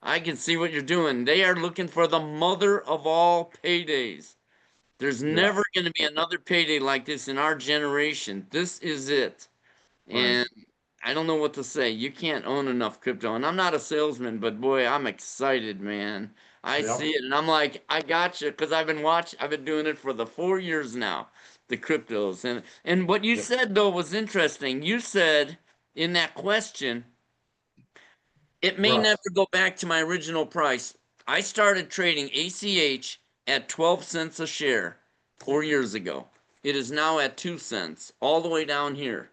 Speaker 3: I can see what you're doing. They are looking for the mother of all paydays. There's
Speaker 2: Yeah.
Speaker 3: never going to be another payday like this in our generation. This is it. And I don't know what to say. You can't own enough crypto. And I'm not a salesman, but boy, I'm excited, man. I
Speaker 2: Yeah.
Speaker 3: see it and I'm like, I got you, because I've been doing it for the 4 years now, the cryptos. And what you
Speaker 1: Yep.
Speaker 3: said though was interesting. You said in that question, it may
Speaker 2: Russ.
Speaker 3: never go back to my original price. I started trading ACH at 12 cents a share 4 years ago. It is now at 2 cents, all the way down here.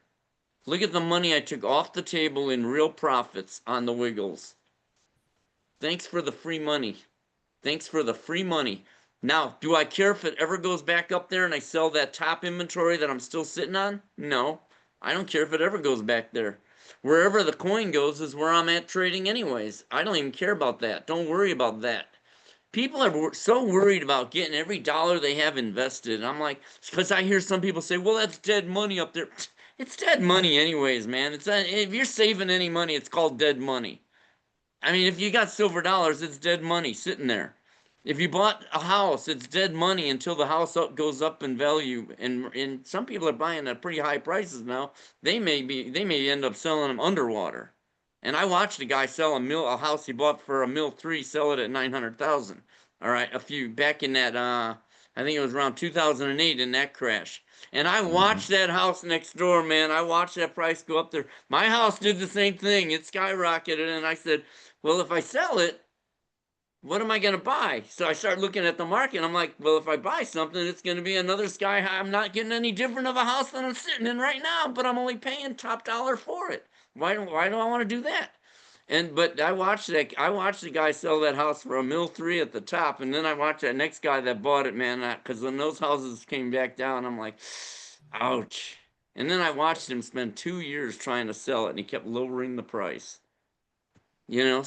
Speaker 3: Look at the money I took off the table in real profits on the Wiggles. Thanks for the free money. Thanks for the free money. Now, do I care if it ever goes back up there and I sell that top inventory that I'm still sitting on? No. I don't care if it ever goes back there. Wherever the coin goes is where I'm at trading anyways. I don't even care about that. Don't worry about that. People are so worried about getting every dollar they have invested. I'm like, because I hear some people say, well, that's dead money up there. It's dead money anyways, man. If you're saving any money, it's called dead money. I mean, if you got silver dollars, it's dead money sitting there. If you bought a house, it's dead money until the house goes up in value. And some people are buying at pretty high prices now. They may end up selling them underwater. And I watched a guy sell a house he bought for $1.3 million, sell it at 900,000. All right, back in that I think it was around 2008 in that crash. And I watched that house next door, man. I watched that price go up there. My house did the same thing. It skyrocketed, and I said, well, if I sell it, what am I going to buy? So I start looking at the market. I'm like, well, if I buy something, it's going to be another sky high. I'm not getting any different of a house than I'm sitting in right now, but I'm only paying top dollar for it. Why do I want to do that? But I watched the guy sell that house for $1.3 million at the top, and then I watched that next guy that bought it, man. Because when those houses came back down, I'm like, ouch. And then I watched him spend 2 years trying to sell it, and he kept lowering the price.
Speaker 2: Yep.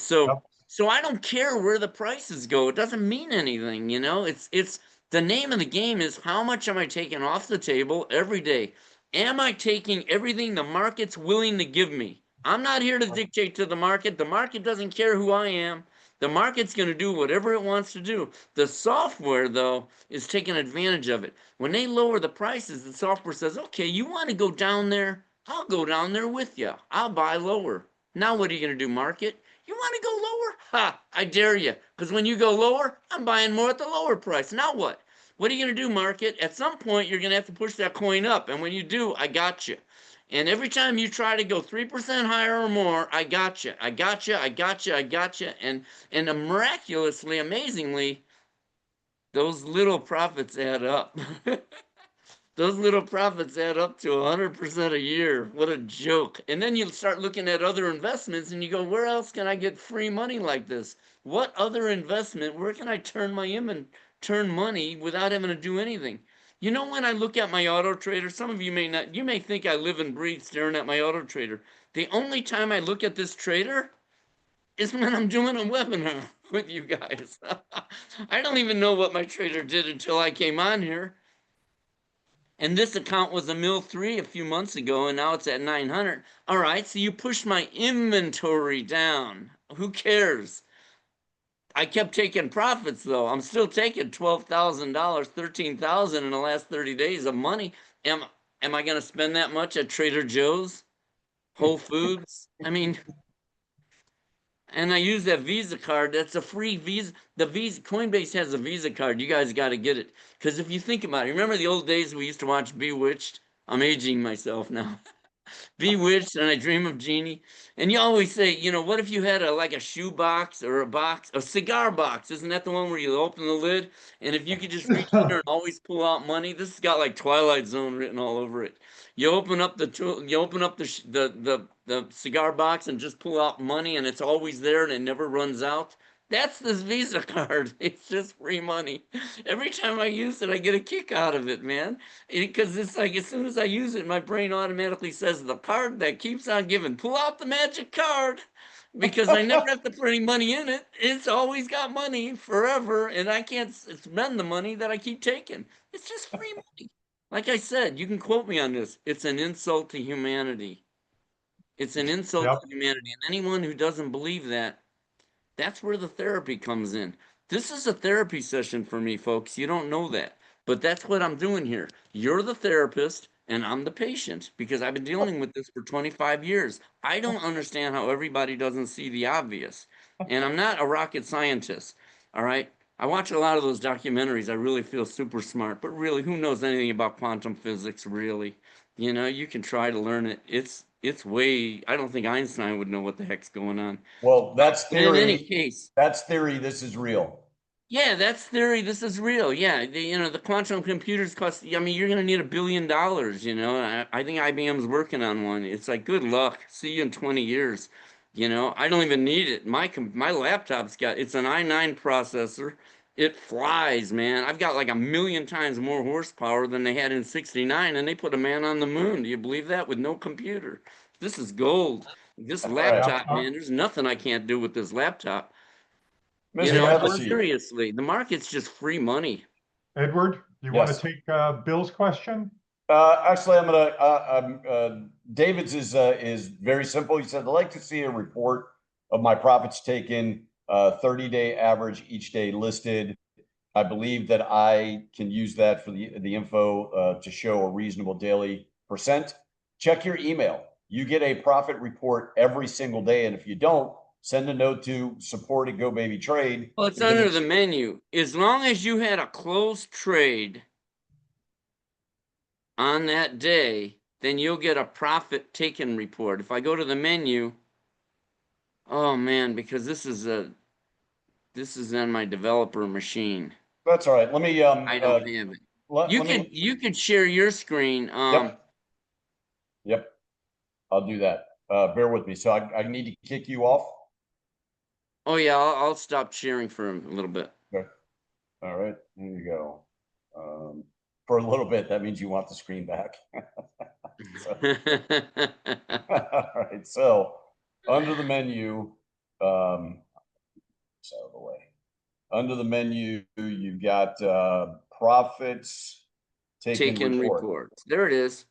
Speaker 3: So I don't care where the prices go. It doesn't mean anything, It's the name of the game is how much am I taking off the table every day? Am I taking everything the market's willing to give me? I'm not here to dictate to the market. The market doesn't care who I am. The market's going to do whatever it wants to do. The software, though, is taking advantage of it. When they lower the prices, the software says, okay, you want to go down there? I'll go down there with you. I'll buy lower. Now what are you going to do, market? You want to go lower? Ha! I dare you. Because when you go lower, I'm buying more at the lower price. Now what? What are you going to do, market? At some point, you're going to have to push that coin up. And when you do, I got you. And every time you try to go 3% higher or more, I got you. I got you. I got you. I got you. And miraculously, amazingly, those little profits add up. Those little profits add up to 100% a year. What a joke. And then you start looking at other investments and you go, where else can I get free money like this? What other investment, where can I turn turn money without having to do anything? When I look at my auto trader, some of you may not, you may think I live and breathe staring at my auto trader. The only time I look at this trader is when I'm doing a webinar with you guys. I don't even know what my trader did until I came on here. And this account was $1.3 million a few months ago, and now it's at 900. All right, so you pushed my inventory down. Who cares? I kept taking profits though. I'm still taking $12,000, 13,000 in the last 30 days of money. Am am I going to spend that much at Trader Joe's, Whole Foods? I mean, and I use that Visa card. That's a free Visa. The Visa Coinbase has a Visa card. You guys got to get it because if you think about it, remember the old days we used to watch Bewitched? I'm aging myself now. Bewitched and I Dream of Jeannie. And you always say, you know, what if you had a like a shoe box or a box, a cigar box? Isn't that the one where you open the lid? And if you could just reach in there and always pull out money, this has got like Twilight Zone written all over it. You open up the cigar box and just pull out money, and it's always there and it never runs out. That's this Visa card. It's just free money. Every time I use it, I get a kick out of it, man. Because it's like as soon as I use it, my brain automatically says the card that keeps on giving. Pull out the magic card. Because I never have to put any money in it. It's always got money forever, and I can't spend the money that I keep taking. It's just free money. Like I said, you can quote me on this. It's an insult to humanity. It's an insult
Speaker 2: Yep.
Speaker 3: to humanity. And anyone who doesn't believe that, that's where the therapy comes in. This is a therapy session for me, folks. You don't know that. But that's what I'm doing here. You're the therapist and I'm the patient because I've been dealing with this for 25 years. I don't understand how everybody doesn't see the obvious. And I'm not a rocket scientist. All right. I watch a lot of those documentaries. I really feel super smart, but really, who knows anything about quantum physics, really? You know, you can try to learn it. It's way, I don't think Einstein would know what the heck's going on.
Speaker 1: Well, that's
Speaker 3: But in any
Speaker 1: theory.
Speaker 3: case,
Speaker 1: That's theory. This is real.
Speaker 3: yeah, that's theory. This is real. Yeah, the quantum computers cost. I mean, you're going to need $1 billion. You know, I think IBM's working on one. It's like, good luck. See you in 20 years. You know, I don't even need it. My laptop's got. It's an i9 processor. It flies, man. I've got like 1 million times more horsepower than they had in '69, and they put a man on the moon. Do you believe that? With no computer. This is gold. This
Speaker 1: All right,
Speaker 2: Yep.
Speaker 3: laptop, man. There's nothing I can't do with this laptop. You
Speaker 1: Mr.
Speaker 2: Hey,
Speaker 3: know, but
Speaker 2: Edward.
Speaker 1: Epstein.
Speaker 3: seriously, the market's just free money.
Speaker 2: Edward, you want to
Speaker 1: Yes.
Speaker 2: take Bill's question?
Speaker 1: Actually, I'm gonna. David's is very simple. He said, "I'd like to see a report of my profits taken, 30-day average each day listed. I believe that I can use that for the info to show a reasonable daily percent. Check your email. You get a profit report every single day, and if you don't, send a note to support at GoBabyTrade
Speaker 3: Well, it's
Speaker 1: because
Speaker 3: under
Speaker 1: it's
Speaker 3: the menu. As long as you had a closed trade on that day, then you'll get a profit taken report. If I go to the menu, oh man, because this is on my developer machine.
Speaker 1: that's all right. Let me
Speaker 3: I don't have it.
Speaker 1: let me
Speaker 3: You could share your screen.
Speaker 1: yep. I'll do that. Bear with me. So I need to kick you off.
Speaker 3: Oh yeah, I'll stop sharing for a little bit.
Speaker 1: Okay. All right. There you go. For a little bit, that means you want the screen back. So, all right. So under the menu, it's out of the way. Under the menu, you've got profits taken report.
Speaker 3: reports. There it is.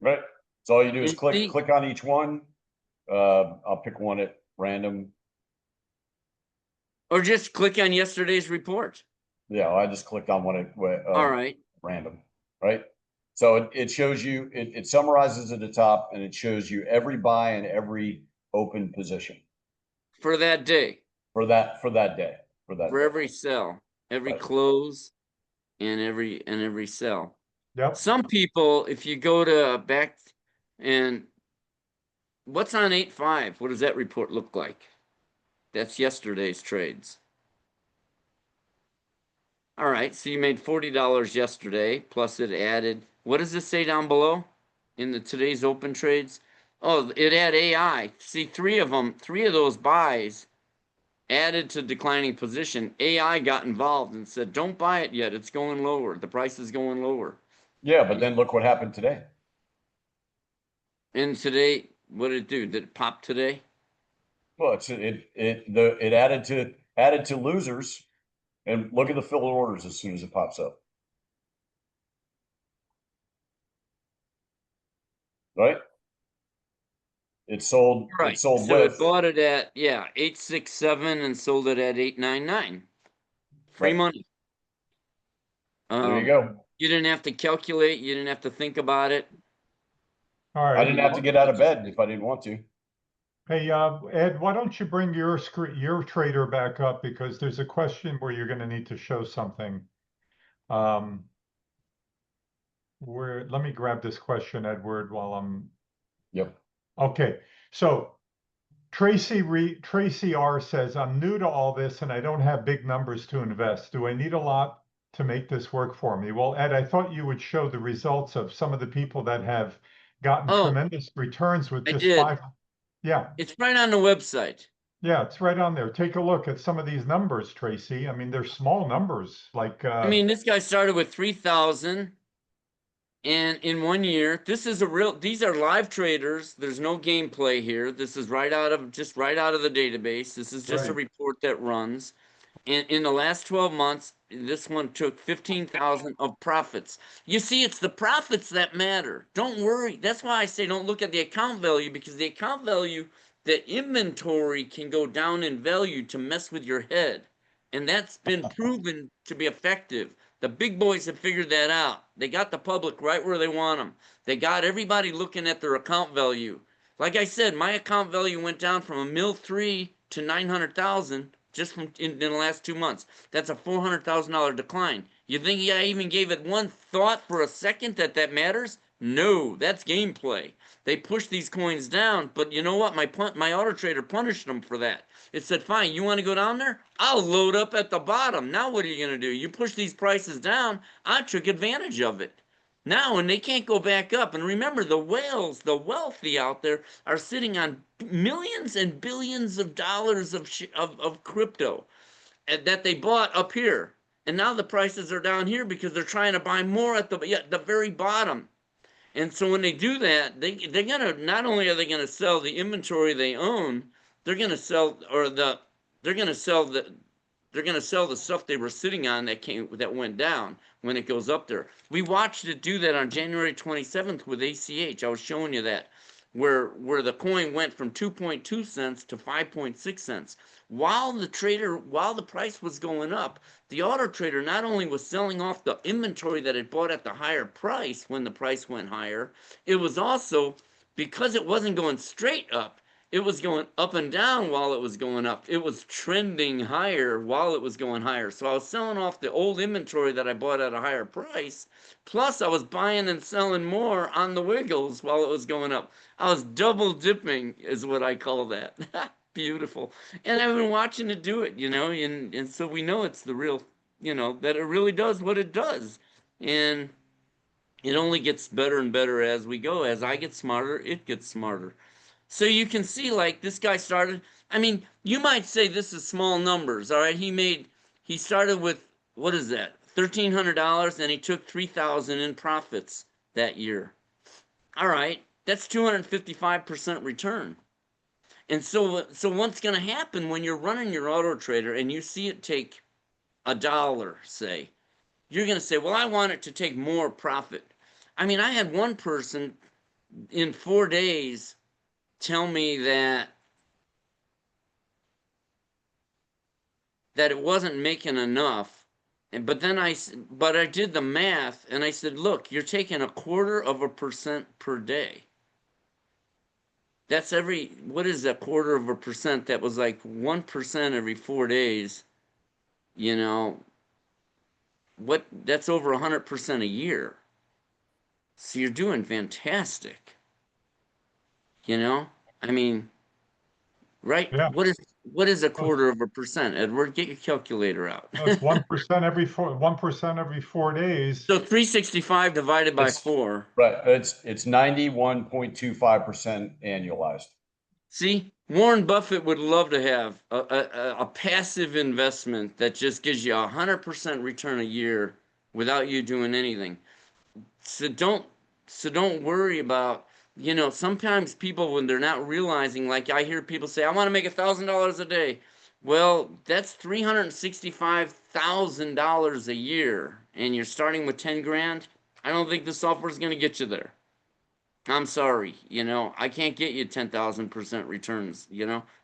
Speaker 1: Right. So all you do is
Speaker 3: And see,
Speaker 1: click on each one. I'll pick one at random.
Speaker 3: or just click on yesterday's report.
Speaker 1: Yeah, I just clicked on one at
Speaker 3: All right.
Speaker 1: random, right? So it shows you, it summarizes at the top and it shows you every buy and every open position
Speaker 3: For that day.
Speaker 1: for that day.
Speaker 3: For every sell, every
Speaker 1: Right.
Speaker 3: close, and every sell.
Speaker 2: Yep.
Speaker 3: Some people, if you go to back and what's on 8.5? What does that report look like? That's yesterday's trades. All right, so you made $40 yesterday, plus it added. What does this say down below in the today's open trades? Oh, it had AI. See, three of those buys added to declining position. AI got involved and said, "Don't buy it yet. It's going lower. The price is going lower."
Speaker 1: Yeah, but then look what happened today.
Speaker 3: And today, what did it do? Did it pop today?
Speaker 1: Well, it added to losers, and look at the filled orders as soon as it pops up. Right? It sold,
Speaker 3: Right.
Speaker 1: it sold
Speaker 3: So it
Speaker 1: with,
Speaker 3: bought it at, yeah, 867 and sold it at 899. Free
Speaker 1: right,
Speaker 3: money.
Speaker 1: there you
Speaker 3: Um,
Speaker 1: go.
Speaker 3: you didn't have to calculate, you didn't have to think about it.
Speaker 2: All
Speaker 1: I
Speaker 2: right.
Speaker 1: didn't have to get out of bed if I didn't want to.
Speaker 2: Hey, Ed, why don't you bring your your trader back up, because there's a question where you're going to need to show something. Um, let me grab this question, Edward, while I'm
Speaker 1: Yep.
Speaker 2: okay. So Tracy R says, I'm new to all this and I don't have big numbers to invest. Do I need a lot to make this work for me? Well, Ed, I thought you would show the results of some of the people that have gotten
Speaker 3: Oh,
Speaker 2: tremendous returns with
Speaker 3: I
Speaker 2: just
Speaker 3: did.
Speaker 2: five. Yeah,
Speaker 3: It's right on the website.
Speaker 2: yeah, it's right on there. Take a look at some of these numbers, Tracy. I mean, they're small numbers, like
Speaker 3: I mean, this guy started with 3,000 and in 1 year, these are live traders. There's no gameplay here. This is just right out of the database. This is just a
Speaker 2: right.
Speaker 3: report that runs. In the last 12 months, this one took 15,000 of profits. You see, it's the profits that matter. Don't worry. That's why I say don't look at the account value, because the account value, the inventory can go down in value to mess with your head. And that's been proven to be effective. The big boys have figured that out. They got the public right where they want them. They got everybody looking at their account value. Like I said, my account value went down from $1.3 million to 900,000 just in the last 2 months. That's a $400,000 decline. You think I even gave it one thought for a second that matters? No, that's gameplay. They pushed these coins down, but you know what? My auto trader punished them for that. It said, fine, you want to go down there? I'll load up at the bottom. Now what are you going to do? You push these prices down. I took advantage of it. Now, and they can't go back up. And remember, the whales, the wealthy out there, are sitting on millions and billions of dollars of crypto that they bought up here. And now the prices are down here because they're trying to buy more at the very bottom. And so when they do that, they're gonna, not only are they gonna sell the inventory they own, they're gonna sell or the they're gonna sell the they're gonna sell the stuff they were sitting on that went down when it goes up there. We watched it do that on January 27th with ACH. I was showing you that where the coin went from 2.2 cents to 5.6 cents. While the price was going up, the auto trader not only was selling off the inventory that it bought at the higher price when the price went higher, it was also, because it wasn't going straight up, it was going up and down while it was going up. It was trending higher while it was going higher. So I was selling off the old inventory that I bought at a higher price. Plus, I was buying and selling more on the wiggles while it was going up. I was double dipping, is what I call that. Beautiful. And I've been watching it do it, and so we know it's the real, that it really does what it does. And it only gets better and better as we go. As I get smarter, it gets smarter. So you can see, like, this guy started, I mean, you might say this is small numbers, all right? He started with, what is that? $1,300, and he took 3,000 in profits that year. All right, that's 255% return. And so what's going to happen when you're running your auto trader and you see it take $1, say, you're going to say, well, I want it to take more profit. I mean, I had one person in 4 days tell me that it wasn't making enough. But then I did the math and I said, look, you're taking 1/4% per day. That's what is that 1/4%? That was like 1% every 4 days. You know, that's over 100% a year. So you're doing fantastic. I mean, right?
Speaker 2: Yeah.
Speaker 3: What is a
Speaker 2: Well,
Speaker 3: 1/4%? Edward, get your calculator out.
Speaker 2: it's 1% every 4 days.
Speaker 3: So 365 divided by
Speaker 1: It's
Speaker 3: 4.
Speaker 1: right. It's 91.25% annualized.
Speaker 3: See, Warren Buffett would love to have a passive investment that just gives you 100% return a year without you doing anything. So don't worry about, sometimes people, when they're not realizing, like I hear people say, I want to make $1,000 a day. Well, that's $365,000 a year, and you're starting with 10 grand. I don't think the software is going to get you there. I'm sorry, I can't get you 10,000% returns,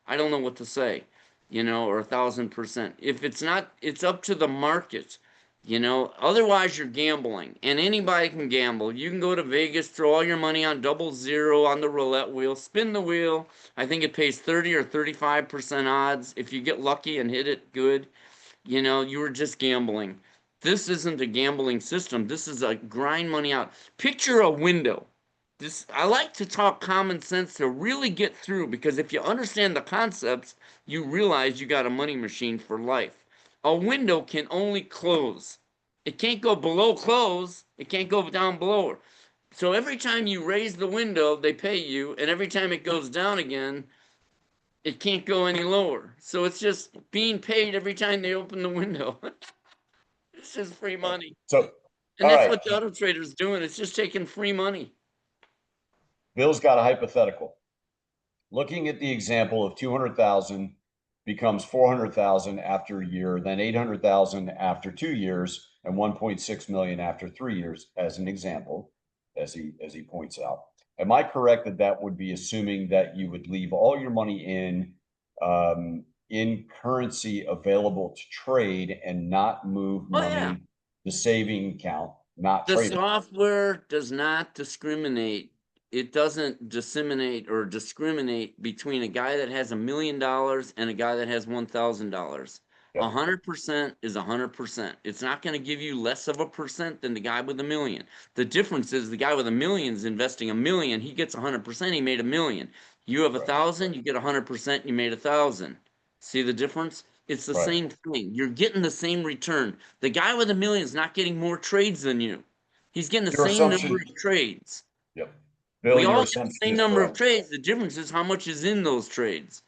Speaker 3: I don't know what to say, or 1,000%. If it's not, it's up to the market, otherwise you're gambling, and anybody can gamble. You can go to Vegas, throw all your money on 00 on the roulette wheel, spin the wheel. I think it pays 30 or 35% odds. If you get lucky and hit it good, you were just gambling. This isn't a gambling system. This is a grind money out. Picture a window. I like to talk common sense to really get through, because if you understand the concepts, you realize you got a money machine for life. A window can only close. It can't go below close. It can't go down below. So every time you raise the window, they pay you, and every time it goes down again, it can't go any lower. So it's just being paid every time they open the window. It's just free money.
Speaker 1: So,
Speaker 3: And
Speaker 1: all
Speaker 3: that's
Speaker 1: right,
Speaker 3: what the auto trader's doing. It's just taking free money.
Speaker 1: Bill's got a hypothetical. Looking at the example of 200,000 becomes 400,000 after a year, then 800,000 after 2 years, and 1.6 million after 3 years, as an example, as he points out. Am I correct that that would be assuming that you would leave all your money in currency available to trade and not move
Speaker 3: Oh, yeah.
Speaker 1: money, the saving account, not
Speaker 3: The
Speaker 1: trade it?
Speaker 3: software does not discriminate. It doesn't disseminate or discriminate between a guy that has $1 million and a guy that has $1,000.
Speaker 1: Yep.
Speaker 3: 100% is 100%. It's not going to give you less of a percent than the guy with $1 million. The difference is the guy with $1 million is investing $1 million. He gets 100%. He made $1 million. You have 1,000. You get 100%. You made 1,000. See the difference? It's the
Speaker 1: Right.
Speaker 3: same thing. You're getting the same return. The guy with $1 million is not getting more trades than you. He's getting the
Speaker 1: Your
Speaker 3: same number
Speaker 1: assumption,
Speaker 3: of trades.
Speaker 1: yep. Bill,
Speaker 3: We
Speaker 1: your
Speaker 3: all get the
Speaker 1: assumption
Speaker 3: same
Speaker 1: is
Speaker 3: number of
Speaker 1: correct.
Speaker 3: trades. The difference is how much is in those trades.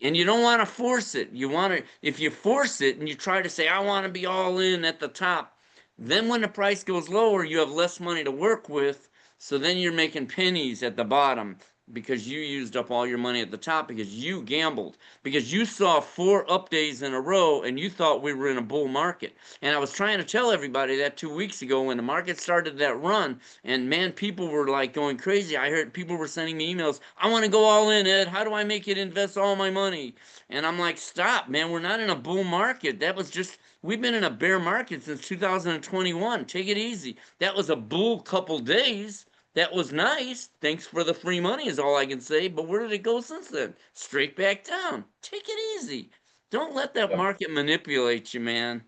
Speaker 3: And you don't want to force it. You want to, if you force it and you try to say, I want to be all in at the top, then when the price goes lower, you have less money to work with. So then you're making pennies at the bottom because you used up all your money at the top because you gambled, because you saw 4 up days in a row and you thought we were in a bull market. And I was trying to tell everybody that 2 weeks ago when the market started that run, and man, people were like going crazy. I heard people were sending me emails. I want to go all in, Ed. How do I make it invest all my money? And I'm like, stop, man. We're not in a bull market. That was just, we've been in a bear market since 2021. Take it easy. That was a bull couple days. That was nice. Thanks for the free money is all I can say. But where did it go since then? Straight back down. Take it easy. Don't let that
Speaker 1: Yep.
Speaker 3: market manipulate you, man.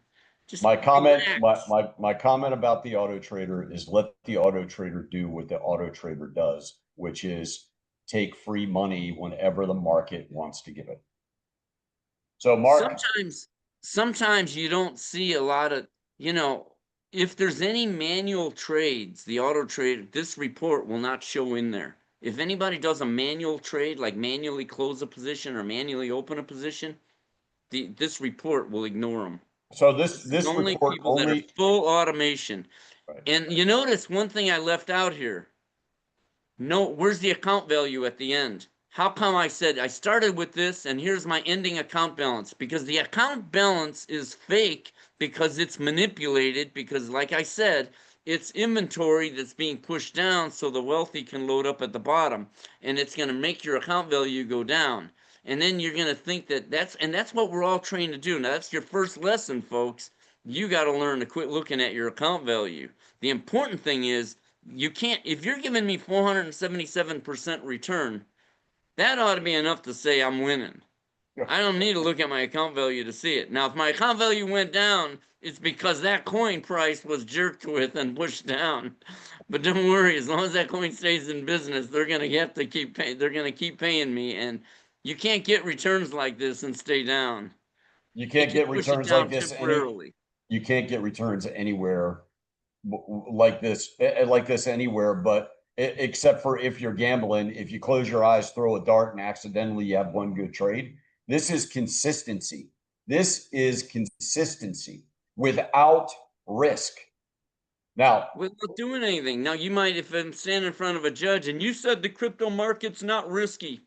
Speaker 3: Just
Speaker 1: My comment,
Speaker 3: relax.
Speaker 1: my comment about the auto trader is let the auto trader do what the auto trader does, which is take free money whenever the market wants to give it. So, Mark,
Speaker 3: Sometimes you don't see a lot of, if there's any manual trades, the auto trade, this report will not show in there. If anybody does a manual trade, like manually close a position or manually open a position, this report will ignore them.
Speaker 1: so
Speaker 3: This is
Speaker 1: this
Speaker 3: only
Speaker 1: report
Speaker 3: people that are
Speaker 1: only,
Speaker 3: full automation.
Speaker 1: right.
Speaker 3: And you notice one thing I left out here. No, where's the account value at the end? How come I said I started with this and here's my ending account balance? Because the account balance is fake because it's manipulated, because like I said, it's inventory that's being pushed down so the wealthy can load up at the bottom, and it's going to make your account value go down. And then you're going to think that's what we're all trained to do. Now that's your first lesson, folks. You got to learn to quit looking at your account value. The important thing is you can't, if you're giving me 477% return, that ought to be enough to say I'm winning.
Speaker 1: Yeah.
Speaker 3: I don't need to look at my account value to see it. Now, if my account value went down, it's because that coin price was jerked with and pushed down. But don't worry, as long as that coin stays in business, they're gonna have to keep paying. They're gonna keep paying me, and you can't get returns like this and stay down.
Speaker 1: You
Speaker 3: They
Speaker 1: can't
Speaker 3: can
Speaker 1: get
Speaker 3: push it
Speaker 1: returns like
Speaker 3: down
Speaker 1: this
Speaker 3: temporarily.
Speaker 1: you can't get returns anywhere like this anywhere, but except for if you're gambling, if you close your eyes, throw a dart, and accidentally you have one good trade. This is consistency. This is consistency without risk. Now,
Speaker 3: Without doing anything. Now, you might, if I'm standing in front of a judge and you said the crypto market's not risky,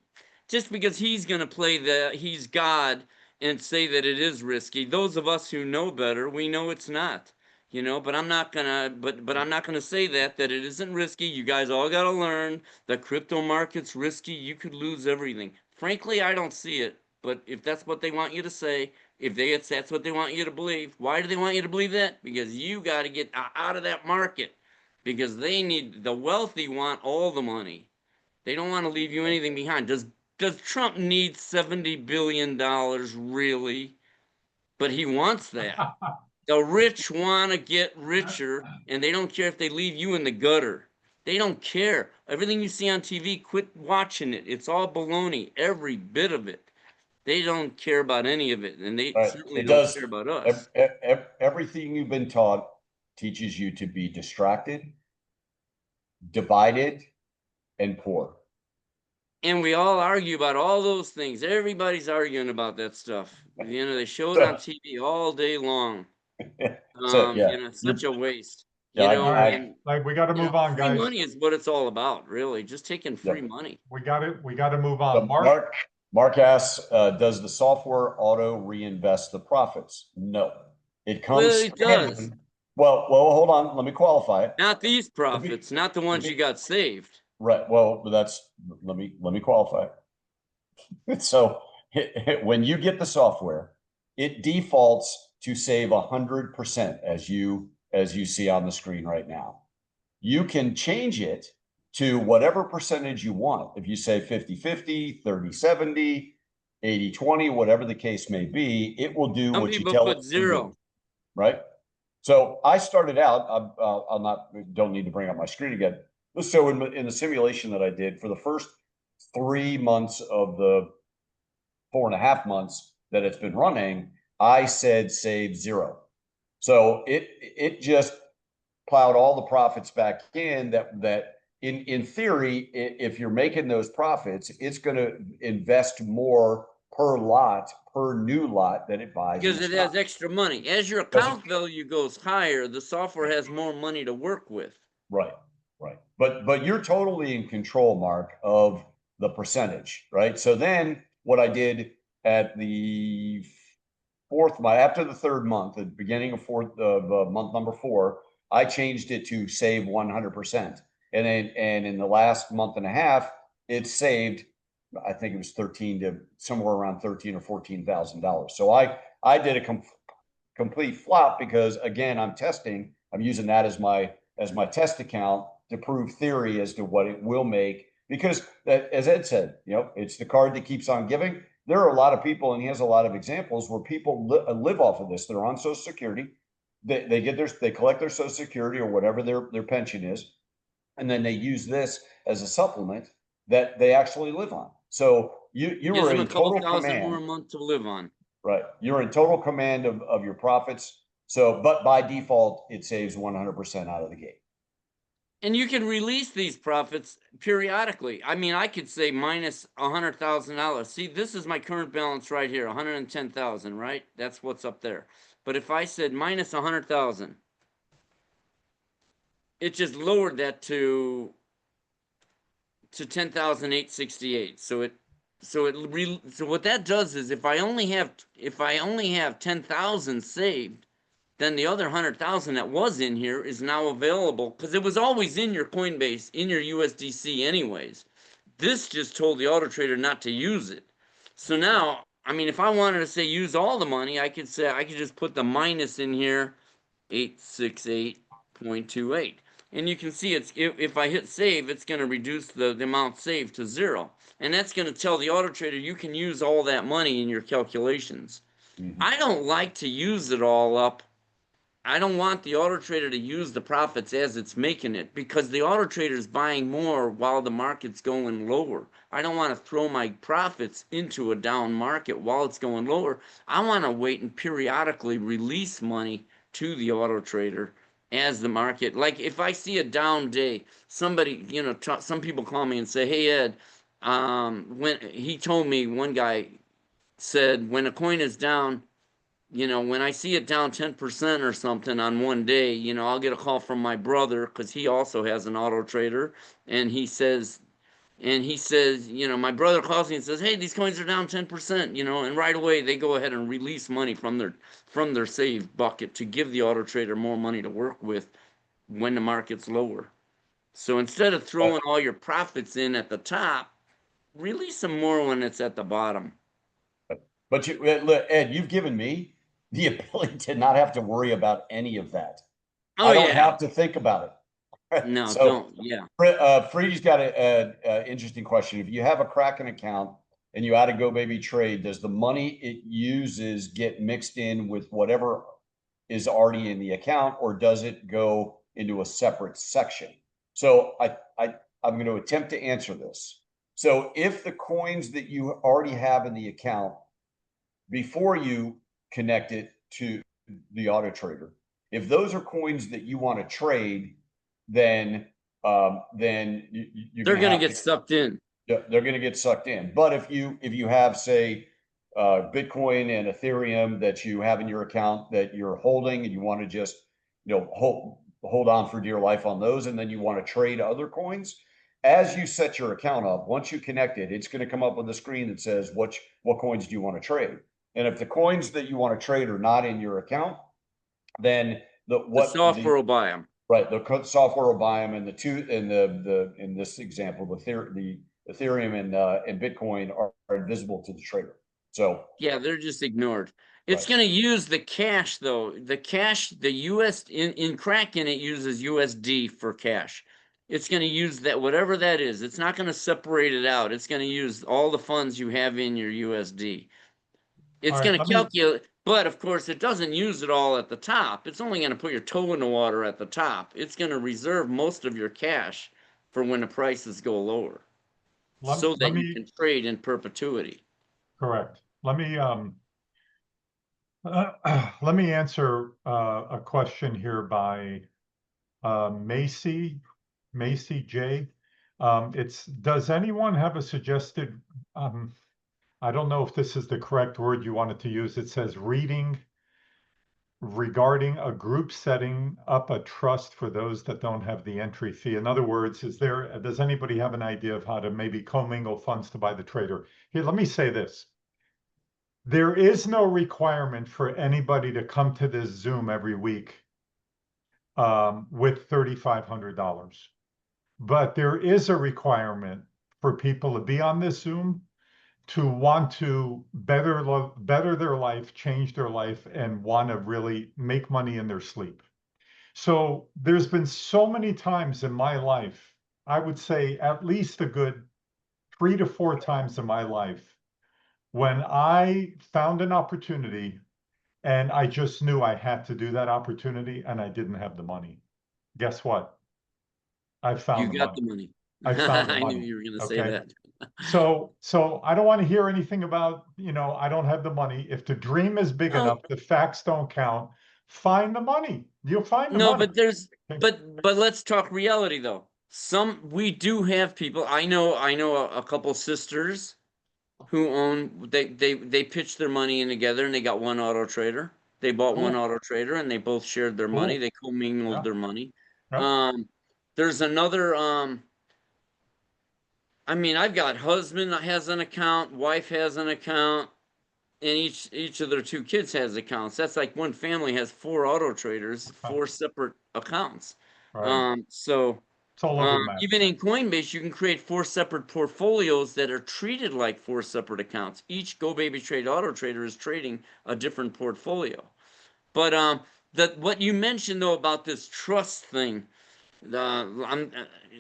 Speaker 3: just because he's going to play he's God and say that it is risky. Those of us who know better, we know it's not. you know, but I'm not gonna, but I'm not gonna say that it isn't risky. You guys all gotta learn the crypto market's risky. You could lose everything. Frankly, I don't see it. But if that's what they want you to say, if that's what they want you to believe, why do they want you to believe that? Because you got to get out of that market. Because the wealthy want all the money. They don't want to leave you anything behind. Does Trump need $70 billion really? But he wants that. The rich want to get richer, and they don't care if they leave you in the gutter. They don't care. Everything you see on TV, quit watching it. It's all baloney, every bit of it. They don't care about any of it, and they
Speaker 1: Right.
Speaker 3: certainly
Speaker 1: It
Speaker 3: don't
Speaker 1: does.
Speaker 3: care about us.
Speaker 1: Everything you've been taught teaches you to be distracted, divided, and poor.
Speaker 3: And we all argue about all those things. Everybody's arguing about that stuff. You know, they show it on TV all day long.
Speaker 1: So yeah,
Speaker 3: You know, it's such a waste.
Speaker 1: yeah,
Speaker 3: You
Speaker 2: All
Speaker 3: know,
Speaker 2: right,
Speaker 3: and
Speaker 2: like we got to
Speaker 3: you know,
Speaker 2: move on,
Speaker 3: free
Speaker 2: guys.
Speaker 3: money is what it's all about, really. Just taking free
Speaker 1: yeah.
Speaker 3: money.
Speaker 2: We got to move
Speaker 1: So
Speaker 2: on. Mark,
Speaker 1: Mark asks, does the software auto reinvest the profits? No, it
Speaker 3: Well,
Speaker 1: comes
Speaker 3: it does.
Speaker 1: standard. Well, hold on. Let me qualify it.
Speaker 3: Not these profits, not the ones you got saved.
Speaker 1: Right. Well, let me qualify it. So when you get the software, it defaults to save 100% as you see on the screen right now. You can change it to whatever percentage you want. If you say 50-50, 30-70, 80-20, whatever the case may be, it will do
Speaker 3: Some
Speaker 1: what you
Speaker 3: people
Speaker 1: tell
Speaker 3: put
Speaker 1: it to
Speaker 3: zero.
Speaker 1: do, right? So I started out, don't need to bring up my screen again. So in the simulation that I did for the first 3 months of the 4.5 months that it's been running, I said save zero. So it just plowed all the profits back in that in theory, if you're making those profits, it's going to invest more per lot, per new lot that it buys.
Speaker 3: Because it has extra money. As your account value goes higher, the software has more money to work with.
Speaker 1: Right, right. But you're totally in control, Mark, of the percentage, right? So then what I did at the after the third month, the beginning of month number 4, I changed it to save 100%. And in the last month and a half, it saved, I think it was 13 to somewhere around 13 or $14,000. So I did a complete flop because again, I'm using that as my test account to prove theory as to what it will make. Because as Ed said, it's the card that keeps on giving. There are a lot of people, and he has a lot of examples where people live off of this. They're on Social Security. They collect their Social Security or whatever their pension is, and then they use this as a supplement that they actually live on. So you
Speaker 3: Gives
Speaker 1: were
Speaker 3: them
Speaker 1: in
Speaker 3: a couple
Speaker 1: total
Speaker 3: thousand more a
Speaker 1: command,
Speaker 3: month to live on.
Speaker 1: right? You're in total command of your profits. So, but by default, it saves 100% out of the gate.
Speaker 3: And you can release these profits periodically. I mean, I could say minus $100,000. See, this is my current balance right here, 110,000, right? That's what's up there. But if I said minus 100,000, it just lowered that to 10,868. So what that does is if I only have 10,000 saved, then the other 100,000 that was in here is now available because it was always in your Coinbase, in your USDC anyways. This just told the auto trader not to use it. So now, I mean, if I wanted to say use all the money, I could just put the minus in here, 868.28. And you can see if I hit save, it's going to reduce the amount saved to zero. And that's going to tell the auto trader you can use all that money in your calculations. I don't like to use it all up. I don't want the auto trader to use the profits as it's making it because the auto trader is buying more while the market's going lower. I don't want to throw my profits into a down market while it's going lower. I want to wait and periodically release money to the auto trader as the market. Like if I see a down day, somebody, some people call me and say, "Hey Ed, when he told me one guy said when a coin is down." When I see it down 10% or something on one day, I'll get a call from my brother because he also has an auto trader. And he says, And he says, you know, my brother calls me and says, hey, these coins are down 10%, you know, and right away they go ahead and release money from their save bucket to give the auto trader more money to work with when the market's lower. So instead of throwing all your profits in at the top, release some more when it's at the bottom.
Speaker 1: But look, Ed, you've given me the ability to not have to worry about any of that.
Speaker 3: Oh
Speaker 1: I don't
Speaker 3: yeah.
Speaker 1: have to think about it.
Speaker 3: No,
Speaker 1: So,
Speaker 3: don't. Yeah.
Speaker 1: Freedy's got a interesting question. If you have a Kraken account and you add a GoBabyTrade, does the money it uses get mixed in with whatever is already in the account, or does it go into a separate section? So I'm going to attempt to answer this. So if the coins that you already have in the account before you connect it to the auto trader, if those are coins that you want to trade, then you're
Speaker 3: They're
Speaker 1: going to
Speaker 3: gonna
Speaker 1: have
Speaker 3: get sucked in.
Speaker 1: they're going to get sucked in. But if you have, say, Bitcoin and Ethereum that you have in your account that you're holding, and you want to just hold on for dear life on those, and then you want to trade other coins, as you set your account up, once you connect it, it's going to come up with a screen that says what coins do you want to trade. And if the coins that you want to trade are not in your account, then
Speaker 3: The software will buy them.
Speaker 1: right, the software will buy them, and in this example, the Ethereum and Bitcoin are invisible to the trader. So
Speaker 3: Yeah, they're just ignored. It's
Speaker 1: right.
Speaker 3: going to use the cash, though. The cash, the US in Kraken, it uses USD for cash. It's going to use that, whatever that is. It's not going to separate it out. It's going to use all the funds you have in your USD.
Speaker 2: All
Speaker 3: It's
Speaker 2: right,
Speaker 3: going to
Speaker 2: let me,
Speaker 3: calculate, but of course, it doesn't use it all at the top. It's only going to put your toe in the water at the top. It's going to reserve most of your cash for when the prices go lower, so
Speaker 2: let
Speaker 3: that you
Speaker 2: me,
Speaker 3: can trade in perpetuity.
Speaker 2: correct. Let me answer a question here by Macy J. Does anyone have a suggested, I don't know if this is the correct word you wanted to use. It says reading regarding a group setting up a trust for those that don't have the entry fee. In other words, does anybody have an idea of how to maybe commingle funds to buy the trader? Here, let me say this. There is no requirement for anybody to come to this Zoom every week with $3,500. But there is a requirement for people to be on this Zoom to want to better their life, change their life, and want to really make money in their sleep. So there's been so many times in my life, I would say at least a good 3 to 4 times in my life, when I found an opportunity and I just knew I had to do that opportunity and I didn't have the money. Guess what? I found
Speaker 3: You
Speaker 2: the
Speaker 3: got
Speaker 2: money.
Speaker 3: the money.
Speaker 2: I found the
Speaker 3: I knew
Speaker 2: money.
Speaker 3: you were going to say
Speaker 2: Okay.
Speaker 3: that.
Speaker 2: So I don't want to hear anything about, I don't have the money. If the dream is big
Speaker 3: No,
Speaker 2: enough, the facts don't count. Find the money. You'll find the
Speaker 3: no,
Speaker 2: money.
Speaker 3: but there's,
Speaker 2: Okay.
Speaker 3: but let's talk reality though. We do have people. I know a couple sisters who own. They pitched their money in together and they got one auto trader. They bought one
Speaker 2: Cool.
Speaker 3: auto trader and they both shared their money.
Speaker 2: Cool.
Speaker 3: They commingled
Speaker 2: Yeah.
Speaker 3: their money.
Speaker 2: Yeah.
Speaker 3: Um, there's another. I mean, I've got husband has an account, wife has an account, and each of their two kids has accounts. That's like one family has four auto traders,
Speaker 2: Huh.
Speaker 3: four separate accounts.
Speaker 2: Right.
Speaker 3: So
Speaker 2: It's all over the map.
Speaker 3: even in Coinbase, you can create four separate portfolios that are treated like four separate accounts. Each GoBabyTrade auto trader is trading a different portfolio. But that what you mentioned though about this trust thing, I'm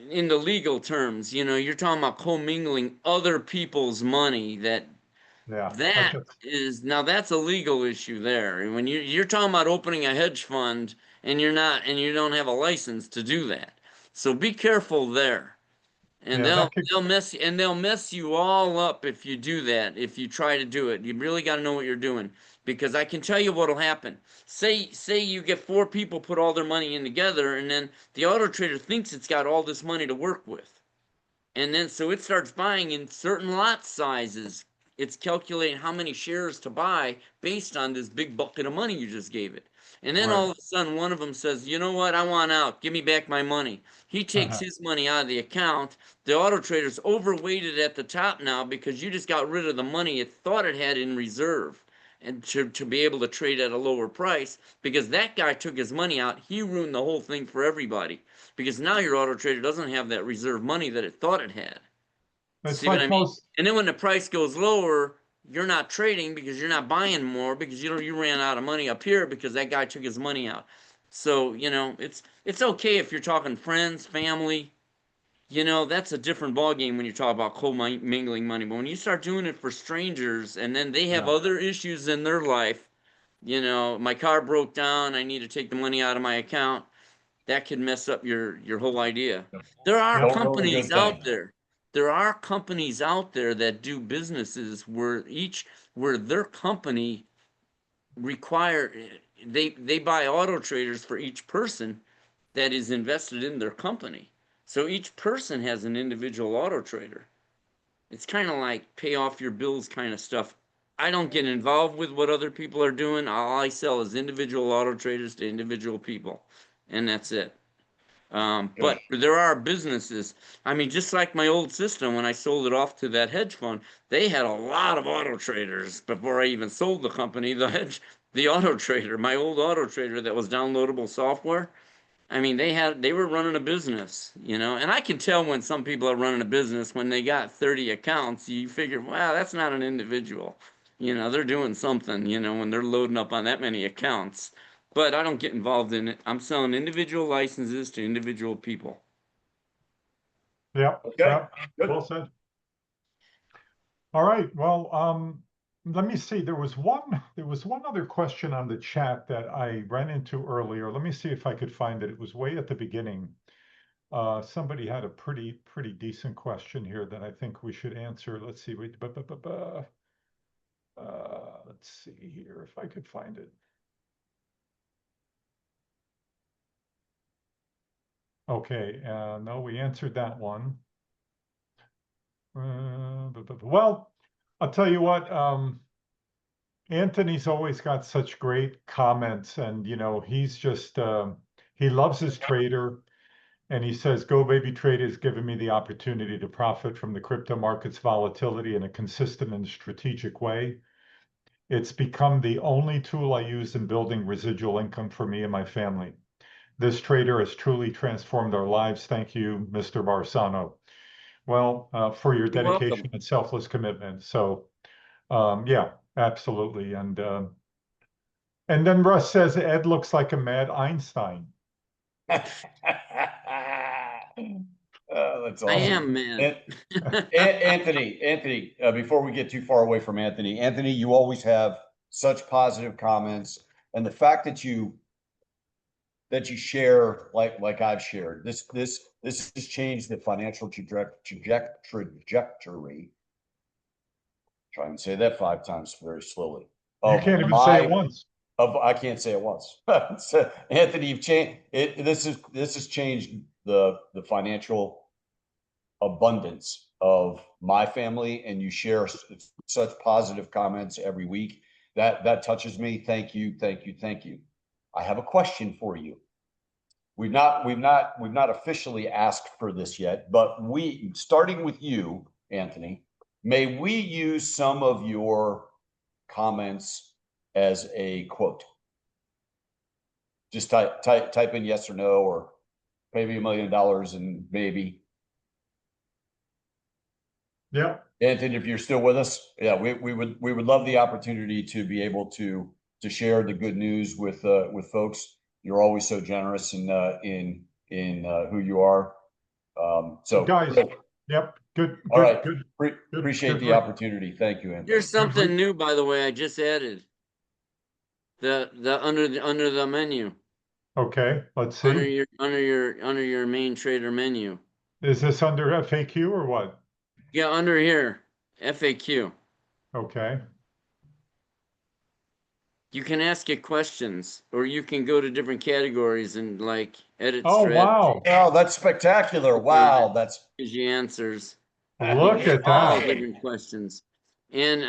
Speaker 3: in the legal terms, you're talking about commingling other people's money.
Speaker 2: Yeah.
Speaker 3: That is now that's a legal issue there. And when you're talking about opening a hedge fund and you don't have a license to do that. So be careful there. And
Speaker 2: Yeah. That could.
Speaker 3: they'll mess you all up if you do that, if you try to do it. You really got to know what you're doing. Because I can tell you what'll happen. Say you get four people put all their money in together, and then the auto trader thinks it's got all this money to work with. And then so it starts buying in certain lot sizes. It's calculating how many shares to buy based on this big bucket of money you just gave it. And then
Speaker 2: Right.
Speaker 3: all of a sudden, one of them says, "You know what? I want out. Give me back my money." He takes his money out of the account. The auto trader's overweighted at the top now because you just got rid of the money it thought it had in reserve, and to be able to trade at a lower price, because that guy took his money out. He ruined the whole thing for everybody, because now your auto trader doesn't have that reserve money that it thought it had.
Speaker 2: It's
Speaker 3: See what I
Speaker 2: like
Speaker 3: mean?
Speaker 2: most,
Speaker 3: And then when the price goes lower, you're not trading because you're not buying more, because you ran out of money up here because that guy took his money out. So, it's okay if you're talking friends, family, that's a different ballgame when you talk about co-mingling money. But when you start doing it for strangers and then they have
Speaker 2: yeah.
Speaker 3: other issues in their life, my car broke down, I need to take the money out of my account, that could mess up your whole idea. There are
Speaker 2: Yep.
Speaker 1: Don't ruin a good
Speaker 3: companies out
Speaker 1: thing.
Speaker 3: there. There are companies out there that do businesses where their company require they buy auto traders for each person that is invested in their company. So each person has an individual auto trader. It's kind of like pay off your bills kind of stuff. I don't get involved with what other people are doing. All I sell is individual auto traders to individual people, and that's it.
Speaker 1: Good.
Speaker 3: But there are businesses. I mean, just like my old system, when I sold it off to that hedge fund, they had a lot of auto traders before I even sold the company. The auto trader, my old auto trader that was downloadable software. I mean, they were running a business, and I can tell when some people are running a business when they got 30 accounts. You figure, wow, that's not an individual. They're doing something, when they're loading up on that many accounts. But I don't get involved in it. I'm selling individual licenses to individual people.
Speaker 2: Yep.
Speaker 1: Okay,
Speaker 2: Yep.
Speaker 1: good.
Speaker 2: Well said. All right. Well, let me see. There was one other question on the chat that I ran into earlier. Let me see if I could find it. It was way at the beginning. Somebody had a pretty decent question here that I think we should answer. Let's see. Wait, let's see here if I could find it. Okay. No, we answered that one. Well, I'll tell you what. Anthony's always got such great comments, and he's just he loves his trader, and he says GoBabyTrade has given me the opportunity to profit from the crypto market's volatility in a consistent and strategic way. It's become the only tool I use in building residual income for me and my family. This trader has truly transformed our lives. Thank you, Mr. Barsano. Well, for your
Speaker 3: You're
Speaker 2: dedication
Speaker 3: welcome.
Speaker 2: and selfless commitment. So, yeah, absolutely. And then Russ says Ed looks like a mad Einstein.
Speaker 1: That's
Speaker 3: I
Speaker 1: awesome.
Speaker 3: am, man.
Speaker 1: Anthony, before we get too far away from Anthony, you always have such positive comments, and the fact that you share like I've shared this has changed the financial trajectory. Try and say that 5 times very slowly.
Speaker 2: You can't even say it once.
Speaker 1: I can't say it once. So, Anthony, you've changed it. This has changed the financial abundance of my family, and you share such positive comments every week. That touches me. Thank you. I have a question for you. We've not officially asked for this yet, but starting with you, Anthony, may we use some of your comments as a quote? Just type in yes or no, or pay me $1 million and maybe.
Speaker 2: Yeah.
Speaker 1: Anthony, if you're still with us, yeah, we would love the opportunity to be able to share the good news with folks. You're always so generous in who you are. So
Speaker 2: Guys, yep, good,
Speaker 1: all right. Appreciate the
Speaker 2: good.
Speaker 1: opportunity. Thank you, Anthony.
Speaker 3: Here's something new, by the way. I just added the under the menu.
Speaker 2: Okay, let's see.
Speaker 3: Under your main trader menu.
Speaker 2: Is this under FAQ or what?
Speaker 3: Yeah, under here, FAQ.
Speaker 2: Okay.
Speaker 3: You can ask it questions, or you can go to different categories and like edit
Speaker 2: Oh,
Speaker 3: strategy.
Speaker 2: wow.
Speaker 1: Oh, that's spectacular. Wow, that's
Speaker 3: gives you answers.
Speaker 2: Look at
Speaker 3: All
Speaker 2: that.
Speaker 3: different questions. And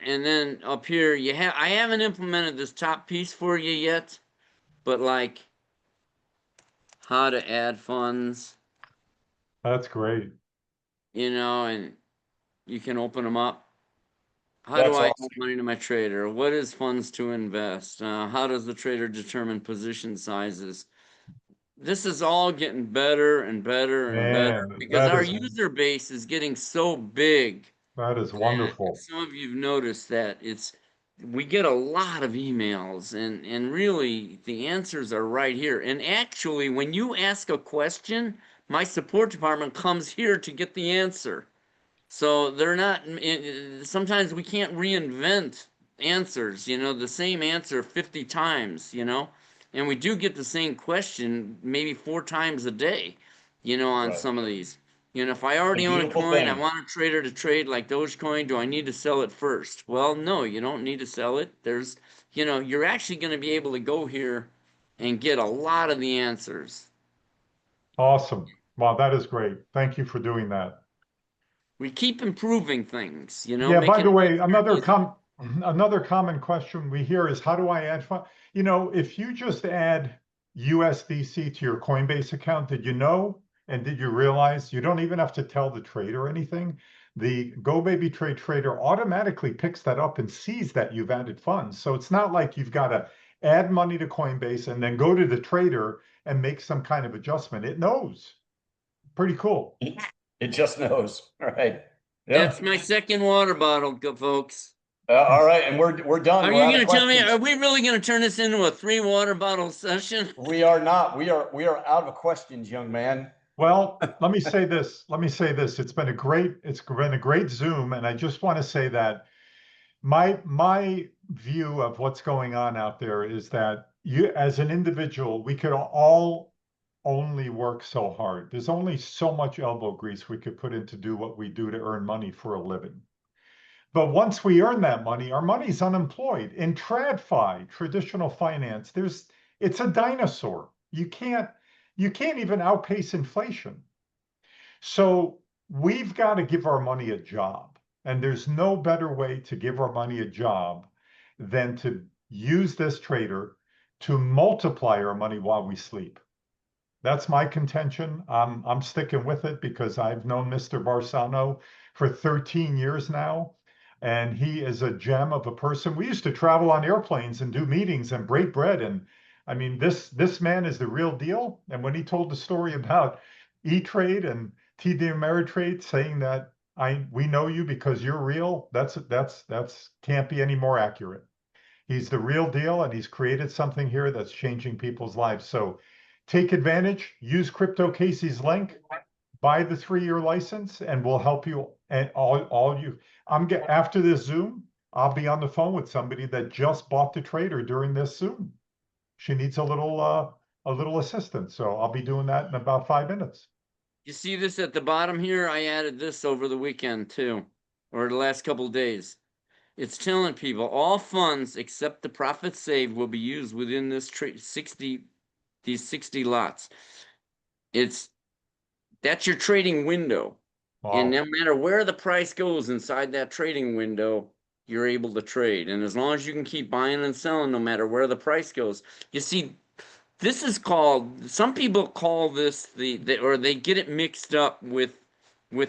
Speaker 3: then up here I haven't implemented this top piece for you yet, but like how to add funds,
Speaker 2: That's great.
Speaker 3: and you can open them up. How do
Speaker 1: That's
Speaker 3: I add
Speaker 1: awesome.
Speaker 3: money to my trader? What is funds to invest? How does the trader determine position sizes? This is all getting better and better and better
Speaker 2: Man,
Speaker 3: because our user base is getting so big
Speaker 2: that is
Speaker 3: that
Speaker 2: wonderful.
Speaker 3: some of you've noticed that we get a lot of emails and really the answers are right here. And actually, when you ask a question, my support department comes here to get the answer. So they're not, sometimes we can't reinvent answers, the same answer 50 times, and we do get the same question maybe 4 times a day, on
Speaker 1: Right.
Speaker 3: some of these. If I
Speaker 1: The
Speaker 3: already own a
Speaker 1: beautiful
Speaker 3: coin, I
Speaker 1: thing.
Speaker 3: want a trader to trade like Dogecoin, do I need to sell it first? Well, no, you don't need to sell it. You're actually going to be able to go here and get a lot of the answers.
Speaker 2: Awesome. Wow, that is great. Thank you for doing that.
Speaker 3: We keep improving things,
Speaker 2: Yeah, by
Speaker 3: making
Speaker 2: the
Speaker 3: it
Speaker 2: way,
Speaker 3: easier and easier.
Speaker 2: another common question we hear is how do I add fund? If you just add USDC to your Coinbase account, did you know and did you realize you don't even have to tell the trader anything? The GoBabyTrade trader automatically picks that up and sees that you've added funds. So it's not like you've got to add money to Coinbase and then go to the trader and make some kind of adjustment. It knows. Pretty cool.
Speaker 1: It just knows. Right.
Speaker 3: That's
Speaker 1: Yep.
Speaker 3: my second water bottle, folks.
Speaker 1: All right, and we're done.
Speaker 3: Are
Speaker 1: We're
Speaker 3: you
Speaker 1: out of
Speaker 3: going to tell me,
Speaker 1: questions.
Speaker 3: are we really going to turn this into a 3 water bottle session?
Speaker 1: We are not. We are out of questions, young man.
Speaker 2: Well, let me say this. Let me say this. It's been a great Zoom, and I just want to say that my view of what's going on out there is that you, as an individual, we could all only work so hard. There's only so much elbow grease we could put in to do what we do to earn money for a living. But once we earn that money, our money's unemployed. In TradFi, traditional finance, it's a dinosaur. You can't even outpace inflation. So we've got to give our money a job. And there's no better way to give our money a job than to use this trader to multiply our money while we sleep. That's my contention. I'm sticking with it because I've known Mr. Barsano for 13 years now. And he is a gem of a person. We used to travel on airplanes and do meetings and break bread. And I mean, this man is the real deal. And when he told the story about E-Trade and TD Ameritrade saying that we know you because you're real, that's can't be any more accurate. He's the real deal, and he's created something here that's changing people's lives. So take advantage, use Crypto Casey's link, buy the 3-year license, and we'll help you. And all you, after this Zoom, I'll be on the phone with somebody that just bought the trader during this Zoom. She needs a little assistance. So I'll be doing that in about 5 minutes.
Speaker 3: You see this at the bottom here? I added this over the weekend too, or the last couple of days. It's telling people all funds except the profit saved will be used within this these 60 lots. That's your trading window. And
Speaker 2: Wow.
Speaker 3: no matter where the price goes inside that trading window, you're able to trade. And as long as you can keep buying and selling, no matter where the price goes, you see, this is called, some people call this or they get it mixed up with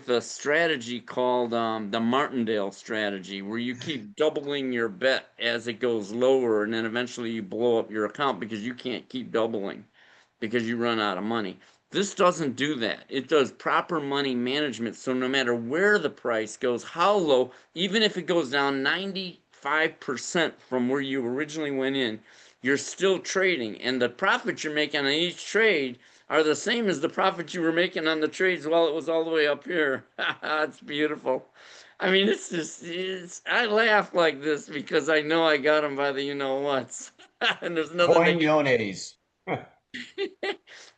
Speaker 3: a strategy called the Martindale strategy, where you keep doubling your bet as it goes lower, and then eventually you blow up your account because you can't keep doubling because you run out of money. This doesn't do that. It does proper money management. So no matter where the price goes, how low, even if it goes down 95% from where you originally went in, you're still trading. And the profits you're making on each trade are the same as the profits you were making on the trades while it was all the way up here. It's beautiful. I mean, I laugh like this because I know I got them by the you-know-whats. And there's nothing they can
Speaker 1: Coinones.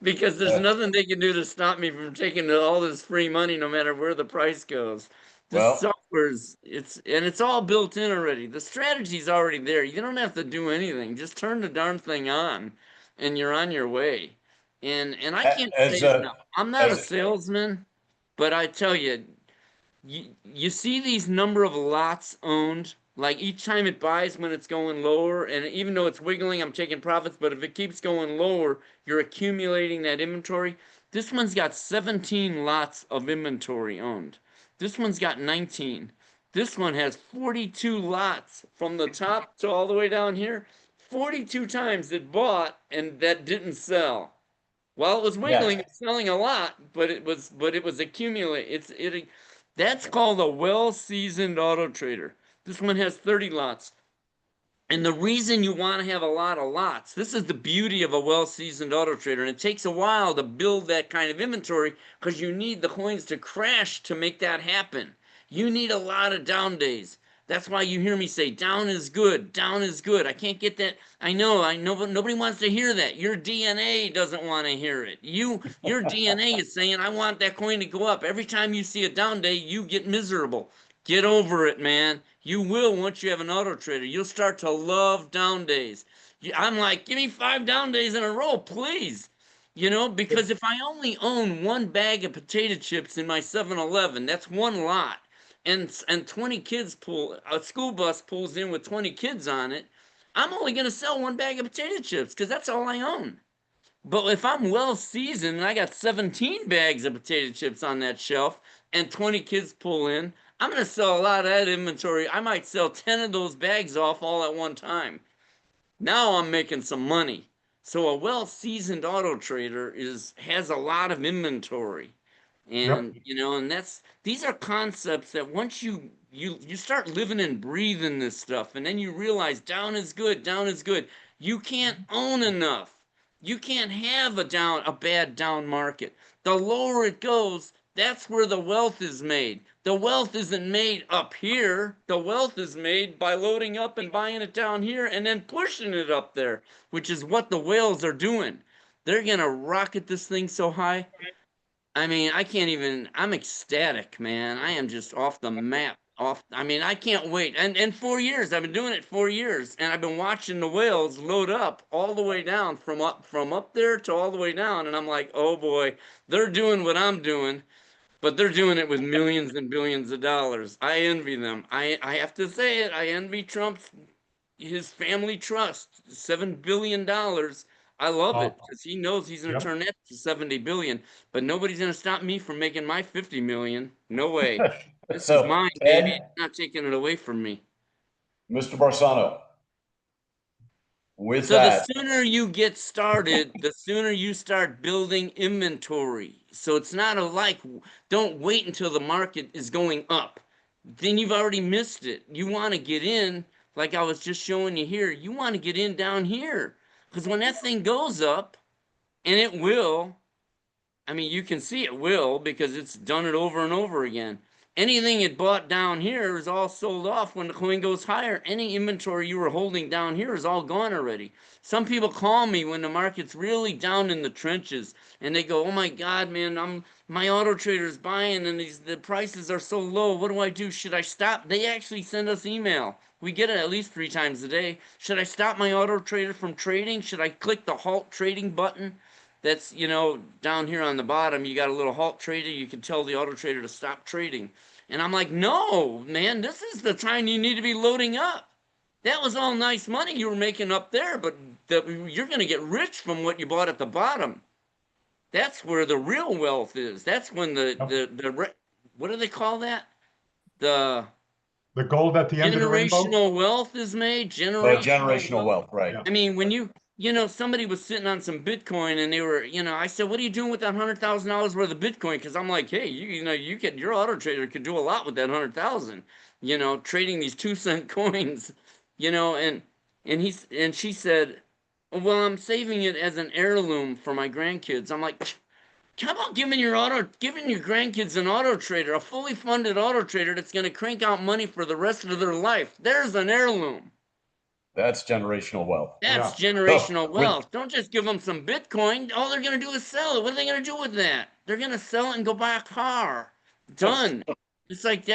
Speaker 3: because there's nothing they can do to stop me from taking all this free money no matter where the price goes. This
Speaker 1: Well,
Speaker 3: software's it's all built in already. The strategy's already there. You don't have to do anything. Just turn the darn thing on and you're on your way. And I can't say
Speaker 1: as
Speaker 3: it
Speaker 1: a
Speaker 3: enough. I'm not a
Speaker 1: as
Speaker 3: salesman, but I tell you, you see these number of lots owned Like each time it buys when it's going lower, and even though it's wiggling, I'm taking profits. But if it keeps going lower, you're accumulating that inventory. This one's got 17 lots of inventory owned. This one's got 19. This one has 42 lots from the top to all the way down here. 42 times it bought and that didn't sell. While it was wiggling, it's selling a lot, but it was accumulating. That's called a well-seasoned auto trader. This one has 30 lots. And the reason you want to have a lot of lots, this is the beauty of a well-seasoned auto trader. And it takes a while to build that kind of inventory because you need the coins to crash to make that happen. You need a lot of down days. That's why you hear me say down is good, down is good. I can't get that. I know, but nobody wants to hear that. Your DNA doesn't want to hear it. Your DNA is saying, I want that coin to go up. Every time you see a down day, you get miserable. Get over it, man. You will once you have an auto trader. You'll start to love down days. I'm like, give me 5 down days in a row, please. Because if I only own 1 bag of potato chips in my 7-Eleven, that's 1 lot. And 20 kids a school bus pulls in with 20 kids on it, I'm only going to sell 1 bag of potato chips because that's all I own. But if I'm well seasoned and I got 17 bags of potato chips on that shelf and 20 kids pull in, I'm going to sell a lot of that inventory. I might sell 10 of those bags off all at one time. Now I'm making some money. So a well-seasoned auto trader has a lot of inventory. And these are concepts that once you start living and breathing this stuff, and then you realize down is good, down is good. You can't own enough. You can't have a bad down market. The lower it goes, that's where the wealth is made. The wealth isn't made up here. The wealth is made by loading up and buying it down here and then pushing it up there, which is what the whales are doing. They're going to rocket this thing so high. I mean, I'm ecstatic, man. I am just off the map. I can't wait. And 4 years, I've been doing it 4 years, and I've been watching the whales load up all the way down from up there to all the way down. And I'm like, oh boy, they're doing what I'm doing, but they're doing it with millions and billions of dollars. I envy them. I have to say it. I envy his family trust, $7 billion. I love it because he knows he's going to turn that to 70 billion. But nobody's going to stop me from making my 50 million. No way. This is mine, baby. It's not taking it away from me.
Speaker 1: Mr. Barsano,
Speaker 3: So the sooner you get started, the sooner you start building inventory. So it's not don't wait until the market is going up. Then you've already missed it. You want to get in, like I was just showing you here. You want to get in down here. Because when that thing goes up, and it will, I mean, you can see it will because it's done it over and over again. Anything it bought down here is all sold off when the coin goes higher. Any inventory you were holding down here is all gone already. Some people call me when the market's really down in the trenches and they go, oh my God, man, my auto trader's buying and the prices are so low. What do I do? Should I stop? They actually send us email. We get it at least 3 times a day. Should I stop my auto trader from trading? Should I click the halt trading button? That's, down here on the bottom, you got a little halt trader. You can tell the auto trader to stop trading. And I'm like, no, man, this is the time you need to be loading up. That was all nice money you were making up there, but you're going to get rich from what you bought at the bottom. That's where the real wealth is. That's when what do they call that? The
Speaker 2: gold at the end of the rainbow?
Speaker 3: Generational wealth is made.
Speaker 1: generational wealth, right?
Speaker 3: I mean, when somebody was sitting on some Bitcoin and they were, I said, what are you doing with that $100,000 worth of Bitcoin? Because I'm like, hey, your auto trader could do a lot with that 100,000, trading these 2-cent coins, and she said, well, I'm saving it as an heirloom for my grandkids. I'm like, how about giving your grandkids an auto trader, a fully funded auto trader that's going to crank out money for the rest of their life? There's an heirloom.
Speaker 1: That's generational wealth.
Speaker 3: That's generational wealth. Don't just give them some Bitcoin. All they're going to do is sell it. What are they going to do with that? They're going to sell it and go buy a car. Done. It's like,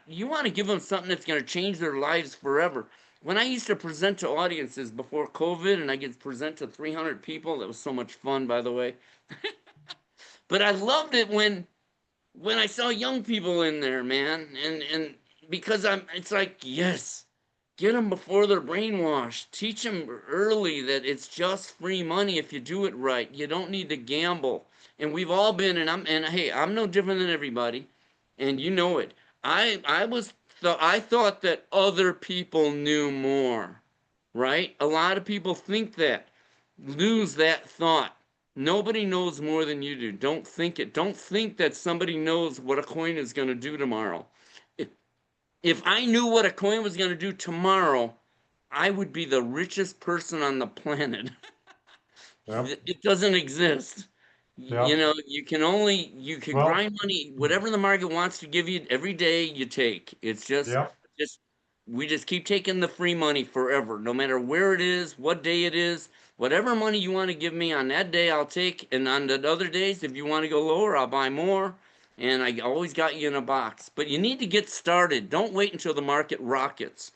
Speaker 3: you want to give them something that's going to change their lives forever. When I used to present to audiences before COVID, and I get to present to 300 people, that was so much fun, by the way. But I loved it when I saw young people in there, man. And because it's like, yes, Get them before they're brainwashed. Teach them early that it's just free money if you do it right. You don't need to gamble. And we've all been, and hey, I'm no different than everybody, and you know it. I thought that other people knew more, right? A lot of people think that. Lose that thought. Nobody knows more than you do. Don't think it. Don't think that somebody knows what a coin is going to do tomorrow. If, if I knew what a coin was going to do tomorrow, I would be the richest person on the planet.
Speaker 2: Yep.
Speaker 3: It doesn't exist. You
Speaker 2: Yep.
Speaker 3: know, you can
Speaker 2: Well,
Speaker 3: grind money, whatever the market wants to give you every day, you take. It's
Speaker 2: yep.
Speaker 3: just, we just keep taking the free money forever, no matter where it is, what day it is, whatever money you want to give me on that day, I'll take. And on the other days, if you want to go lower, I'll buy more. And I always got you in a box. But you need to get started. Don't wait until the market rockets,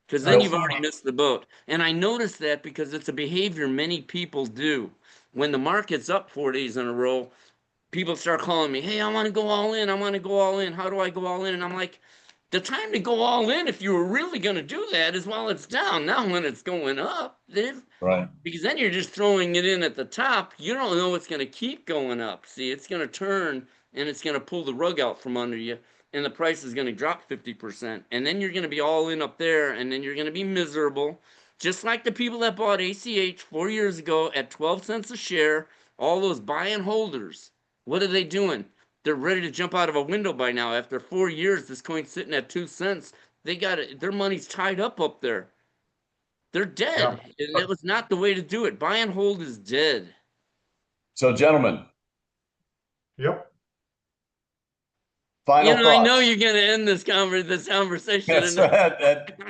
Speaker 3: because then you've already
Speaker 2: Absolutely.
Speaker 3: missed the boat. And I noticed that because it's a behavior many people do. When the market's up 4 days in a row, people start calling me, hey, I want to go all in. I want to go all in. How do I go all in? And I'm like, the time to go all in, if you were really going to do that, is while it's down. Not when it's going up.
Speaker 1: Right.
Speaker 3: Because then you're just throwing it in at the top. You don't know it's going to keep going up. See, it's going to turn and it's going to pull the rug out from under you, and the price is going to drop 50%. And then you're going to be all in up there, and then you're going to be miserable. Just like the people that bought ACH 4 years ago at 12 cents a share, all those buy and holders. What are they doing? They're ready to jump out of a window by now. After 4 years, this coin's sitting at 2 cents. They got it. Their money's tied up there. They're
Speaker 2: Yeah.
Speaker 3: dead. And that was not the way to do it. Buy and hold is dead.
Speaker 1: So, gentlemen,
Speaker 2: Yep.
Speaker 1: final
Speaker 3: I know
Speaker 1: thoughts.
Speaker 3: you're going to end this conversation.
Speaker 1: Yes,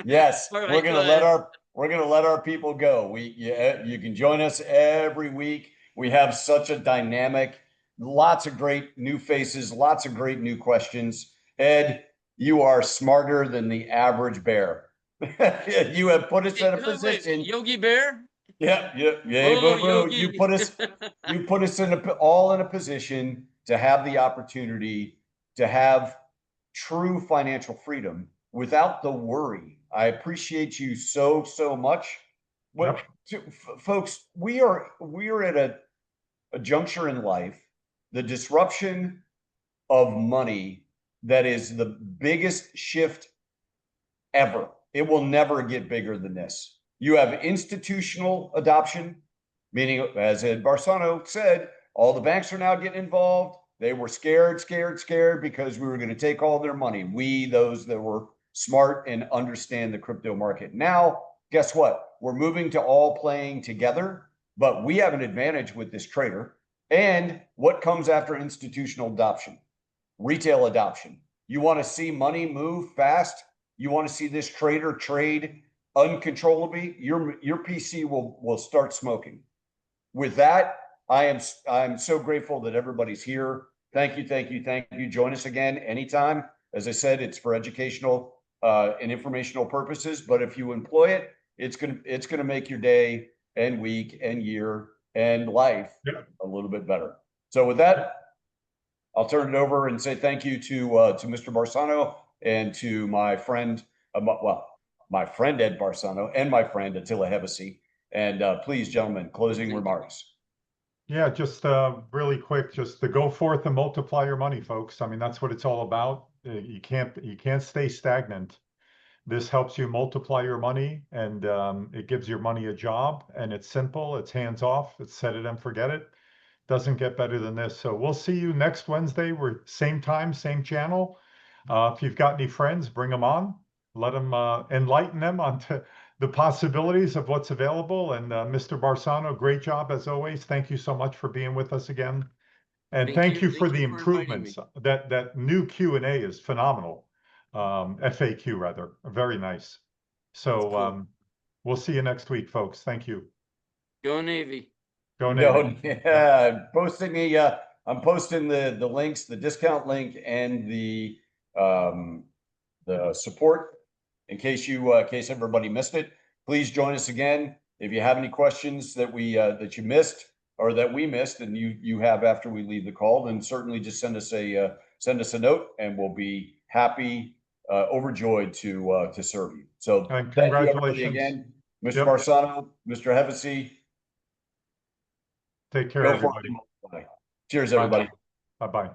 Speaker 1: yes,
Speaker 3: All
Speaker 1: we're
Speaker 3: right,
Speaker 1: gonna
Speaker 3: go
Speaker 1: let
Speaker 3: ahead.
Speaker 1: our people go. You can join us every week. We have such a dynamic, lots of great new faces, lots of great new questions. Ed, you are smarter than the average bear. You have put us
Speaker 3: Hey,
Speaker 1: in a
Speaker 3: wait,
Speaker 1: position.
Speaker 3: Yogi Bear?
Speaker 1: Yeah,
Speaker 3: Oh,
Speaker 1: boo, boo.
Speaker 3: Yogi.
Speaker 1: You put us all in a position to have the opportunity to have true financial freedom without the worry. I appreciate you so much. What,
Speaker 2: Yep.
Speaker 1: folks? We are at a juncture in life, the disruption of money that is the biggest shift ever. It will never get bigger than this. You have institutional adoption, meaning, as Ed Barsano said, all the banks are now getting involved. They were scared because we were going to take all their money. We, those that were smart and understand the crypto market. Now, guess what? We're moving to all playing together, but we have an advantage with this trader. And what comes after institutional adoption? Retail adoption. You want to see money move fast? You want to see this trader trade uncontrollably? Your PC will start smoking. With that, I'm so grateful that everybody's here. Thank you. Join us again anytime. As I said, it's for educational and informational purposes. But if you employ it, it's gonna make your day and week and year and life
Speaker 2: Yep.
Speaker 1: a little bit better. So with that, I'll turn it over and say thank you to Mr. Barsano and to my friend, my friend Ed Barsano and my friend Attila Hevesi. And please, gentlemen, closing remarks.
Speaker 2: Yeah, just really quick, just to go forth and multiply your money, folks. I mean, that's what it's all about. You can't stay stagnant. This helps you multiply your money, and it gives your money a job, and it's simple, it's hands off, it's set it and forget it. Doesn't get better than this. So we'll see you next Wednesday. We're same time, same channel. If you've got any friends, bring them on. Let them enlighten them onto the possibilities of what's available. And Mr. Barsano, great job as always. Thank you so much for being with us again. And thank you for the
Speaker 3: inviting me.
Speaker 2: improvements. That new Q&A is phenomenal. FAQ rather, very nice. So
Speaker 3: cool.
Speaker 2: we'll see you next week, folks. Thank you.
Speaker 3: Go Navy.
Speaker 2: Go Navy.
Speaker 1: Yeah, I'm posting the links, the discount link, and the support in case everybody missed it. Please join us again if you have any questions that you missed or that we missed and you have after we leave the call. Then certainly just send us a note, and we'll be happy overjoyed to serve you. So
Speaker 2: And
Speaker 1: thank you everybody
Speaker 2: congratulations.
Speaker 1: again. Mr.
Speaker 2: Yep.
Speaker 1: Barsano, Mr. Hevesy,
Speaker 2: Take care,
Speaker 1: go for
Speaker 2: everybody.
Speaker 1: it. Cheers, everybody.
Speaker 2: Bye-bye.